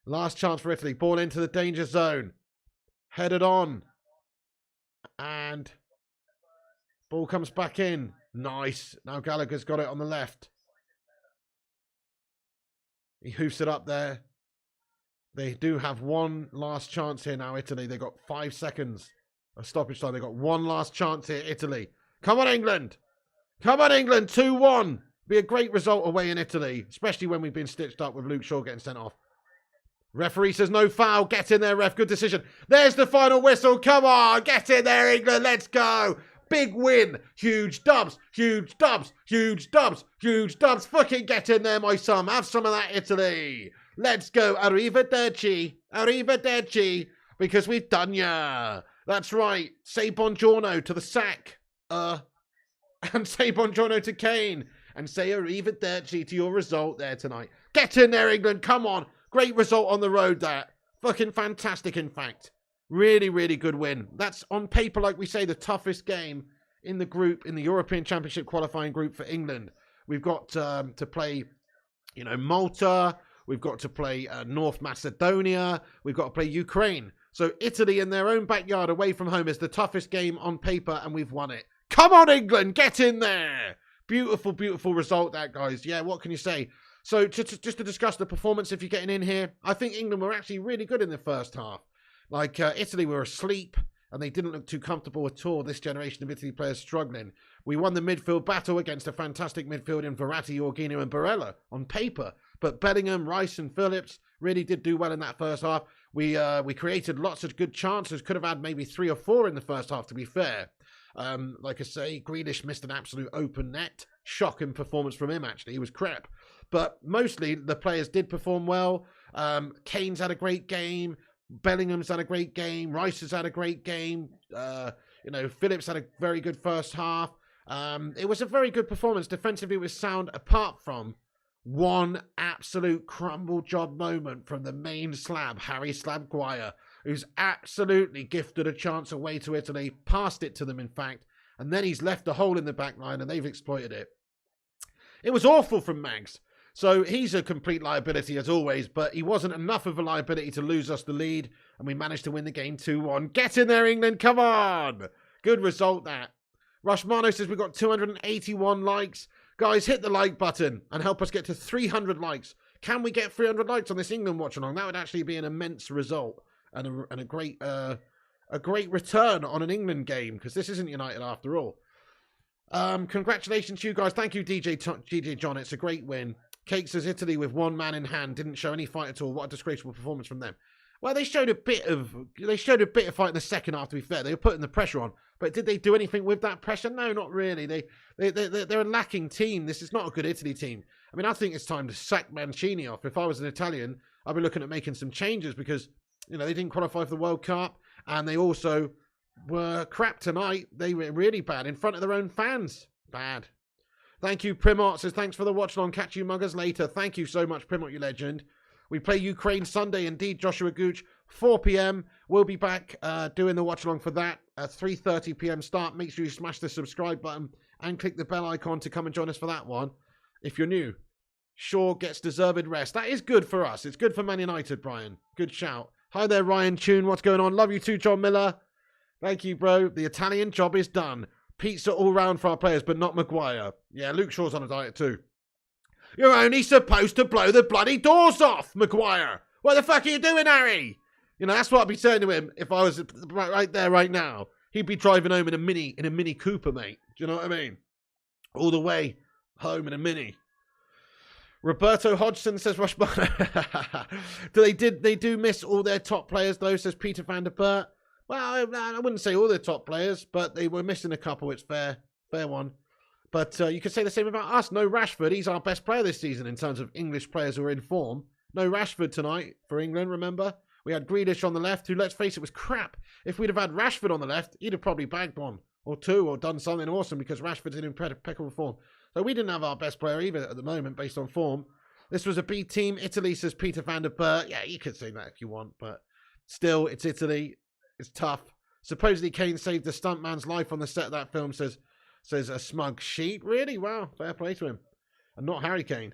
Last chance for Italy. Ball into the danger zone. Headed on. And ball comes back in. Nice. Now Gallagher's got it on the left. He hoofs it up there. They do have one last chance here now, Italy. They got 5 seconds of stoppage time. They got one last chance here, Italy. Come on, England. Come on, England. 2-1. Be a great result away in Italy, especially when we've been stitched up with Luke Shaw getting sent off. Referee says no foul. Get in there, ref. Good decision. There's the final whistle. Come on. Get in there, England. Let's go. Big win. Huge dubs. Huge dubs. Huge dubs. Huge dubs. Fucking get in there, my son. Have some of that, Italy. Let's go. Arrivederci. Arrivederci. Because we've done ya. That's right. Say buongiorno to the sack. And say buongiorno to Kane. and say arrivederci to your result there tonight. Get in there, England. Come on. Great result on the road there. Fucking fantastic, in fact. Really, really good win. That's on paper, like we say, the toughest game in the group, in the European Championship qualifying group for England. We've got to play, Malta. We've got to play North Macedonia. We've got to play Ukraine. So Italy in their own backyard away from home is the toughest game on paper, and we've won it. Come on, England, get in there. Beautiful, beautiful result that, guys. Yeah, what can you say? So just to discuss the performance, if you're getting in here, I think England were actually really good in the first half. Like Italy were asleep, and they didn't look too comfortable at all. This generation of Italy players struggling. We won the midfield battle against a fantastic midfield in Verratti, Jorginho and Barella on paper. But Bellingham, Rice and Phillips really did do well in that first half. We created lots of good chances. Could have had maybe 3 or 4 in the first half, to be fair. Like I say, Grealish missed an absolute open net. Shocking performance from him, actually. He was crap. But mostly the players did perform well. Kane's had a great game. Bellingham's had a great game. Rice has had a great game. Phillips had a very good first half. It was a very good performance. Defensively, it was sound, apart from one absolute crumble job moment from the main slab, Harry Slab-Guire, who's absolutely gifted a chance away to Italy, passed it to them, in fact, and then he's left a hole in the back line and they've exploited it. It was awful from Mags. So he's a complete liability as always, but he wasn't enough of a liability to lose us the lead, and we managed to win the game 2-1. Get in there, England, come on! Good result, that. Rushmano says we've got 281 likes. Guys, hit the like button and help us get to 300 likes. Can we get 300 likes on this England watch-along? That would actually be an immense result and a great return on an England game, because this isn't United after all. Congratulations to you guys. Thank you, DJ John. It's a great win. Cake says Italy with one man in hand didn't show any fight at all. What a disgraceful performance from them. Well, they showed a bit of fight in the second half, to be fair. They were putting the pressure on. But did they do anything with that pressure? No, not really. They're a lacking team. This is not a good Italy team. I mean, I think it's time to sack Mancini off. If I was an Italian, I'd be looking at making some changes because, they didn't qualify for the World Cup, and they also were crap tonight. They were really bad in front of their own fans. Bad. Thank you, Primot. Says, thanks for the watch along. Catch you muggers later. Thank you so much, Primot, you legend. We play Ukraine Sunday, indeed, Joshua Gooch, 4 p.m. We'll be back doing the watch along for that at 3:30 p.m. start. Make sure you smash the subscribe button and click the bell icon to come and join us for that one. If you're new, Shaw gets deserved rest. That is good for us. It's good for Man United, Brian. Good shout. Hi there, Ryan Tune. What's going on? Love you too, John Miller. Thank you, bro. The Italian job is done. Pizza all round for our players, but not Maguire. Yeah, Luke Shaw's on a diet too. You're only supposed to blow the bloody doors off, Maguire. What the fuck are you doing, Harry? That's what I'd be saying to him if I was right there, right now. He'd be driving home in a Mini Cooper, mate. Do you know what I mean? All the way home in a Mini. Roberto Hodgson says, Rushmano. They do miss all their top players, though, says Peter van der Bert. Well, I wouldn't say all their top players, but they were missing a couple. It's fair one. But you could say the same about us. No Rashford. He's our best player this season in terms of English players who are in form. No Rashford tonight for England, remember? We had Grealish on the left, who, let's face it, was crap. If we'd have had Rashford on the left, he'd have probably bagged one or two or done something awesome because Rashford's in impeccable form. So we didn't have our best player either at the moment based on form. This was a B team. Italy, says Peter van der Bert. Yeah, you could say that if you want, but still, it's Italy. It's tough. Supposedly Kane saved the stuntman's life on the set of that film, says a smug sheet. Really? Wow, fair play to him. And not Harry Kane.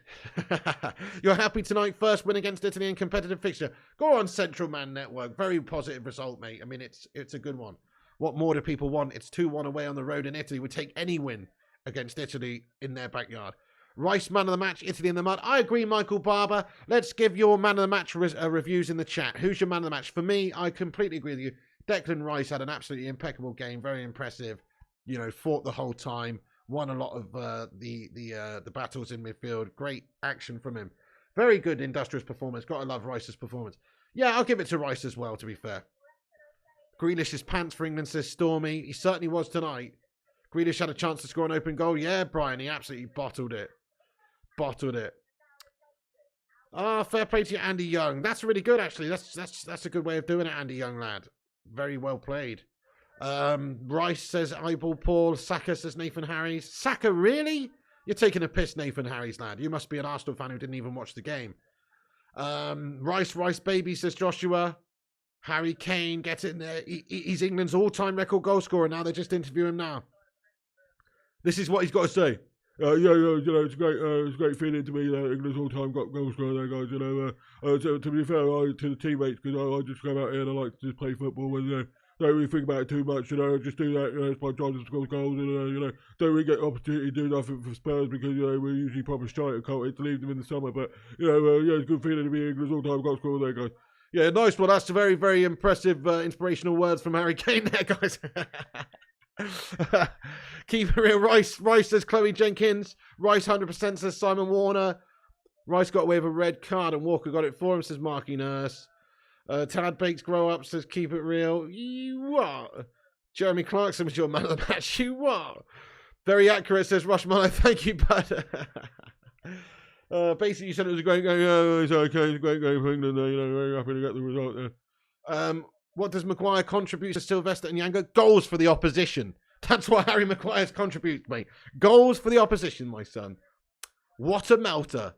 You're happy tonight? First win against Italy in competitive fixture. Go on, Central Man Network. Very positive result, mate. I mean, it's a good one. What more do people want? It's 2-1 away on the road in Italy. Would take any win against Italy in their backyard. Rice, man of the match, Italy in the mud. I agree, Michael Barber. Let's give your man of the match reviews in the chat. Who's your man of the match? For me, I completely agree with you. Declan Rice had an absolutely impeccable game. Very impressive. Fought the whole time. Won a lot of the battles in midfield. Great action from him. Very good industrious performance. Got to love Rice's performance. Yeah, I'll give it to Rice as well, to be fair. Grealish's pants for England, says Stormy. He certainly was tonight. Grealish had a chance to score an open goal. Yeah, Brian, he absolutely bottled it. Fair play to you, Andy Young. That's really good, actually. That's a good way of doing it, Andy Young, lad. Very well played. Rice says Eyeball Paul. Saka, says Nathan Harris. Saka, really? You're taking a piss, Nathan Harry's lad. You must be an Arsenal fan who didn't even watch the game. Rice baby, says Joshua. Harry Kane gets in there. He's England's all-time record goal scorer. Now they just interview him now. This is what he's got to say. It's a great feeling to be England's all-time goal scorer there, guys. To be fair, to the teammates, because I just come out here and I like to just play football and don't really think about it too much, just do that, it's my job to score goals, and, don't really get the opportunity to do nothing for Spurs because, we're usually probably striker culted to leave them in the summer, but, it's a good feeling to be England's all-time goal scorer there, guys. Yeah, nice one. That's very, very impressive, inspirational words from Harry Kane there, guys. Keep it real. Rice says Chloe Jenkins. Rice 100% says Simon Warner. Rice got away with a red card and Walker got it for him, says Marky Nurse. Tad Bakes Grow Up says keep it real. You what? Jeremy Clarkson was your man of the match. You what? Very accurate, says Rush Mallow. Thank you, bud. Basically, you said it was a great game. Yeah, it's okay. It's a great game for England. Very happy to get the result there. What does Maguire contribute to Sylvester and Yanga? Goals for the opposition. That's what Harry Maguire's contributes, mate. Goals for the opposition, my son. What a melter.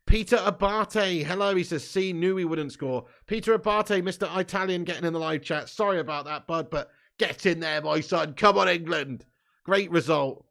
Peter Abate. Hello, he says, see, knew he wouldn't score. Peter Abate, Mr. Italian, getting in the live chat. Sorry about that, bud, but get in there, my son. Come on, England. Great result.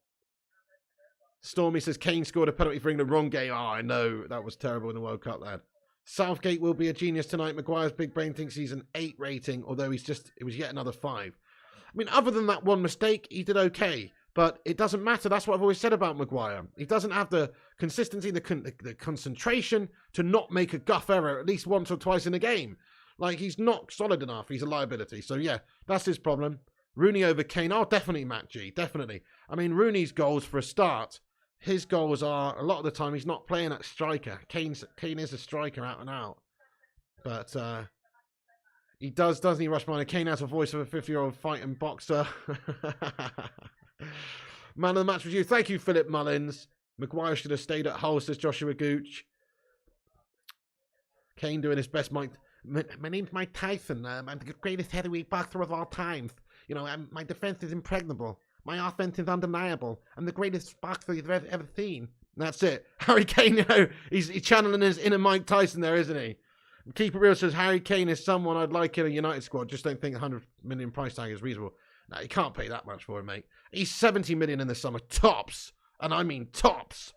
Stormy says, Kane scored a penalty for England. Wrong game. Oh, I know. That was terrible in the World Cup, lad. Southgate will be a genius tonight. Maguire's big brain thinks he's an 8 rating, although it was yet another 5. I mean, other than that one mistake, he did okay. But it doesn't matter. That's what I've always said about Maguire. He doesn't have the consistency, the concentration to not make a guff error at least once or twice in a game. Like, he's not solid enough. He's a liability. So, yeah, that's his problem. Rooney over Kane. Oh, definitely, Matt G. Definitely. I mean, Rooney's goals, for a start, his goals are, a lot of the time, he's not playing at striker. Kane is a striker out and out. But he doesn't he, Rushminer? Kane has a voice of a 50-year-old fighting boxer. Man of the match was you. Thank you, Philip Mullins. Maguire should have stayed at Hull, says Joshua Gooch. Kane doing his best. My name's Mike Tyson. I'm the greatest heavyweight boxer of all time. My defense is impregnable. My offense is undeniable. I'm the greatest boxer you've ever seen. And that's it. Harry Kane, he's channeling his inner Mike Tyson there, isn't he? Keep It Real says, Harry Kane is someone I'd like in a United squad. Just don't think 100 million price tag is reasonable. No, you can't pay that much for him, mate. He's 70 million in the summer, tops. And I mean tops.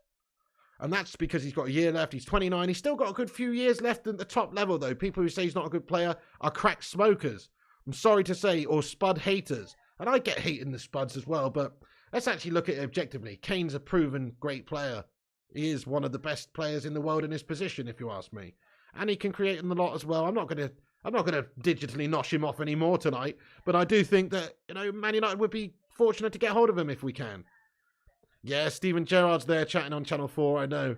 And that's because he's got a year left. He's 29. He's still got a good few years left at the top level, though. People who say he's not a good player are crack smokers. I'm sorry to say, or Spud haters. And I get hating the Spuds as well, but let's actually look at it objectively. Kane's a proven great player. He is one of the best players in the world in his position, if you ask me. And he can create in the lot as well. I'm not going to digitally nosh him off anymore tonight, but I do think that, Man United would be fortunate to get hold of him if we can. Yeah, Stephen Gerrard's there chatting on Channel 4, I know.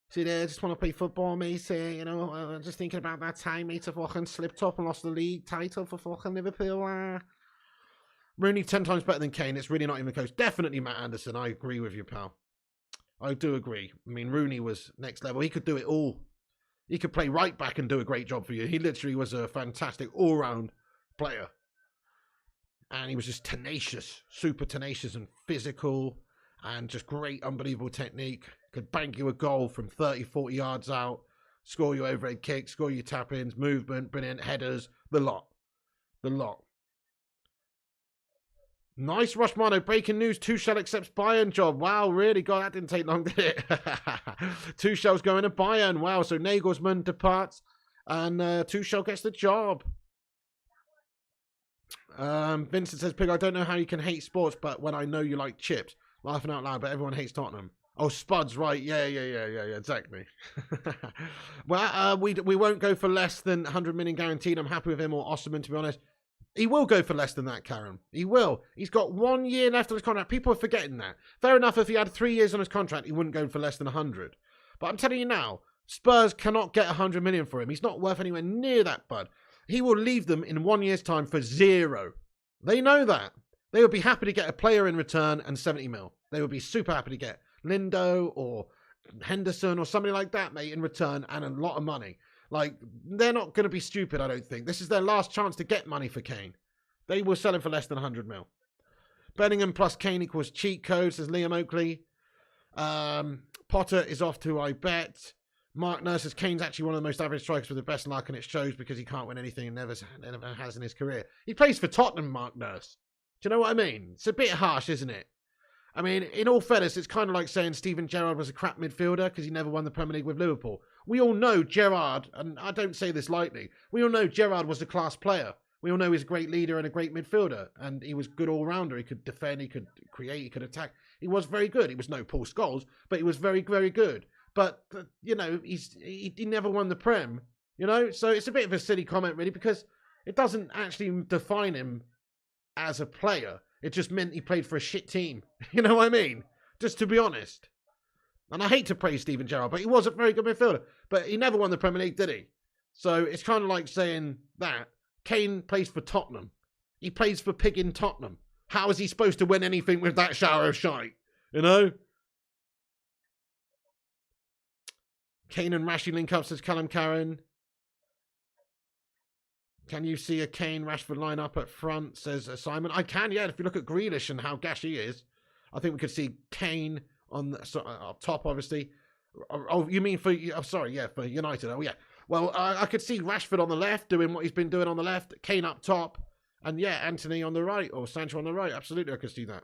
See there, I just want to play football, mate. I'm just thinking about that time, mate, I fucking slipped up and lost the league title for fucking Liverpool. Rooney 10 times better than Kane. It's really not even close. Definitely Matt Anderson. I agree with you, pal. I do agree. I mean, Rooney was next level. He could do it all. He could play right back and do a great job for you. He literally was a fantastic all-round player. And he was just tenacious, super tenacious and physical and just great, unbelievable technique. Could bank you a goal from 30, 40 yards out, score you overhead kicks, score you tap-ins, movement, brilliant headers, the lot. The lot. Nice, Rushmano. Breaking news. Tuchel accepts Bayern job. Wow, really? God, that didn't take long, did it? Tuchel's going to Bayern. Wow, so Nagelsmann departs and Tuchel gets the job. Vincent says, Pig, I don't know how you can hate sports, but when I know you like chips. Laughing out loud, but everyone hates Tottenham. Oh, Spuds, right. Yeah, exactly. Well, we won't go for less than 100 million guaranteed. I'm happy with him or Osterman, to be honest. He will go for less than that, Karen. He will. He's got 1 year left on his contract. People are forgetting that. Fair enough, if he had 3 years on his contract, he wouldn't go for less than 100. But I'm telling you now, Spurs cannot get 100 million for him. He's not worth anywhere near that, bud. He will leave them in 1 year's time for 0. They know that. They would be happy to get a player in return and 70 mil. They would be super happy to get Lindo or Henderson or somebody like that, mate, in return and a lot of money. Like, they're not going to be stupid, I don't think. This is their last chance to get money for Kane. They will sell him for less than 100 mil. Bellingham plus Kane equals cheat code, says Liam Oakley. Potter is off to, I bet. Mark Nurse says Kane's actually one of the most average strikers with the best luck, and it shows because he can't win anything and never has in his career. He plays for Tottenham, Mark Nurse. Do you know what I mean? It's a bit harsh, isn't it? I mean, in all fairness, it's kind of like saying Steven Gerrard was a crap midfielder because he never won the Premier League with Liverpool. We all know Gerrard, and I don't say this lightly, we all know Gerrard was a class player. We all know he's a great leader and a great midfielder, and he was good all-rounder. He could defend, he could create, he could attack. He was very good. He was no Paul Scholes, but he was very, very good. But, you know, he never won the Prem, you know? So it's a bit of a silly comment, really, because it doesn't actually define him as a player. It just meant he played for a shit team. You know what I mean? Just to be honest. And I hate to praise Steven Gerrard, but he was a very good midfielder. But he never won the Premier League, did he? So it's kind of like saying that. Kane plays for Tottenham. He plays for pig in Tottenham. How is he supposed to win anything with that shower of shite? You know? Kane and Rashie link up, says Callum Karen. Can you see a Kane Rashford line up at front, says Simon? I can, yeah. If you look at Grealish and how gash he is, I think we could see Kane on the, up top, obviously. Oh, you mean for, oh, sorry, yeah, for United. Oh, yeah. Well, I could see Rashford on the left doing what he's been doing on the left, Kane up top, and yeah, Anthony on the right, or Sancho on the right. Absolutely, I could see that.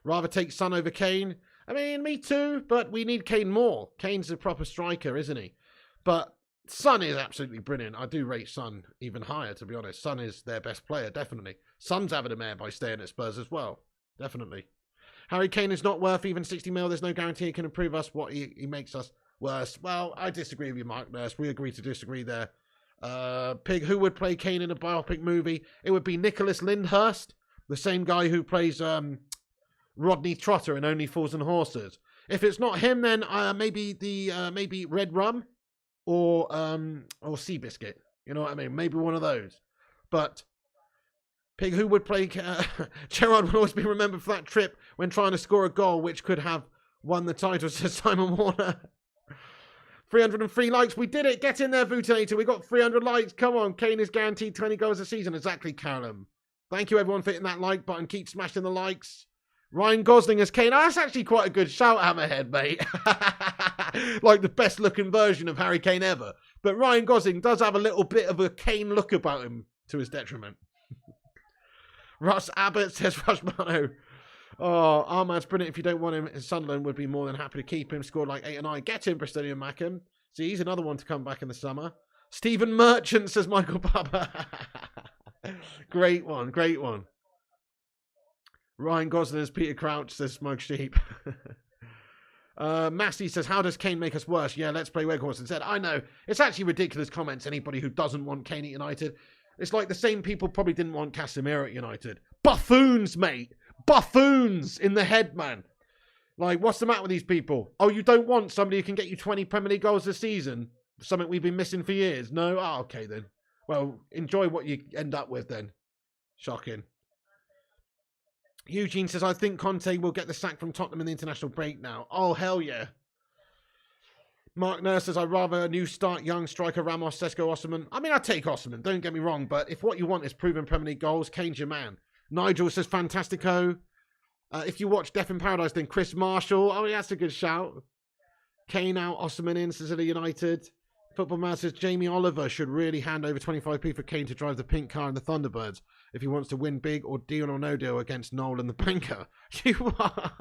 Rather take Son over Kane. I mean, me too, but we need Kane more. Kane's a proper striker, isn't he? But Son is absolutely brilliant. I do rate Son even higher, to be honest. Son is their best player, definitely. Son's having a mare by staying at Spurs as well. Definitely. Harry Kane is not worth even 60 mil. There's no guarantee he can improve us. What he makes us worse. Well, I disagree with you, Mark Nurse. We agree to disagree there. Pig, who would play Kane in a biopic movie? It would be Nicholas Lyndhurst, the same guy who plays Rodney Trotter in Only Fools and Horses. If it's not him, then maybe Red Rum or Seabiscuit. You know what I mean? Maybe one of those. But Pig, who would play Gerrard would always be remembered for that trip when trying to score a goal which could have won the title, says Simon Warner. 303 likes. We did it. Get in there, Vutinator. We got 300 likes. Come on. Kane is guaranteed 20 goals a season. Exactly, Callum. Thank you, everyone, for hitting that like button. Keep smashing the likes. Ryan Gosling as Kane. Oh, that's actually quite a good shout, Hammerhead, mate. Like the best looking version of Harry Kane ever. But Ryan Gosling does have a little bit of a Kane look about him to his detriment. Russ Abbott says Rushmano. Oh, Armad's brilliant. If you don't want him, Sunderland would be more than happy to keep him. Scored like 8 and 9. Get him, Bristolian Mackham. See, he's another one to come back in the summer. Stephen Merchant, says Michael Bubba. Great one, great one. Ryan Gosling as Peter Crouch, says Smug Sheep. Massey says, how does Kane make us worse? Yeah, let's play Weghorst instead. I know. It's actually ridiculous comments. Anybody who doesn't want Kane at United. It's like the same people probably didn't want Casemiro at United. Buffoons, mate. Buffoons in the head, man. Like, what's the matter with these people? Oh, you don't want somebody who can get you 20 Premier League goals this season? Something we've been missing for years? No? Oh, okay then. Well, enjoy what you end up with then. Shocking. Eugene says, I think Conte will get the sack from Tottenham in the international break now. Oh, hell yeah. Mark Nurse says, I'd rather a new start young striker Ramos, Sesko, Osimhen. I mean, I'd take Osimhen, don't get me wrong, but if what you want is proven Premier League goals, Kane's your man. Nigel says, Fantastico. If you watch Death in Paradise, then Chris Marshall. Oh, yeah, that's a good shout. Kane out, Osimhen in, Cecilia United. Football Man says, Jamie Oliver should really hand over 25p for Kane to drive the pink car in the Thunderbirds if he wants to win big or deal or no deal against Noel and the banker. You are.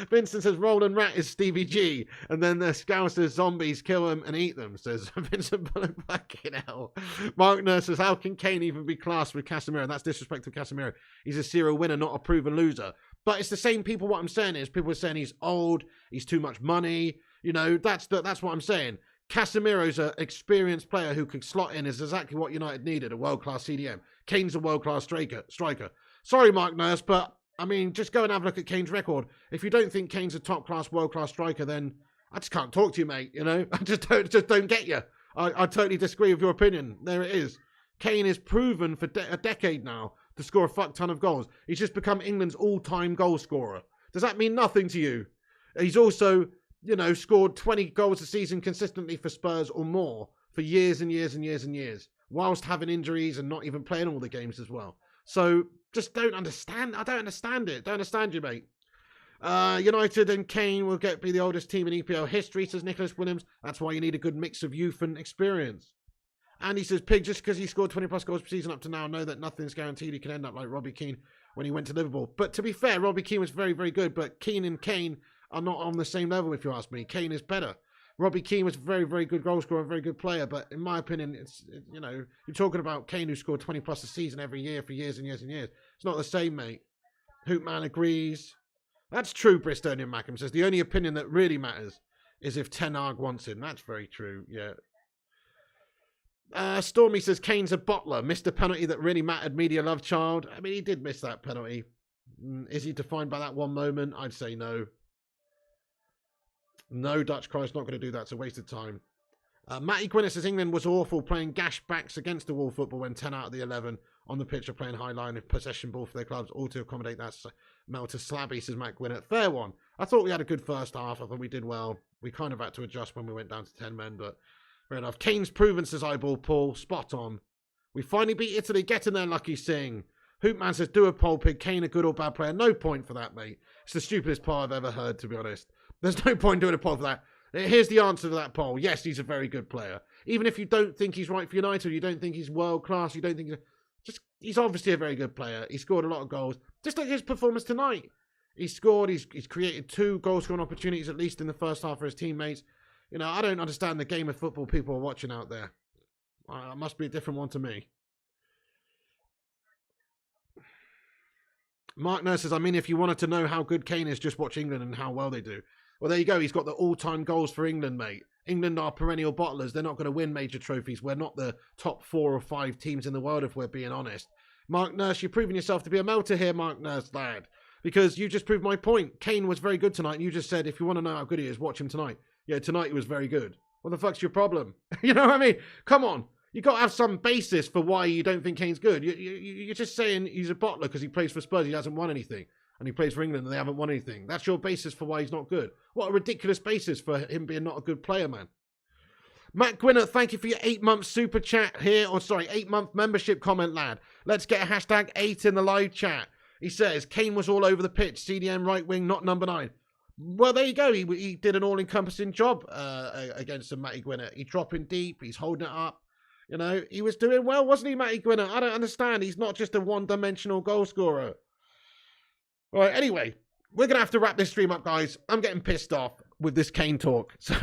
Vincent says, Roland Rat is Stevie G. And then the Scousers zombies kill them and eat them, says Vincent Bullock. Fucking hell. Mark Nurse says, how can Kane even be classed with Casemiro? That's disrespect to Casemiro. He's a serial winner, not a proven loser. But it's the same people. What I'm saying is, people are saying he's old, he's too much money. You know, that's what I'm saying. Casemiro's an experienced player who could slot in is exactly what United needed, a world-class CDM. Kane's a world-class striker. Sorry, Mark Nurse, but, I mean, just go and have a look at Kane's record. If you don't think Kane's a top-class, world-class striker, then I just can't talk to you, mate, you know? I just don't get you. I totally disagree with your opinion. There it is. Kane is proven for a decade now to score a fuck ton of goals. He's just become England's all-time goal scorer. Does that mean nothing to you? He's also, you know, scored 20 goals a season consistently for Spurs or more for years and years and years and years, whilst having injuries and not even playing all the games as well. So just don't understand. I don't understand it. Don't understand you, mate. United and Kane will be the oldest team in EPL history, says Nicholas Williams. That's why you need a good mix of youth and experience. Andy says, Pig, just because he scored 20 plus goals per season up to now, know that nothing's guaranteed. He can end up like Robbie Keane when he went to Liverpool. But to be fair, Robbie Keane was very, very good. But Keane and Kane are not on the same level, if you ask me. Kane is better. Robbie Keane was a very, very good goal scorer, a very good player. But in my opinion, you're talking about Kane who scored 20 plus a season every year for years and years and years. It's not the same, mate. Hoopman agrees. That's true, Bristolian Mackham says. The only opinion that really matters is if Ten Hag wants him. That's very true, yeah. Stormy says, Kane's a bottler. Missed a penalty that really mattered. Media love child. I mean, he did miss that penalty. Is he defined by that one moment? I'd say no. No, Dutch Christ, not going to do that. It's a waste of time. Matty Gwyneth says, England was awful playing gash backs against the wall football when 10 out of the 11 on the pitch are playing high line and possession ball for their clubs, all to accommodate that Mel to Slabby, says Matt Gwyneth. Fair one. I thought we had a good first half. I thought we did well. We kind of had to adjust when we went down to 10 men, but fair enough. Kane's proven, says Eyeball Paul. Spot on. We finally beat Italy. Get in there, Lucky Singh. Hoopman says, do a poll, Pig. Kane a good or bad player? No point for that, mate. It's the stupidest poll I've ever heard, to be honest. There's no point doing a poll for that. Here's the answer to that poll. Yes, he's a very good player. Even if you don't think he's right for United, you don't think he's world class, you don't think he's obviously a very good player. He scored a lot of goals. Just like his performance tonight. He scored, he's created 2 goal-scoring opportunities at least in the first half for his teammates. You know, I don't understand the game of football people are watching out there. It must be a different one to me. Mark Nurse says, I mean, if you wanted to know how good Kane is, just watch England and how well they do. Well, there you go. He's got the all-time goals for England, mate. England are perennial bottlers. They're not going to win major trophies. We're not the top 4 or 5 teams in the world, if we're being honest. Mark Nurse, you're proving yourself to be a melter here, Mark Nurse, lad. Because you just proved my point. Kane was very good tonight, and you just said, if you want to know how good he is, watch him tonight. Yeah, tonight he was very good. What the fuck's your problem? You know what I mean? Come on. You got to have some basis for why you don't think Kane's good. You're just saying he's a bottler because he plays for Spurs. He hasn't won anything. And he plays for England and they haven't won anything. That's your basis for why he's not good. What a ridiculous basis for him being not a good player, man. Matt Gwynner, thank you for your 8-month super chat here. 8-month membership comment, lad. Let's get a hashtag 8 in the live chat. He says, Kane was all over the pitch. CDM right wing, not number 9. Well, there you go. He did an all-encompassing job against Matty Gwynner. He's dropping deep. He's holding it up. You know, he was doing well, wasn't he, Matty Gwynner? I don't understand. He's not just a one-dimensional goal scorer. All right, anyway, we're going to have to wrap this stream up, guys. I'm getting pissed off with this Kane talk. So,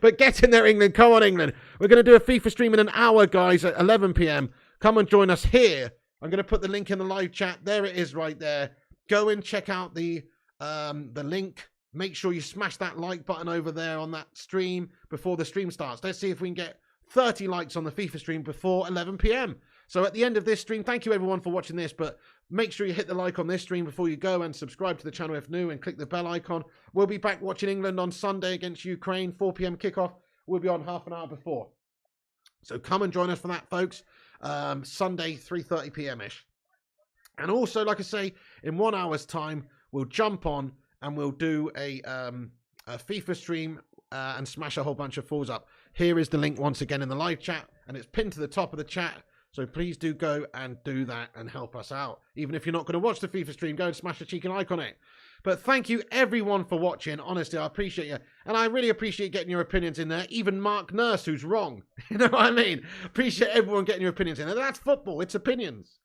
but get in there, England. Come on, England. We're going to do a FIFA stream in an hour, guys, at 11 p.m. Come and join us here. I'm going to put the link in the live chat. There it is right there. Go and check out the link. Make sure you smash that like button over there on that stream before the stream starts. Let's see if we can get 30 likes on the FIFA stream before 11 p.m. So at the end of this stream, thank you everyone for watching this, but make sure you hit the like on this stream before you go and subscribe to the channel if new and click the bell icon. We'll be back watching England on Sunday against Ukraine, 4 p.m. kickoff. We'll be on half an hour before. So come and join us for that, folks. Sunday, 3:30 p.m.-ish. And also, like I say, in 1 hour's time, we'll jump on and we'll do a FIFA stream and smash a whole bunch of falls up. Here is the link once again in the live chat, and it's pinned to the top of the chat. So please do go and do that and help us out. Even if you're not going to watch the FIFA stream, go and smash a cheeky like on it. But thank you everyone for watching. Honestly, I appreciate you. And I really appreciate getting your opinions in there. Even Mark Nurse, who's wrong. You know what I mean? Appreciate everyone getting your opinions in there. That's football. It's opinions.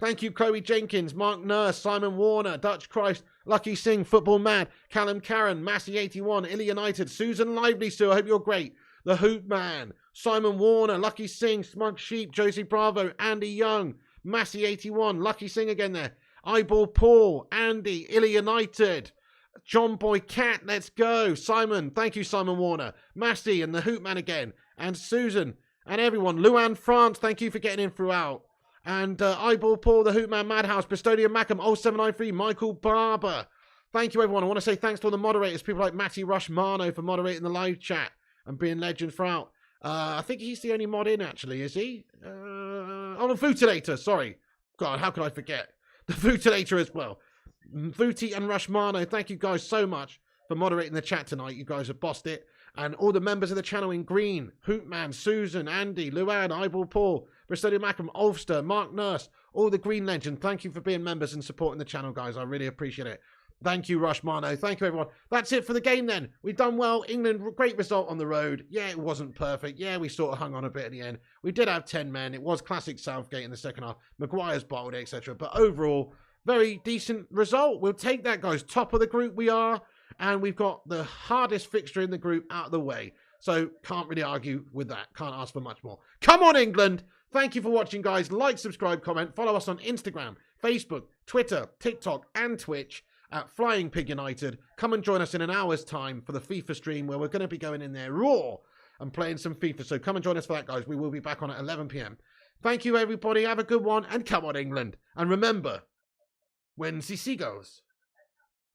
Thank you, Chloe Jenkins, Mark Nurse, Simon Warner, Dutch Christ, Lucky Singh, Football Mad, Callum Karen, Massey81, Illy United, Susan Lively, Sue. I hope you're great. The Hoot Man, Simon Warner, Lucky Singh, Smug Sheep, Josie Bravo, Andy Young, Massey81, Lucky Singh again there, Eyeball Paul, Andy, Illy United, John Boy Cat, let's go, Simon, thank you Simon Warner, Massey and the Hoot Man again, and Susan, and everyone, Luan France, thank you for getting in throughout, and Eyeball Paul, the Hoot Man Madhouse, Bristolian Mackham, 0793, Michael Barber, thank you everyone. I want to say thanks to all the moderators, people like Matty Rushmano for moderating the live chat and being legend throughout. I think he's the only mod in, actually, is he? Oh, the Foutilator, sorry. God, how could I forget? The Foutilator as well. Footy and Rushmano, thank you guys so much for moderating the chat tonight. You guys have bossed it. And all the members of the channel in green, Hootman, Susan, Andy, Luan, Eyeball Paul, Bristolian Mackham, Ulster, Mark Nurse, all the green legends. Thank you for being members and supporting the channel, guys. I really appreciate it. Thank you, Rushmano. Thank you, everyone. That's it for the game then. We've done well. England, great result on the road. Yeah, it wasn't perfect. Yeah, we sort of hung on a bit at the end. We did have 10 men. It was classic Southgate in the second half. Maguire's bottled it, etc. But overall, very decent result. We'll take that, guys. Top of the group we are. And we've got the hardest fixture in the group out of the way. So can't really argue with that. Can't ask for much more. Come on, England. Thank you for watching, guys. Like, subscribe, comment. Follow us on Instagram, Facebook, Twitter, TikTok, and Twitch at Flying Pig United. Come and join us in an hour's time for the FIFA stream where we're going to be going in there raw and playing some FIFA. So come and join us for that, guys. We will be back on at 11 p.m. Thank you, everybody. Have a good one. And come on, England. And remember, when the seagulls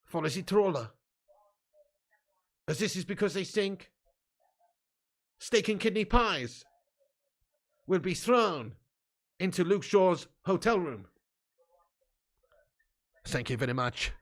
follow the trawler, as this is because they stink, steak and kidney pies will be thrown into Luke Shaw's hotel room. Thank you very much.